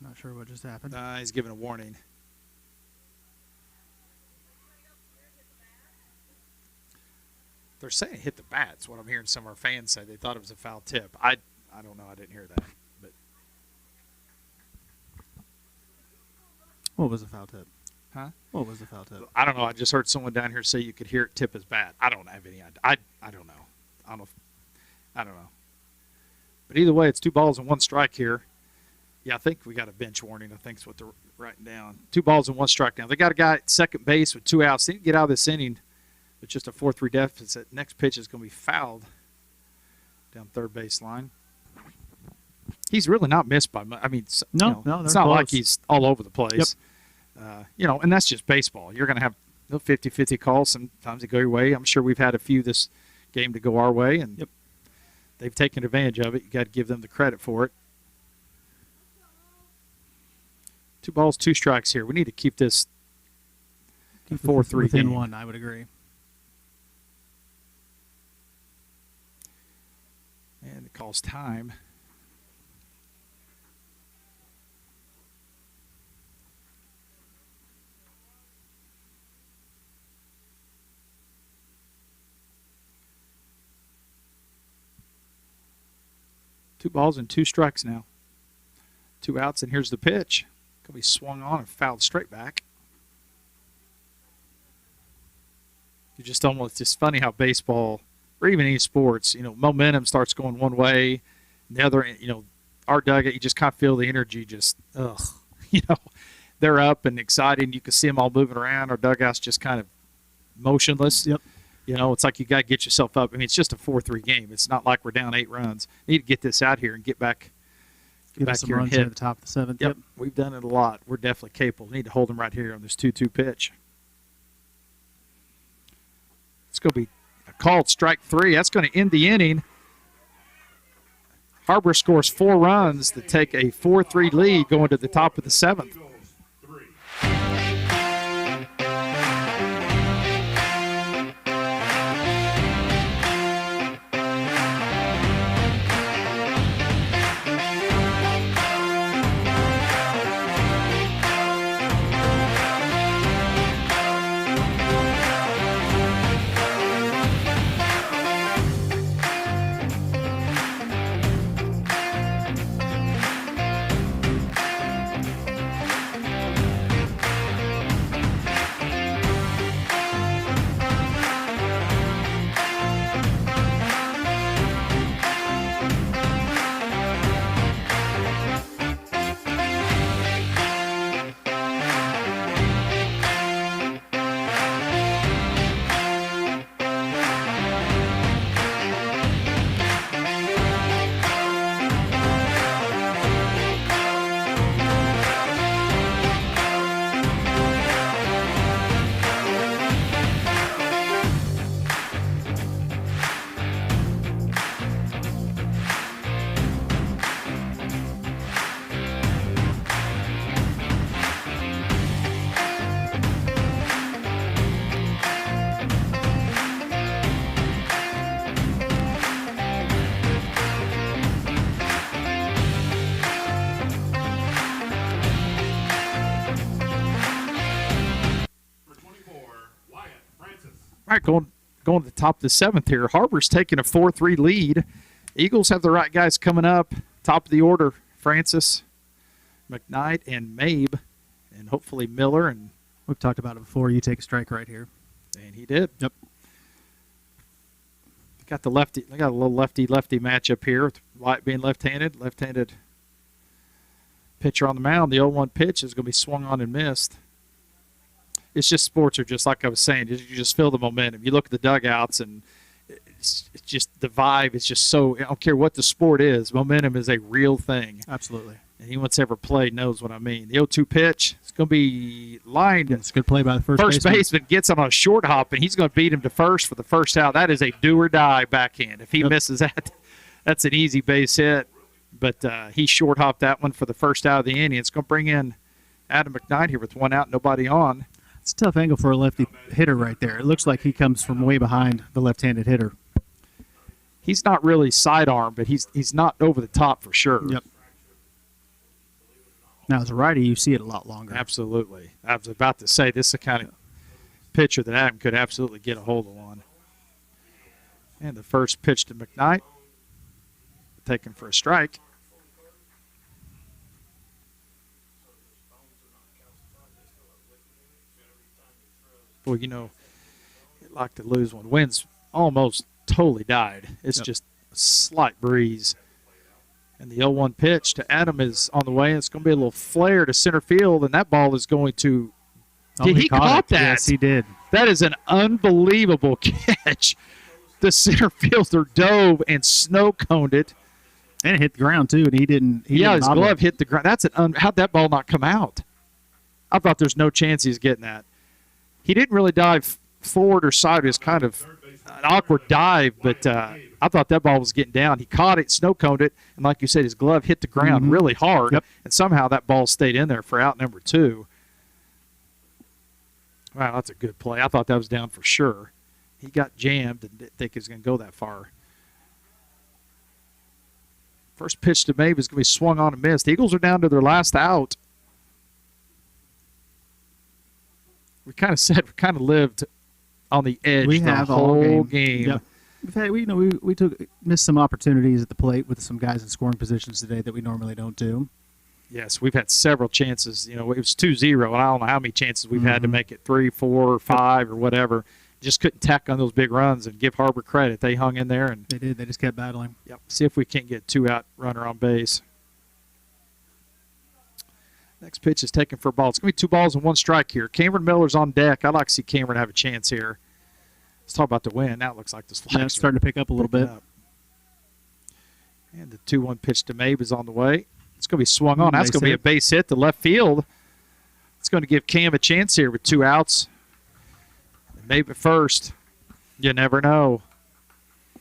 Not sure what just happened. He's giving a warning. They're saying hit the bat. That's what I'm hearing some of our fans say. They thought it was a foul tip. I don't know. I didn't hear that. But What was the foul tip? Huh? What was the foul tip? I don't know. I just heard someone down here say you could hear it tip his bat. I don't have any idea. I don't know. I don't know. But either way, it's 2 balls and 1 strike here. Yeah, I think we got a bench warning. I think is what they're writing down. 2 balls and 1 strike now. They got a guy at second base with 2 outs. They need to get out of this inning. It's just a 4-3 deficit. Next pitch is going to be fouled down third baseline. He's really not missed by much. I mean, No, it's they're not like close. he's all over the place. And that's just baseball. You're going to have 50-50 calls. Sometimes they go your way. I'm sure we've had a few this game to go our way, and they've taken advantage of it. You got to give them the credit for it. 2 balls, 2 strikes here. We need to keep this 4-3 within game. 1. I would agree. And it calls time. Two balls and 2 strikes now. 2 outs, and here's the pitch. Going to be swung on and fouled straight back. You just almost, it's funny how baseball, or even any sports, momentum starts going one way, and the other, our dugout, you just kind of feel the energy just, they're up and excited, and you can see them all moving around. Our dugout's just kind of motionless. Yep. It's like you got to get yourself up. I mean, it's just a 4-3 game. It's not like we're down 8 runs. Need to get this out here and get back Give us some here and runs at hit. the top of the 7th. Yep, we've done it a lot. We're definitely capable. We need to hold them right here on this 2-2 pitch. It's going to be a called strike 3. That's going to end the inning. Harber scores 4 runs to take a 4-3 lead going to the top of the 7th. Eagles, 3. All right, going to the top of the 7th here. Harber's taking a 4-3 lead. Eagles have the right guys coming up. Top of the order, Francis, McKnight, and Mabe, and hopefully Miller. And We've talked about it before. You take a strike right here. he did. Yep. Got the lefty. They got a little lefty-lefty matchup here with White being left-handed. Left-handed pitcher on the mound. The 0-1 pitch is going to be swung on and missed. It's just sports are just like I was saying. You just feel the momentum. You look at the dugouts and it's just the vibe is just so. I don't care what the sport is. Momentum is a real thing. Absolutely. And anyone that's ever played knows what I mean. The 0-2 pitch. It's going to be lined. It's a good play by the first Baseman gets him on a short hop, and he's going to beat him to first for the first out. That is a do-or-die backhand. If he misses that, that's an easy base hit. But he short hopped that one for the first out of the inning. It's going to bring in Adam McKnight here with 1 out, nobody on. It's a tough angle for a lefty hitter right there. It looks like he comes from way behind the left-handed hitter. He's not really sidearm, but he's not over the top for sure. Yep. Now, as a righty, you see it a lot longer. Absolutely. I was about to say this is the kind of pitcher that Adam could absolutely get a hold of on. And the first pitch to McKnight, taken for a strike. Boy, you know, you'd like to lose when wind's almost totally died. It's just a slight breeze. And the 0-1 pitch to Adam is on the way. It's going to be a little flare to center field, and that ball is going to he caught that. Yes, he did. That is an unbelievable catch. The center fielder dove and snow-coned it. And it hit the ground, too, and he didn't. His glove hit the ground. That's how'd that ball not come out? I thought there's no chance he's getting that. He didn't really dive forward or sideways, kind of an awkward dive, but I thought that ball was getting down. He caught it, snow-coned it, and like you said, his glove hit the ground really hard, and somehow that ball stayed in there for out number 2. Wow, that's a good play. I thought that was down for sure. He got jammed and didn't think he was going to go that far. First pitch to Mabe is going to be swung on and missed. The Eagles are down to their last out. We kind of lived on the edge the whole game. Yep. We've had, we missed some opportunities at the plate with some guys in scoring positions today that we normally don't do. Yes, we've had several chances. You know, it was 2-0, and I don't know how many chances we've had to make it 3, 4, or 5 or whatever. Just couldn't tack on those big runs and give Harber credit. They hung in there. And they did. They just kept battling. Yep. See if we can't get 2-out runner on base. Next pitch is taken for a ball. It's going to be 2 balls and 1 strike here. Cameron Miller's on deck. I'd like to see Cameron have a chance here. Let's talk about the win. Now it looks like the flags it's starting to pick up a little bit. And the 2-1 pitch to Mabe is on the way. It's going to be swung on. That's going to be a base hit to left field. It's going to give Cam a chance here with 2 outs. Mabe at first. You never know.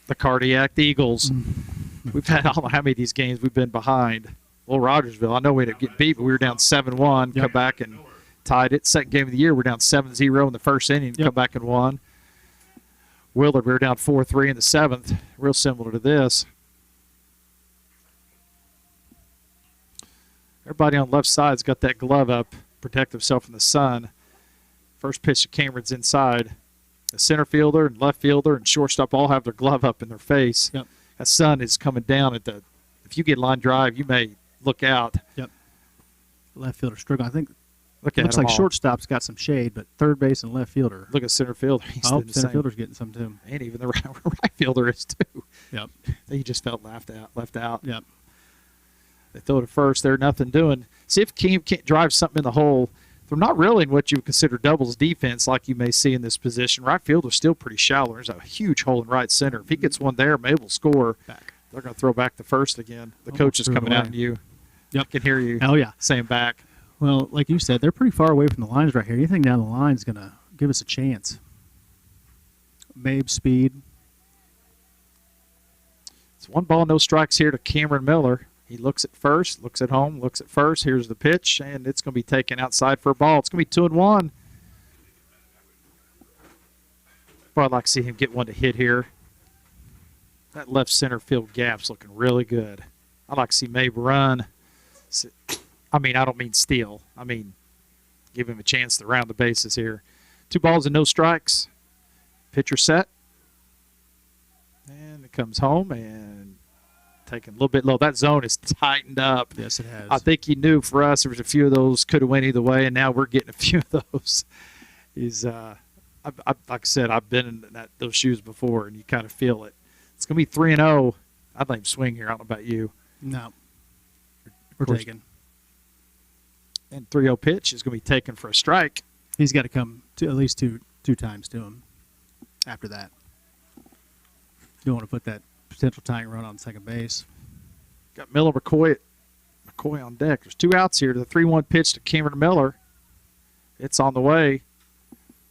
The Cardiac Eagles. We've had, I don't know how many of these games we've been behind. Well, Rogersville, I know we had to get beat, but we were down 7-1, come back and tied it. Second game of the year, we're down 7-0 in the first inning, come back and won. Willard, we were down 4-3 in the 7th, real similar to this. Everybody on the left side's got that glove up, protect themselves from the sun. First pitch to Cameron's inside. The center fielder and left fielder and shortstop all have their glove up in their face. Yep. That sun is coming down at the. If you get line drive, you may look out. Yep. Left fielder struggling. I think looks like shortstop's got some shade, but third base and left fielder. Look at center fielder. He's center fielder's getting some too. And even the right fielder is too. Yep. He just felt left out. Yep. They throw it first. They're nothing doing. See if Cam can't drive something in the hole. They're not really in what you would consider doubles defense like you may see in this position. Right fielder's still pretty shallow. There's a huge hole in right center. If he gets one there, Mabe will score. Back. They're going to throw back the first again. The coach is coming out to you. Yep. I can hear you saying back. Well, like you said, they're pretty far away from the lines right here. Anything down the line is going to give us a chance. Mabe's speed. It's 1 ball, no strikes here to Cameron Miller. He looks at first, looks at home, looks at first. Here's the pitch, and it's going to be taken outside for a ball. It's going to be 2-1. But I'd like to see him get one to hit here. That left center field gap's looking really good. I'd like to see Mabe run. I mean, I don't mean steal. I mean, give him a chance to round the bases here. 2 balls and no strikes. Pitcher set. And it comes home and taking a little bit low. That zone is tightened up. Yes, it has. I think he knew for us there was a few of those could have went either way, and now we're getting a few of those. Like I said, I've been in those shoes before, and you kind of feel it. It's going to be 3-0. I'd like him swing here. I don't know about you. No. We're course. taking. And 3-0 pitch is going to be taken for a strike. He's got to come to at least two times to him after that. You don't want to put that potential tying run on second base. Got Miller McCoy on deck. There's 2 outs here to the 3-1 pitch to Cameron Miller. It's on the way.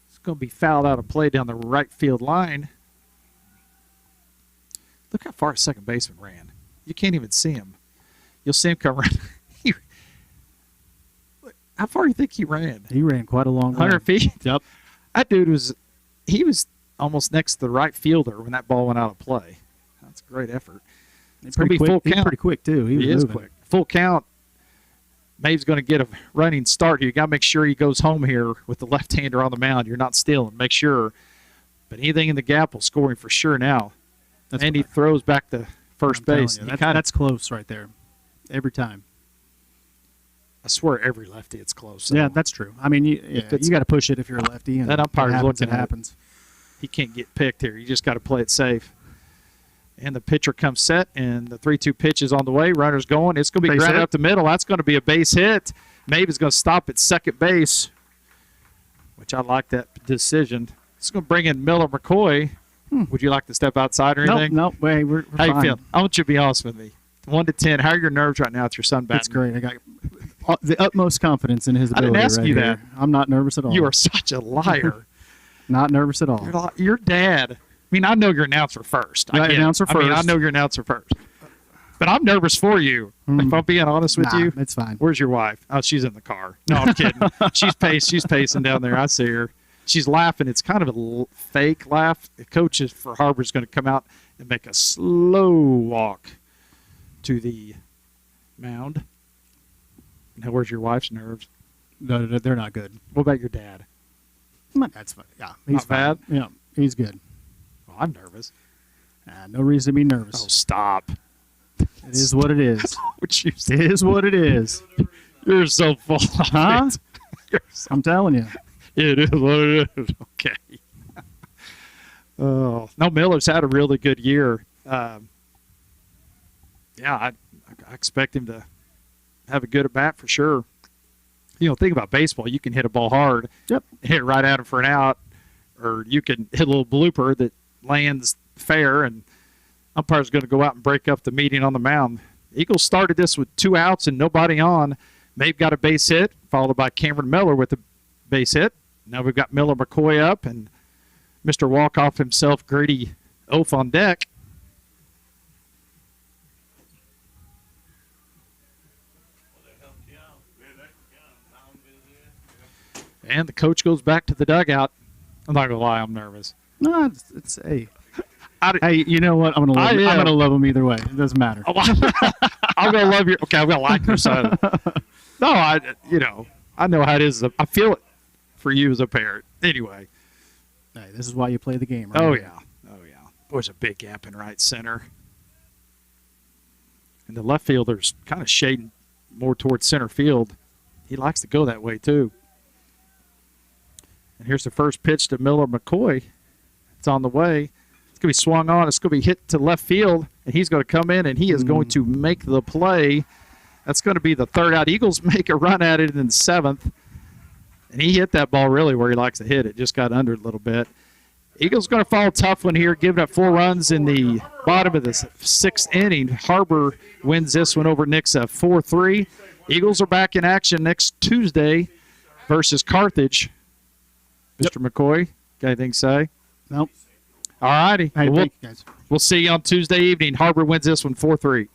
It's going to be fouled out of play down the right field line. Look how far a second baseman ran. You can't even see him. You'll see him come around. How far do you think he ran? He ran quite a long way. 100 feet? Yep. That dude was almost next to the right fielder when that ball went out of play. That's a great effort. It's going to be quick. full He's count. pretty quick, too. He is moving. quick. Full count. Maeve's going to get a running start here. You got to make sure he goes home here with the left-hander on the mound. You're not stealing. Make sure. But anything in the gap will score him for sure now. And he throws back to first base. That's close right there. Every time. I swear every lefty it's close. So Yeah, that's true. I mean, you got to push it if you're a lefty. And that umpire's it looking at it. happens. He can't get picked here. You just got to play it safe. And the pitcher comes set, and the 3-2 pitch is on the way. Runner's going. It's going to be Base grounded hit. up the middle. That's going to be a base hit. Maeve is going to stop at second base, which I like that decision. It's going to bring in Miller McCoy. Would you like to step outside or anything? Nope. Wait, we're How you fine. feel? I want you to be honest with me. 1 to 10. How are your nerves right now with your son batting? It's great. I got the utmost confidence in his I didn't ability. ask right you here. that. I'm not nervous at all. You are such a liar. Not nervous at all. Your dad. I mean, I know your announcer first. I Right, get it. announcer I mean, I first. know your announcer first. But I'm nervous for you. If I'm being honest with Nah, you. it's fine. Where's your wife? Oh, she's in the car. No, I'm kidding. She's pacing down there. I see her. She's laughing. It's kind of a fake laugh. The coach for Harber is going to come out and make a slow walk to the mound. Now, where's your wife's nerves? No, they're not good. What about your dad? My dad's fine. Yeah, he's Not bad? fine. Yeah, he's good. Well, I'm nervous. No reason to be Oh, nervous. stop. It is what it is. What you It is what it is. You're so full of Huh? it. You're so, I'm telling you. it is what it is. Okay. Oh, no, Miller's had a really good year. Yeah, I expect him to have a good at bat for sure. You know, think about baseball. You can hit a ball hard, Yep. hit it right at him for an out, or you can hit a little blooper that lands fair, and umpire's going to go out and break up the meeting on the mound. Eagles started this with 2 outs and nobody on. Maeve got a base hit, followed by Cameron Miller with a base hit. Now we've got Miller McCoy up and Mr. Walkoff himself, Grady Oaf on deck. And the coach goes back to the dugout. I'm not going to lie, I'm nervous. No, it's hey. I- Hey, you know what? I'm I am. gonna love him either way. It doesn't matter. I'm going to love your – okay, I'm going to like your side. No, I know how it is. I feel it for you as a parent. Anyway. Hey, this is why you play the game, right? Oh, yeah. There's a big gap in right center. And the left fielder's kind of shading more towards center field. He likes to go that way, too. And here's the first pitch to Miller McCoy. It's on the way. It's going to be swung on. It's going to be hit to left field, and he's going to come in, and he is going to make the play. That's going to be the third out. Eagles make a run at it in the 7th. And he hit that ball really where he likes to hit it. Just got under it a little bit. Eagles going to fall a tough one here, giving up 4 runs in the bottom of the 6th inning. Harber wins this one over Nixa 4-3. Eagles are back in action next Tuesday versus Carthage. Mr. McCoy, got anything to say? Nope. All righty. Hey, Well, thank you guys. we'll see you on Tuesday evening. Harber wins this one 4-3.